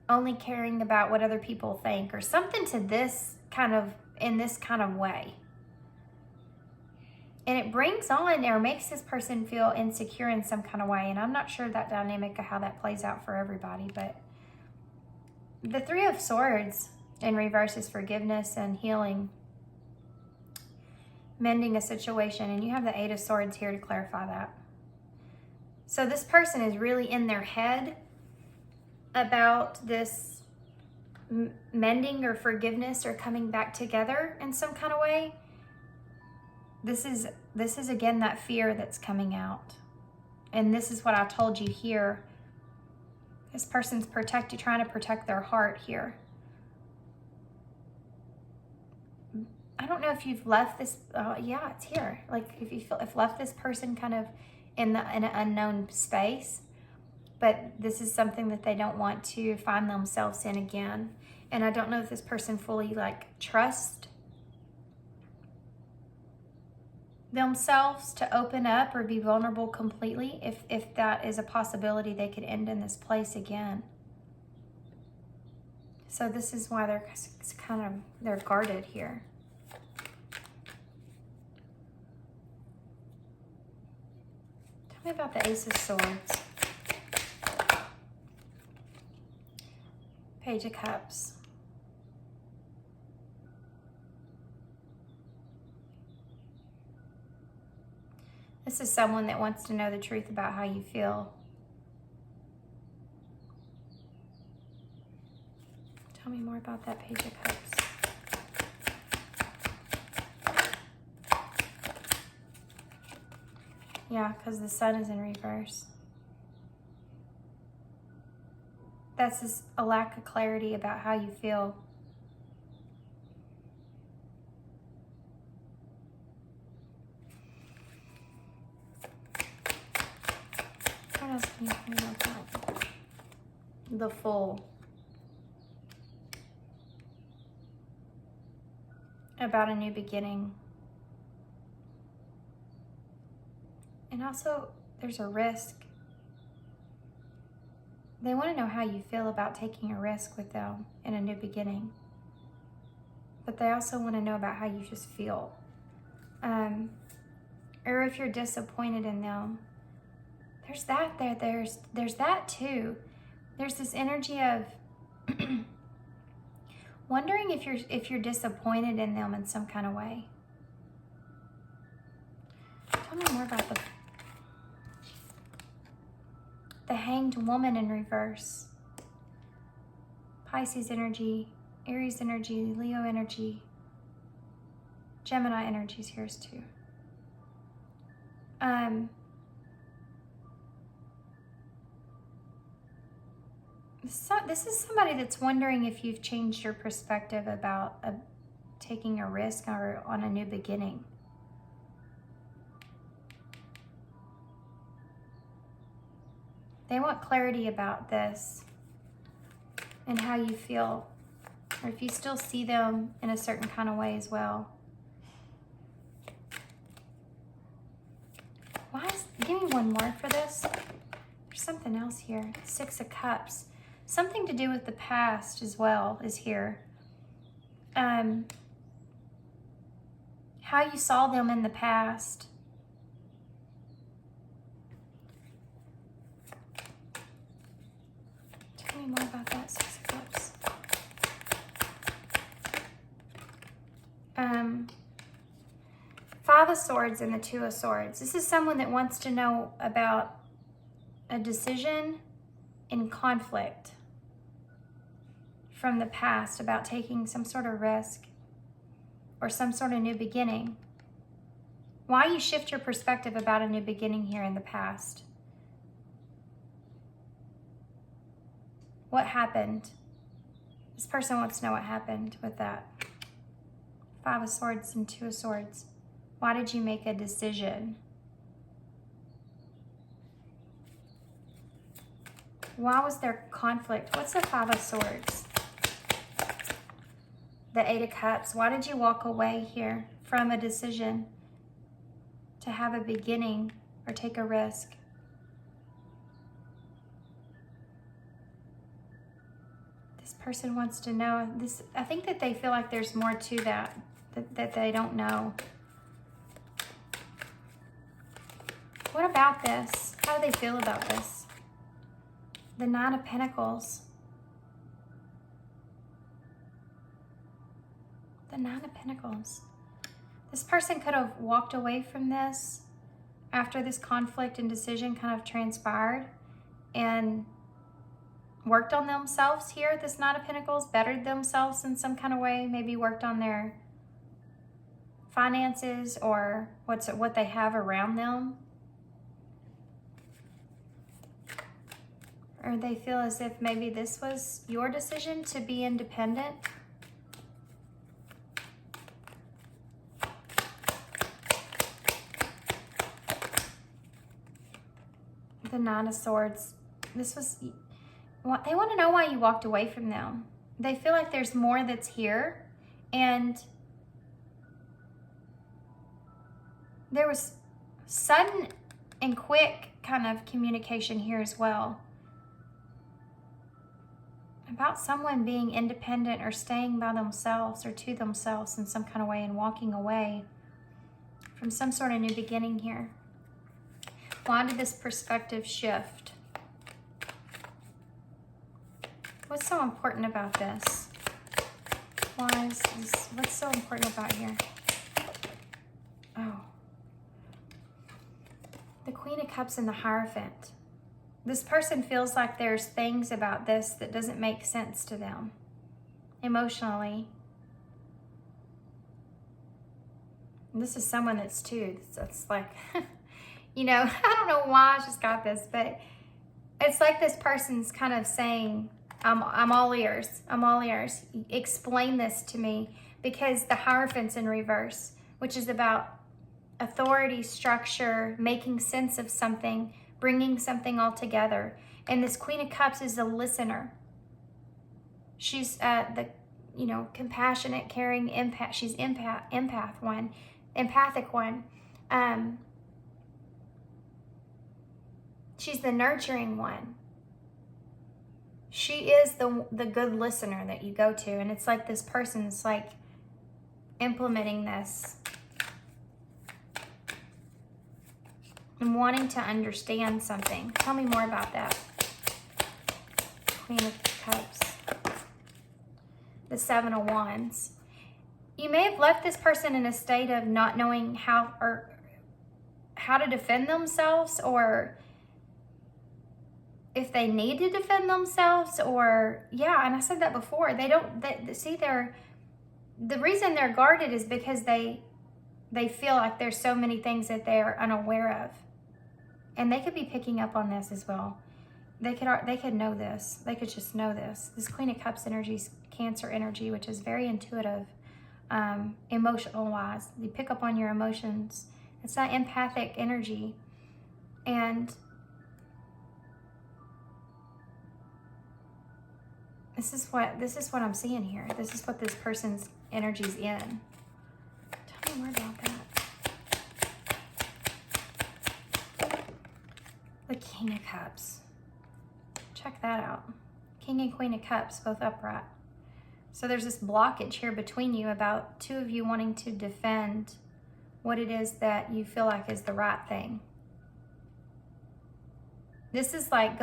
only caring about what other people think, or something to this kind of, in this kind of way. And it brings on or makes this person feel insecure in some kind of way. And I'm not sure that dynamic of how that plays out for everybody, but the 3 of Swords in reverse is forgiveness and healing, mending a situation, and you have the 8 of Swords here to clarify that. So this person is really in their head about this mending or forgiveness or coming back together in some kind of way. This is again that fear that's coming out. And this is what I told you here. This person's trying to protect their heart here. I don't know if you've left this, yeah, it's here. Like if left this person kind of in an unknown space, but this is something that they don't want to find themselves in again. And I don't know if this person fully trusts themselves to open up or be vulnerable completely. If that is a possibility, they could end in this place again. So this is why they're guarded here. Tell me about the Ace of Swords. Page of Cups. This is someone that wants to know the truth about how you feel. Tell me more about that Page of Cups. Yeah, because the Sun is in reverse. That's just a lack of clarity about how you feel. What else can you tell me about that? The Fool. About a new beginning. And also, there's a risk. They want to know how you feel about taking a risk with them in a new beginning. But they also want to know about how you just feel. Or if you're disappointed in them. There's that there. There's that too. There's this energy of wondering if you're disappointed in them in some kind of way. Tell me more about the Hanged Woman in reverse. Pisces energy, Aries energy, Leo energy, Gemini energies here too. This is somebody that's wondering if you've changed your perspective about taking a risk or on a new beginning. They want clarity about this and how you feel, or if you still see them in a certain kind of way as well. Give me one more for this. There's something else here. 6 of Cups. Something to do with the past as well is here. How you saw them in the past. Tell me more about that 6 of Cups. Five of Swords and the 2 of Swords. This is someone that wants to know about a decision in conflict from the past about taking some sort of risk or some sort of new beginning. Why you shift your perspective about a new beginning here in the past. What happened? This person wants to know what happened with that. 5 of Swords and 2 of Swords. Why did you make a decision? Why was there conflict? What's the 5 of Swords? The 8 of Cups. Why did you walk away here from a decision to have a beginning or take a risk? This person wants to know this. I think that they feel like there's more to that they don't know. What about this? How do they feel about this? The 9 of Pentacles. The 9 of Pentacles. This person could have walked away from this after this conflict and decision kind of transpired and worked on themselves here. This 9 of Pentacles, bettered themselves in some kind of way, maybe worked on their finances or what they have around them. Or they feel as if maybe this was your decision to be independent. The 9 of Swords. This was, they want to know why you walked away from them. They feel like there's more that's here, and there was sudden and quick kind of communication here as well. About someone being independent or staying by themselves or to themselves in some kind of way and walking away from some sort of new beginning here. Why did this perspective shift? What's so important about this? Why is this, what's so important about here? Oh. The Queen of Cups and the Hierophant. This person feels like there's things about this that doesn't make sense to them emotionally. And this is someone that's too, so it's like, you know, I don't know why I just got this, but it's like this person's kind of saying, I'm all ears. I'm all ears. Explain this to me, because the Hierophant's in reverse, which is about authority, structure, making sense of something, bringing something all together. And this Queen of Cups is a listener. She's the, you know, compassionate, caring, empath. She's empathic one. She's the nurturing one. She is the good listener that you go to. And it's like this person's like implementing this and wanting to understand something. Tell me more about that. Queen of Cups. The 7 of Wands. You may have left this person in a state of not knowing how to defend themselves, or if they need to defend themselves, or yeah, and I said that before. The reason they're guarded is because they feel like there's so many things that they're unaware of. And they could be picking up on this as well. They could know this. They could just know this. This Queen of Cups energy is Cancer energy, which is very intuitive, emotional wise. You pick up on your emotions. It's that empathic energy. And this is what I'm seeing here. This is what this person's energy's in. Tell me more about that. The King of Cups. Check that out. King and Queen of Cups, both upright. So there's this blockage here between you about two of you wanting to defend what it is that you feel like is the right thing. This is like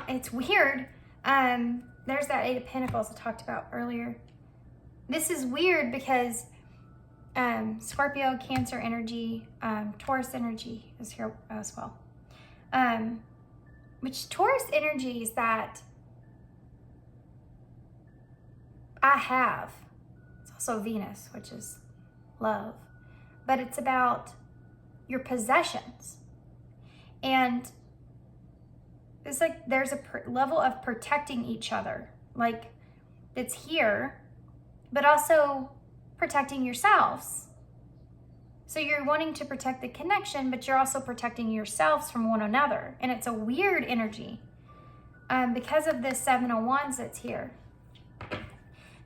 it's weird. There's that 8 of Pentacles I talked about earlier. This is weird because Scorpio, Cancer energy, Taurus energy is here as well. Which Taurus energy is that I have. It's also Venus, which is love. But it's about your possessions. And it's like there's a level of protecting each other. Like, it's here, but also protecting yourselves. So you're wanting to protect the connection, but you're also protecting yourselves from one another. And it's a weird energy because of this 7 of Wands that's here.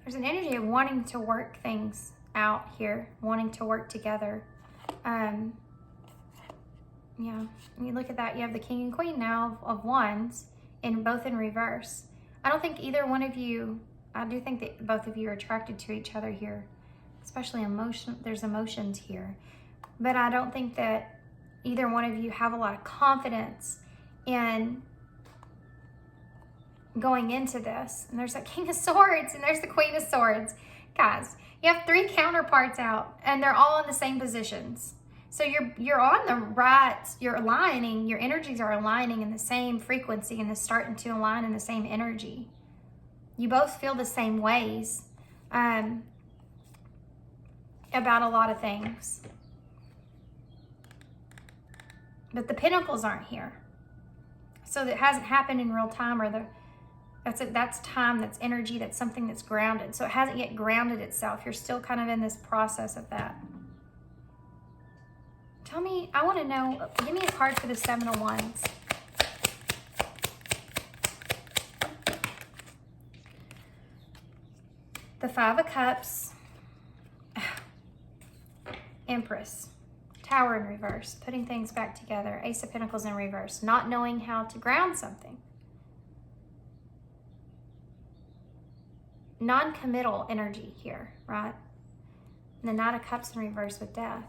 There's an energy of wanting to work things out here, wanting to work together. Yeah, when you look at that, you have the King and Queen now of Wands, both in reverse. I don't think either one of you, I do think that both of you are attracted to each other here, especially there's emotions here. But I don't think that either one of you have a lot of confidence in going into this. And there's that King of Swords and there's the Queen of Swords. Guys, you have 3 counterparts out and they're all in the same positions. So you're on the right, you're aligning, your energies are aligning in the same frequency and it's starting to align in the same energy. You both feel the same ways about a lot of things. But the Pentacles aren't here. So that hasn't happened in real time, or that's time, that's energy, that's something that's grounded. So it hasn't yet grounded itself. You're still kind of in this process of that. Tell me, I want to know, give me a card for the 7 of Wands. The 5 of Cups. Empress. Tower in reverse. Putting things back together. Ace of Pentacles in reverse. Not knowing how to ground something. Non-committal energy here, right? And the Knight of Cups in reverse with Death.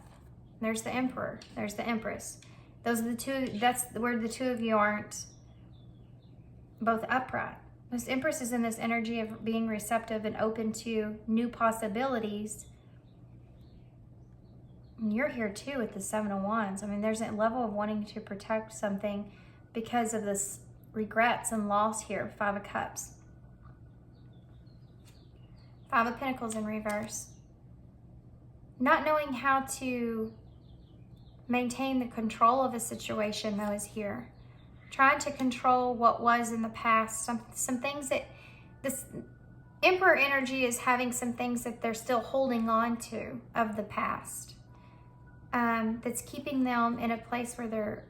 There's the Emperor. There's the Empress. Those are the two, that's where the two of you aren't both upright. This Empress is in this energy of being receptive and open to new possibilities. And you're here too with the 7 of Wands. I mean, there's a level of wanting to protect something because of this regrets and loss here. 5 of Cups. 5 of Pentacles in reverse. Not knowing how to maintain the control of a situation, though, is here. Trying to control what was in the past. Some things that this Emperor energy is having some things that they're still holding on to of the past. That's keeping them in a place where they're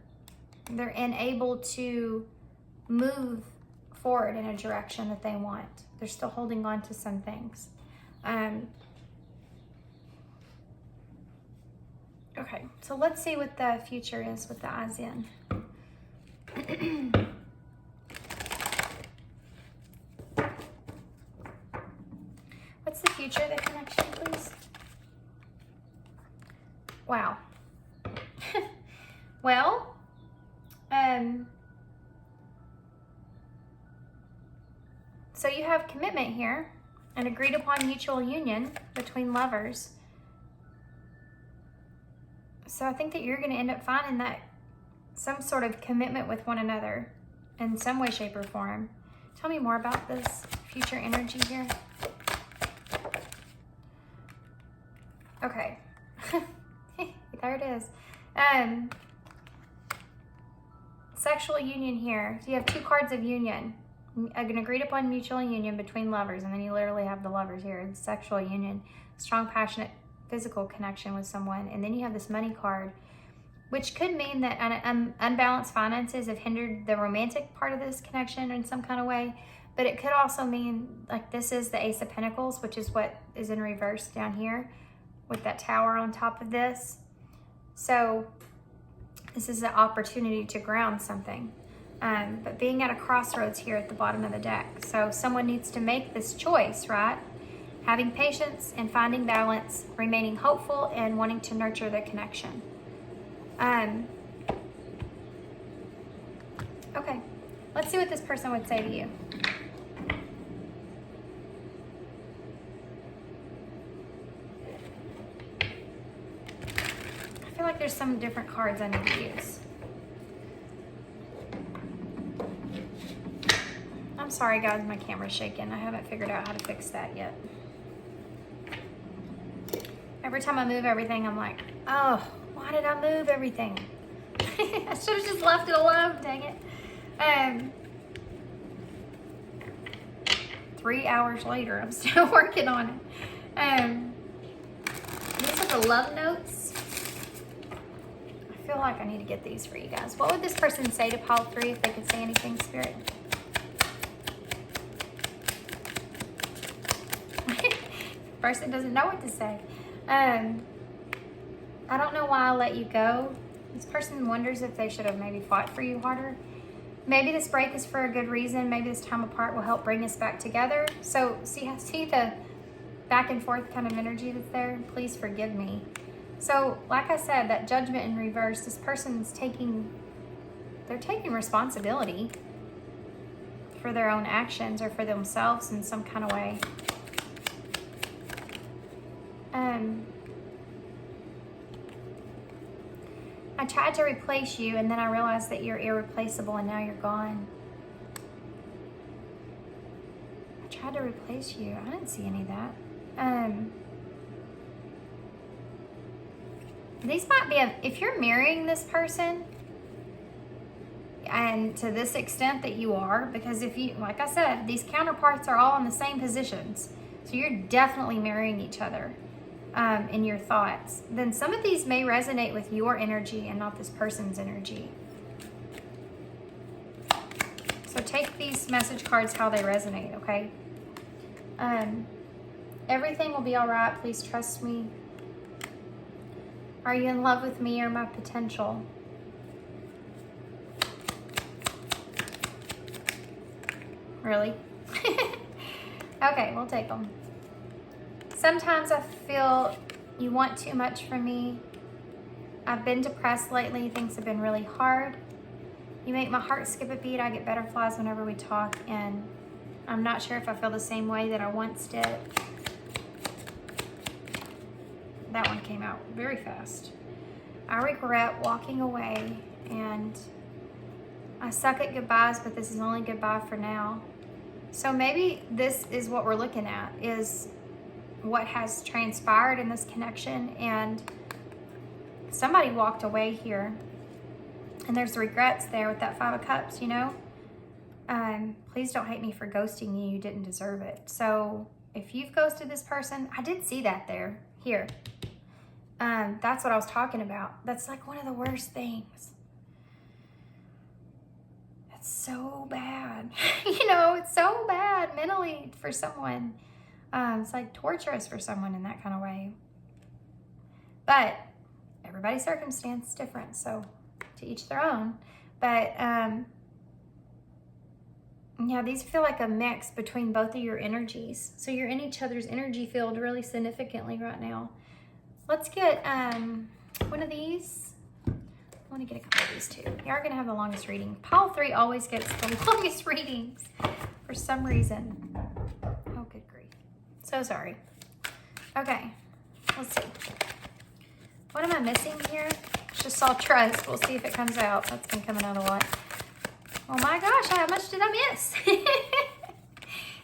unable to move forward in a direction that they want. They're still holding on to some things. Okay, so let's see what the future is with the eyes in. What's the future of the connection, please? Wow. Well, so you have commitment here, an agreed upon mutual union between lovers. So I think that you're going to end up finding that some sort of commitment with one another in some way, shape, or form. Tell me more about this future energy here. Okay. There it is. Sexual union here. So you have 2 cards of union. An agreed upon mutual union between lovers. And then you literally have the lovers here. It's sexual union. Strong, passionate, physical connection with someone. And then you have this money card, which could mean that unbalanced finances have hindered the romantic part of this connection in some kind of way. But it could also mean, like, this is the Ace of Pentacles, which is what is in reverse down here with that tower on top of this. So this is an opportunity to ground something. But being at a crossroads here at the bottom of the deck. So someone needs to make this choice, right? Having patience and finding balance, remaining hopeful and wanting to nurture the connection. Okay, let's see what this person would say to you. I feel like there's some different cards I need to use. I'm sorry guys, my camera's shaking. I haven't figured out how to fix that yet. Every time I move everything, I'm like, oh, why did I move everything? I should have just left it alone, dang it. 3 hours later, I'm still working on it. These are the love notes. I feel like I need to get these for you guys. What would this person say to pile 3 if they could say anything, Spirit? Person doesn't know what to say. I don't know why I let you go. This person wonders if they should have maybe fought for you harder. Maybe this break is for a good reason. Maybe this time apart will help bring us back together. So see the back and forth kind of energy that's there? Please forgive me. So like I said, that judgment in reverse, this person's taking responsibility for their own actions or for themselves in some kind of way. I tried to replace you, and then I realized that you're irreplaceable, and now you're gone. I tried to replace you. I didn't see any of that. These might be, if you're marrying this person, and to this extent that you are, because if you, like I said, these counterparts are all in the same positions. So you're definitely marrying each other. In your thoughts, then some of these may resonate with your energy and not this person's energy. So take these message cards how they resonate, okay? Everything will be all right. Please trust me. Are you in love with me or my potential? Really? Okay, we'll take them. Sometimes I feel you want too much from me. I've been depressed lately. Things have been really hard. You make my heart skip a beat. I get butterflies whenever we talk, and I'm not sure if I feel the same way that I once did. That one came out very fast. I regret walking away, and I suck at goodbyes, but this is only goodbye for now. So maybe this is what we're looking at, is what has transpired in this connection, and somebody walked away here, and there's regrets there with that 5 of Cups, you know. Please don't hate me for ghosting you. You didn't deserve it. So if you've ghosted this person, I did see that there, here. That's what I was talking about. That's like one of the worst things. That's so bad. You know, it's so bad mentally for someone. It's like torturous for someone in that kind of way. But everybody's circumstance is different, so to each their own. But yeah, these feel like a mix between both of your energies. So you're in each other's energy field really significantly right now. Let's get one of these. I want to get a couple of these too. You are going to have the longest reading. Pile 3 always gets the longest readings for some reason. Oh, good grief. So sorry. Okay, let's see. What am I missing here? Just saw trust. We'll see if it comes out. That's been coming out a lot. Oh my gosh, how much did I miss?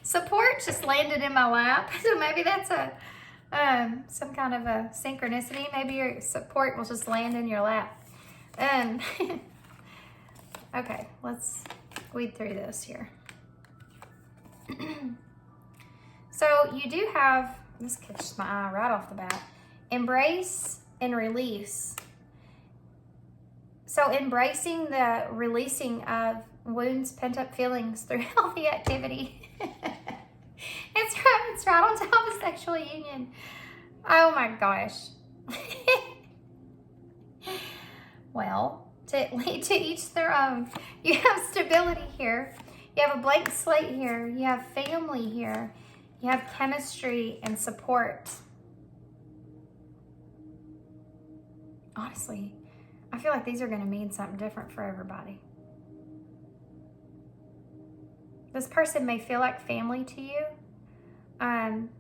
Support just landed in my lap. So maybe that's a some kind of a synchronicity. Maybe your support will just land in your lap. Okay, let's weed through this here. So you do have, this catches my eye right off the bat, embrace and release. So embracing the releasing of wounds, pent-up feelings through healthy activity. It's right on top of sexual union. Oh my gosh. Well, to each their own. You have stability here. You have a blank slate here. You have family here. You have chemistry and support. Honestly, I feel like these are going to mean something different for everybody. This person may feel like family to you. And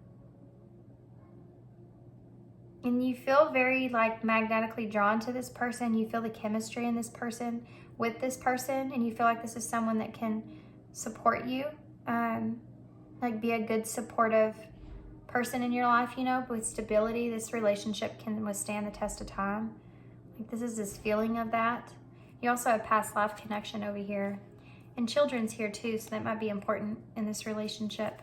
you feel very like magnetically drawn to this person. You feel the chemistry in this person with this person. And you feel like this is someone that can support you. Like be a good supportive person in your life, you know, with stability. This relationship can withstand the test of time. Like this is this feeling of that. You also have past life connection over here. And children's here too, so that might be important in this relationship.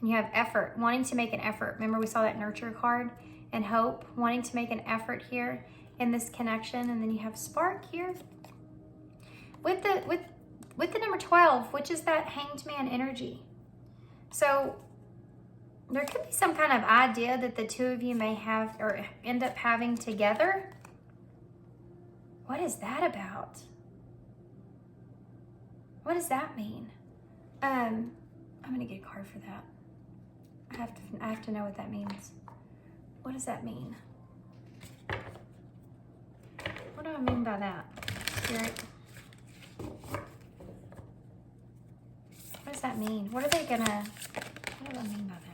And you have effort, wanting to make an effort. Remember we saw that nurture card? And hope, wanting to make an effort here in this connection. And then you have spark here. With the number 12, which is that hanged man energy. So there could be some kind of idea that the two of you may have or end up having together. What is that about? What does that mean? I'm gonna get a card for that. I have to know what that means. What does that mean? What do I mean by that? Spirit. What does that mean? What do I mean by that?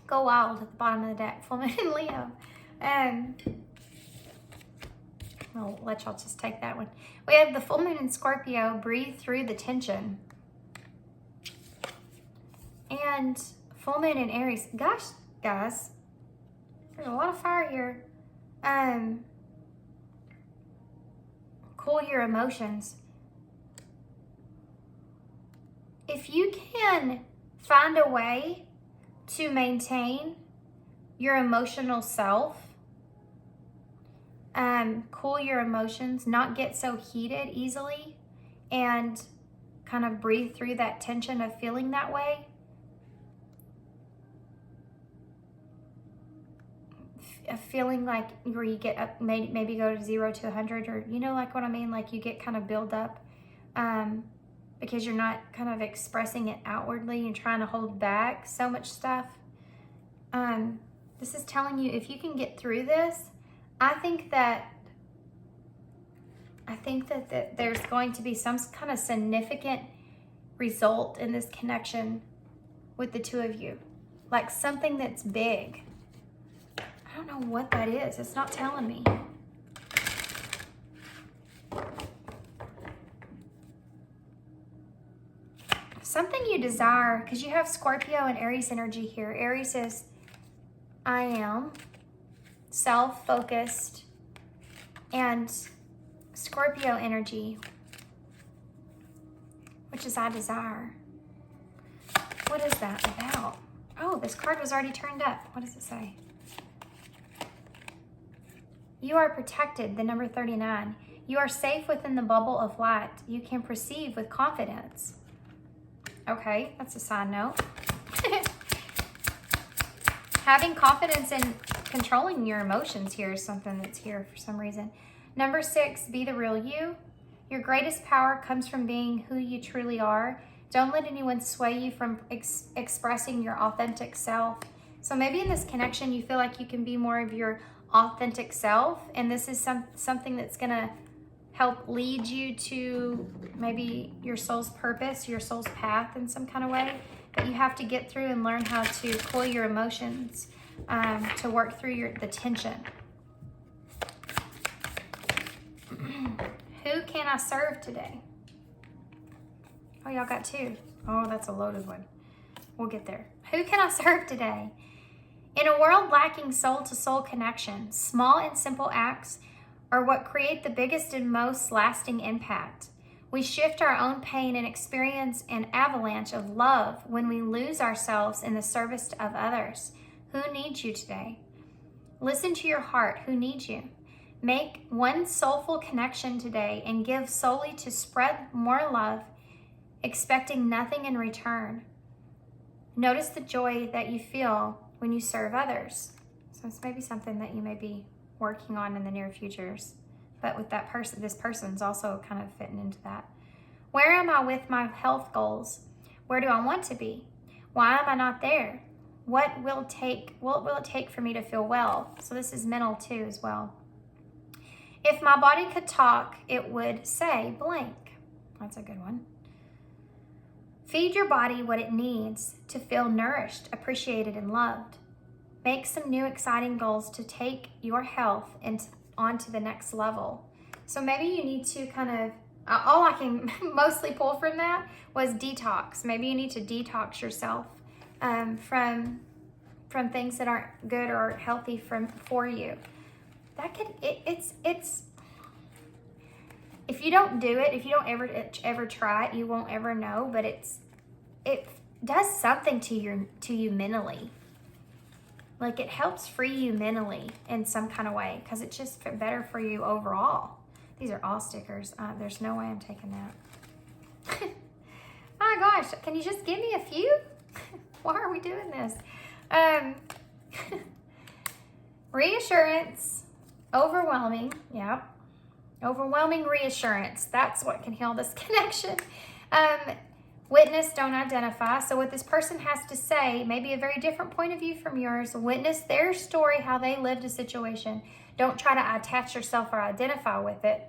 Go wild at the bottom of the deck. Full moon in Leo. I'll let y'all just take that one. We have the full moon in Scorpio. Breathe through the tension. And full moon in Aries. Gosh, guys, there's a lot of fire here. Cool your emotions. If you can find a way to maintain your emotional self, cool your emotions, not get so heated easily, and kind of breathe through that tension of feeling that way, of feeling like where you get up, maybe go to 0 to 100, or you know, like what I mean, like you get kind of build up because you're not kind of expressing it outwardly and trying to hold back so much stuff. This is telling you, if you can get through this, I think that there's going to be some kind of significant result in this connection with the two of you, like something that's big. I don't know what that is. It's not telling me. Something you desire, because you have Scorpio and Aries energy here. Aries is I am, self-focused, and Scorpio energy, which is I desire. What is that about? Oh, this card was already turned up. What does it say? You are protected, the number 39. You are safe within the bubble of light. You can perceive with confidence. Okay, that's a side note. Having confidence in controlling your emotions here is something that's here for some reason. Number 6, be the real you. Your greatest power comes from being who you truly are. Don't let anyone sway you from expressing your authentic self. So maybe in this connection, you feel like you can be more of your authentic self, and this is something that's going to help lead you to maybe your soul's purpose, your soul's path in some kind of way. But you have to get through and learn how to cool your emotions, to work through the tension. Who can I serve today? Oh, y'all got 2. Oh, that's a loaded one. We'll get there. Who can I serve today? In a world lacking soul-to-soul connection, small and simple acts are what create the biggest and most lasting impact. We shift our own pain and experience an avalanche of love when we lose ourselves in the service of others. Who needs you today? Listen to your heart. Who needs you? Make one soulful connection today and give solely to spread more love, expecting nothing in return. Notice the joy that you feel when you serve others. So it's maybe something that you may be working on in the near futures. But with that person, this person's also kind of fitting into that. Where am I with my health goals? Where do I want to be? Why am I not there? What will it take for me to feel well? So this is mental too as well. If my body could talk, it would say blank. That's a good one. Feed your body what it needs to feel nourished, appreciated, and loved. Make some new exciting goals to take your health onto the next level. So maybe you need to kind of, all I can mostly pull from that was detox. Maybe you need to detox yourself from things that aren't good or healthy for you. That could, if you don't do it, if you don't ever try it, you won't ever know. But it does something to you mentally. Like, it helps free you mentally in some kind of way, because it's just better for you overall. These are all stickers. There's no way I'm taking that. Oh my gosh, can you just give me a few? Why are we doing this? Reassurance, overwhelming, yeah. Overwhelming reassurance. That's what can heal this connection. Witness, don't identify. So what this person has to say, maybe a very different point of view from yours. Witness their story, how they lived a situation. Don't try to attach yourself or identify with it,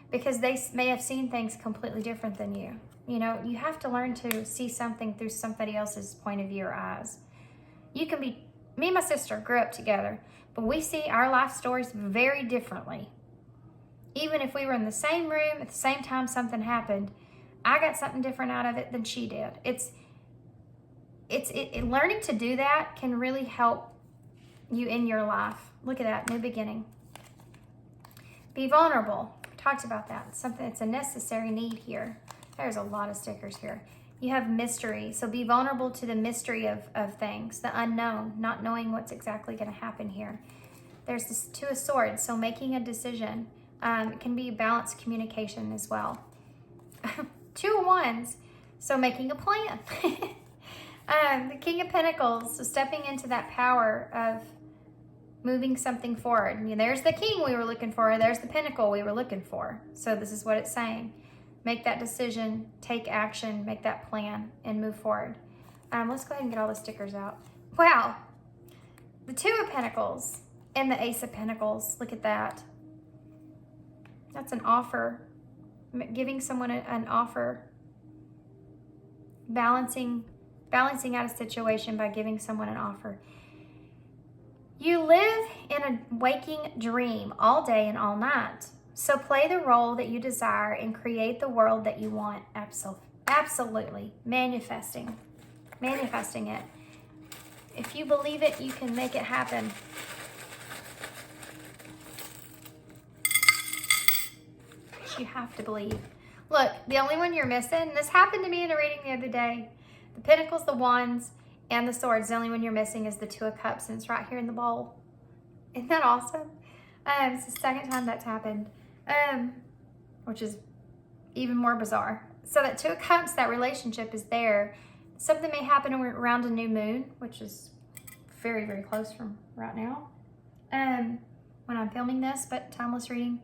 because they may have seen things completely different than you. You know, you have to learn to see something through somebody else's point of view or eyes. You can be, me and my sister grew up together, but we see our life stories very differently. Even if we were in the same room at the same time something happened, I got something different out of it than she did. Learning to do that can really help you in your life. Look at that, new beginning. Be vulnerable. We talked about that. Something that's a necessary need here. There's a lot of stickers here. You have mystery. So be vulnerable to the mystery of things, the unknown, not knowing what's exactly going to happen here. There's this Two of Swords. So making a decision. It can be balanced communication as well. Two of Wands. So making a plan. The King of Pentacles. So stepping into that power of moving something forward. I mean, there's the King we were looking for. There's the Pentacle we were looking for. So this is what it's saying. Make that decision, take action, make that plan, and move forward. Let's go ahead and get all the stickers out. Wow. The Two of Pentacles and the Ace of Pentacles. Look at that. That's an offer. Giving someone an offer. Balancing out a situation by giving someone an offer. You live in a waking dream all day and all night. So play the role that you desire and create the world that you want. Absolutely. Manifesting it. If you believe it, you can make it happen. But you have to believe. Look, the only one you're missing, this happened to me in a reading the other day. The Pentacles, the Wands, and the Swords. The only one you're missing is the Two of Cups, and it's right here in the bowl. Isn't that awesome? It's the second time that's happened. Which is even more bizarre. So that Two of Cups, that relationship is there. Something may happen around a new moon, which is very, very close from right now. When I'm filming this, but timeless reading.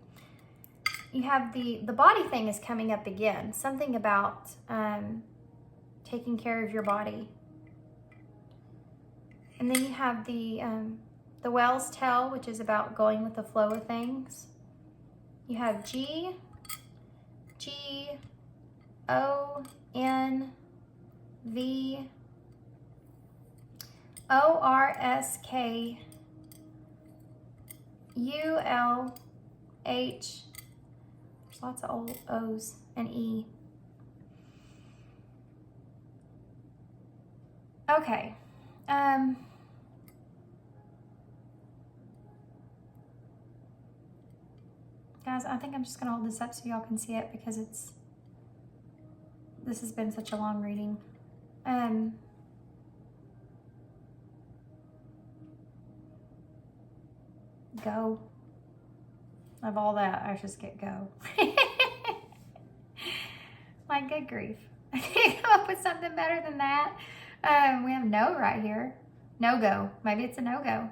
You have the body thing is coming up again. Something about taking care of your body. And then you have the Whale's Tail, which is about going with the flow of things. You have G, O, N, V, O, R, S, K, U, L, H. There's lots of old O's and E. Okay. Guys, I think I'm just going to hold this up so y'all can see it, because this has been such a long reading. Go. Of all that, I just get go. My good grief. I can't come up with something better than that. We have no right here. No go. Maybe it's a no-go.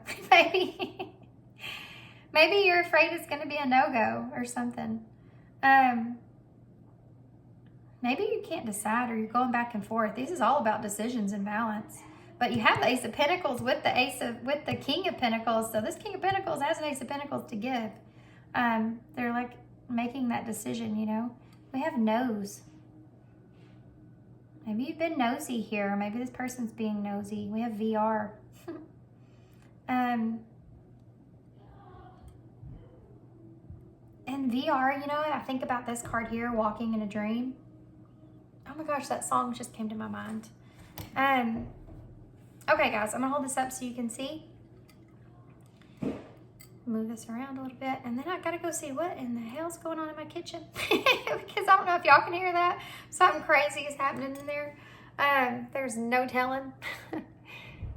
Maybe you're afraid it's going to be a no-go or something. Maybe you can't decide, or you're going back and forth. This is all about decisions and balance. But you have the Ace of Pentacles with the King of Pentacles. So this King of Pentacles has an Ace of Pentacles to give. They're like making that decision, you know. We have no's. Maybe you've been nosy here. Or maybe this person's being nosy. We have VR. And VR, you know, I think about this card here, Walking in a Dream. Oh my gosh, that song just came to my mind. Okay, guys, I'm going to hold this up so you can see. move this around a little bit, and then I gotta go see what in the hell's going on in my kitchen because I don't know if y'all can hear that. Something crazy is happening in there. There's no telling.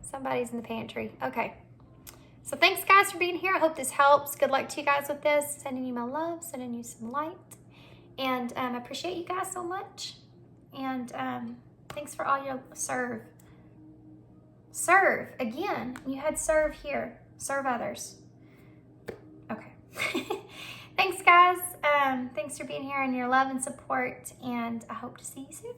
Somebody's in the pantry. Okay. So thanks guys for being here. I hope this helps. Good luck to you guys with this. Sending you my love, sending you some light. And I appreciate you guys so much. And thanks for all your serve. Serve, again, you had serve here. Serve others. Okay. Thanks guys. Thanks for being here and your love and support. And I hope to see you soon.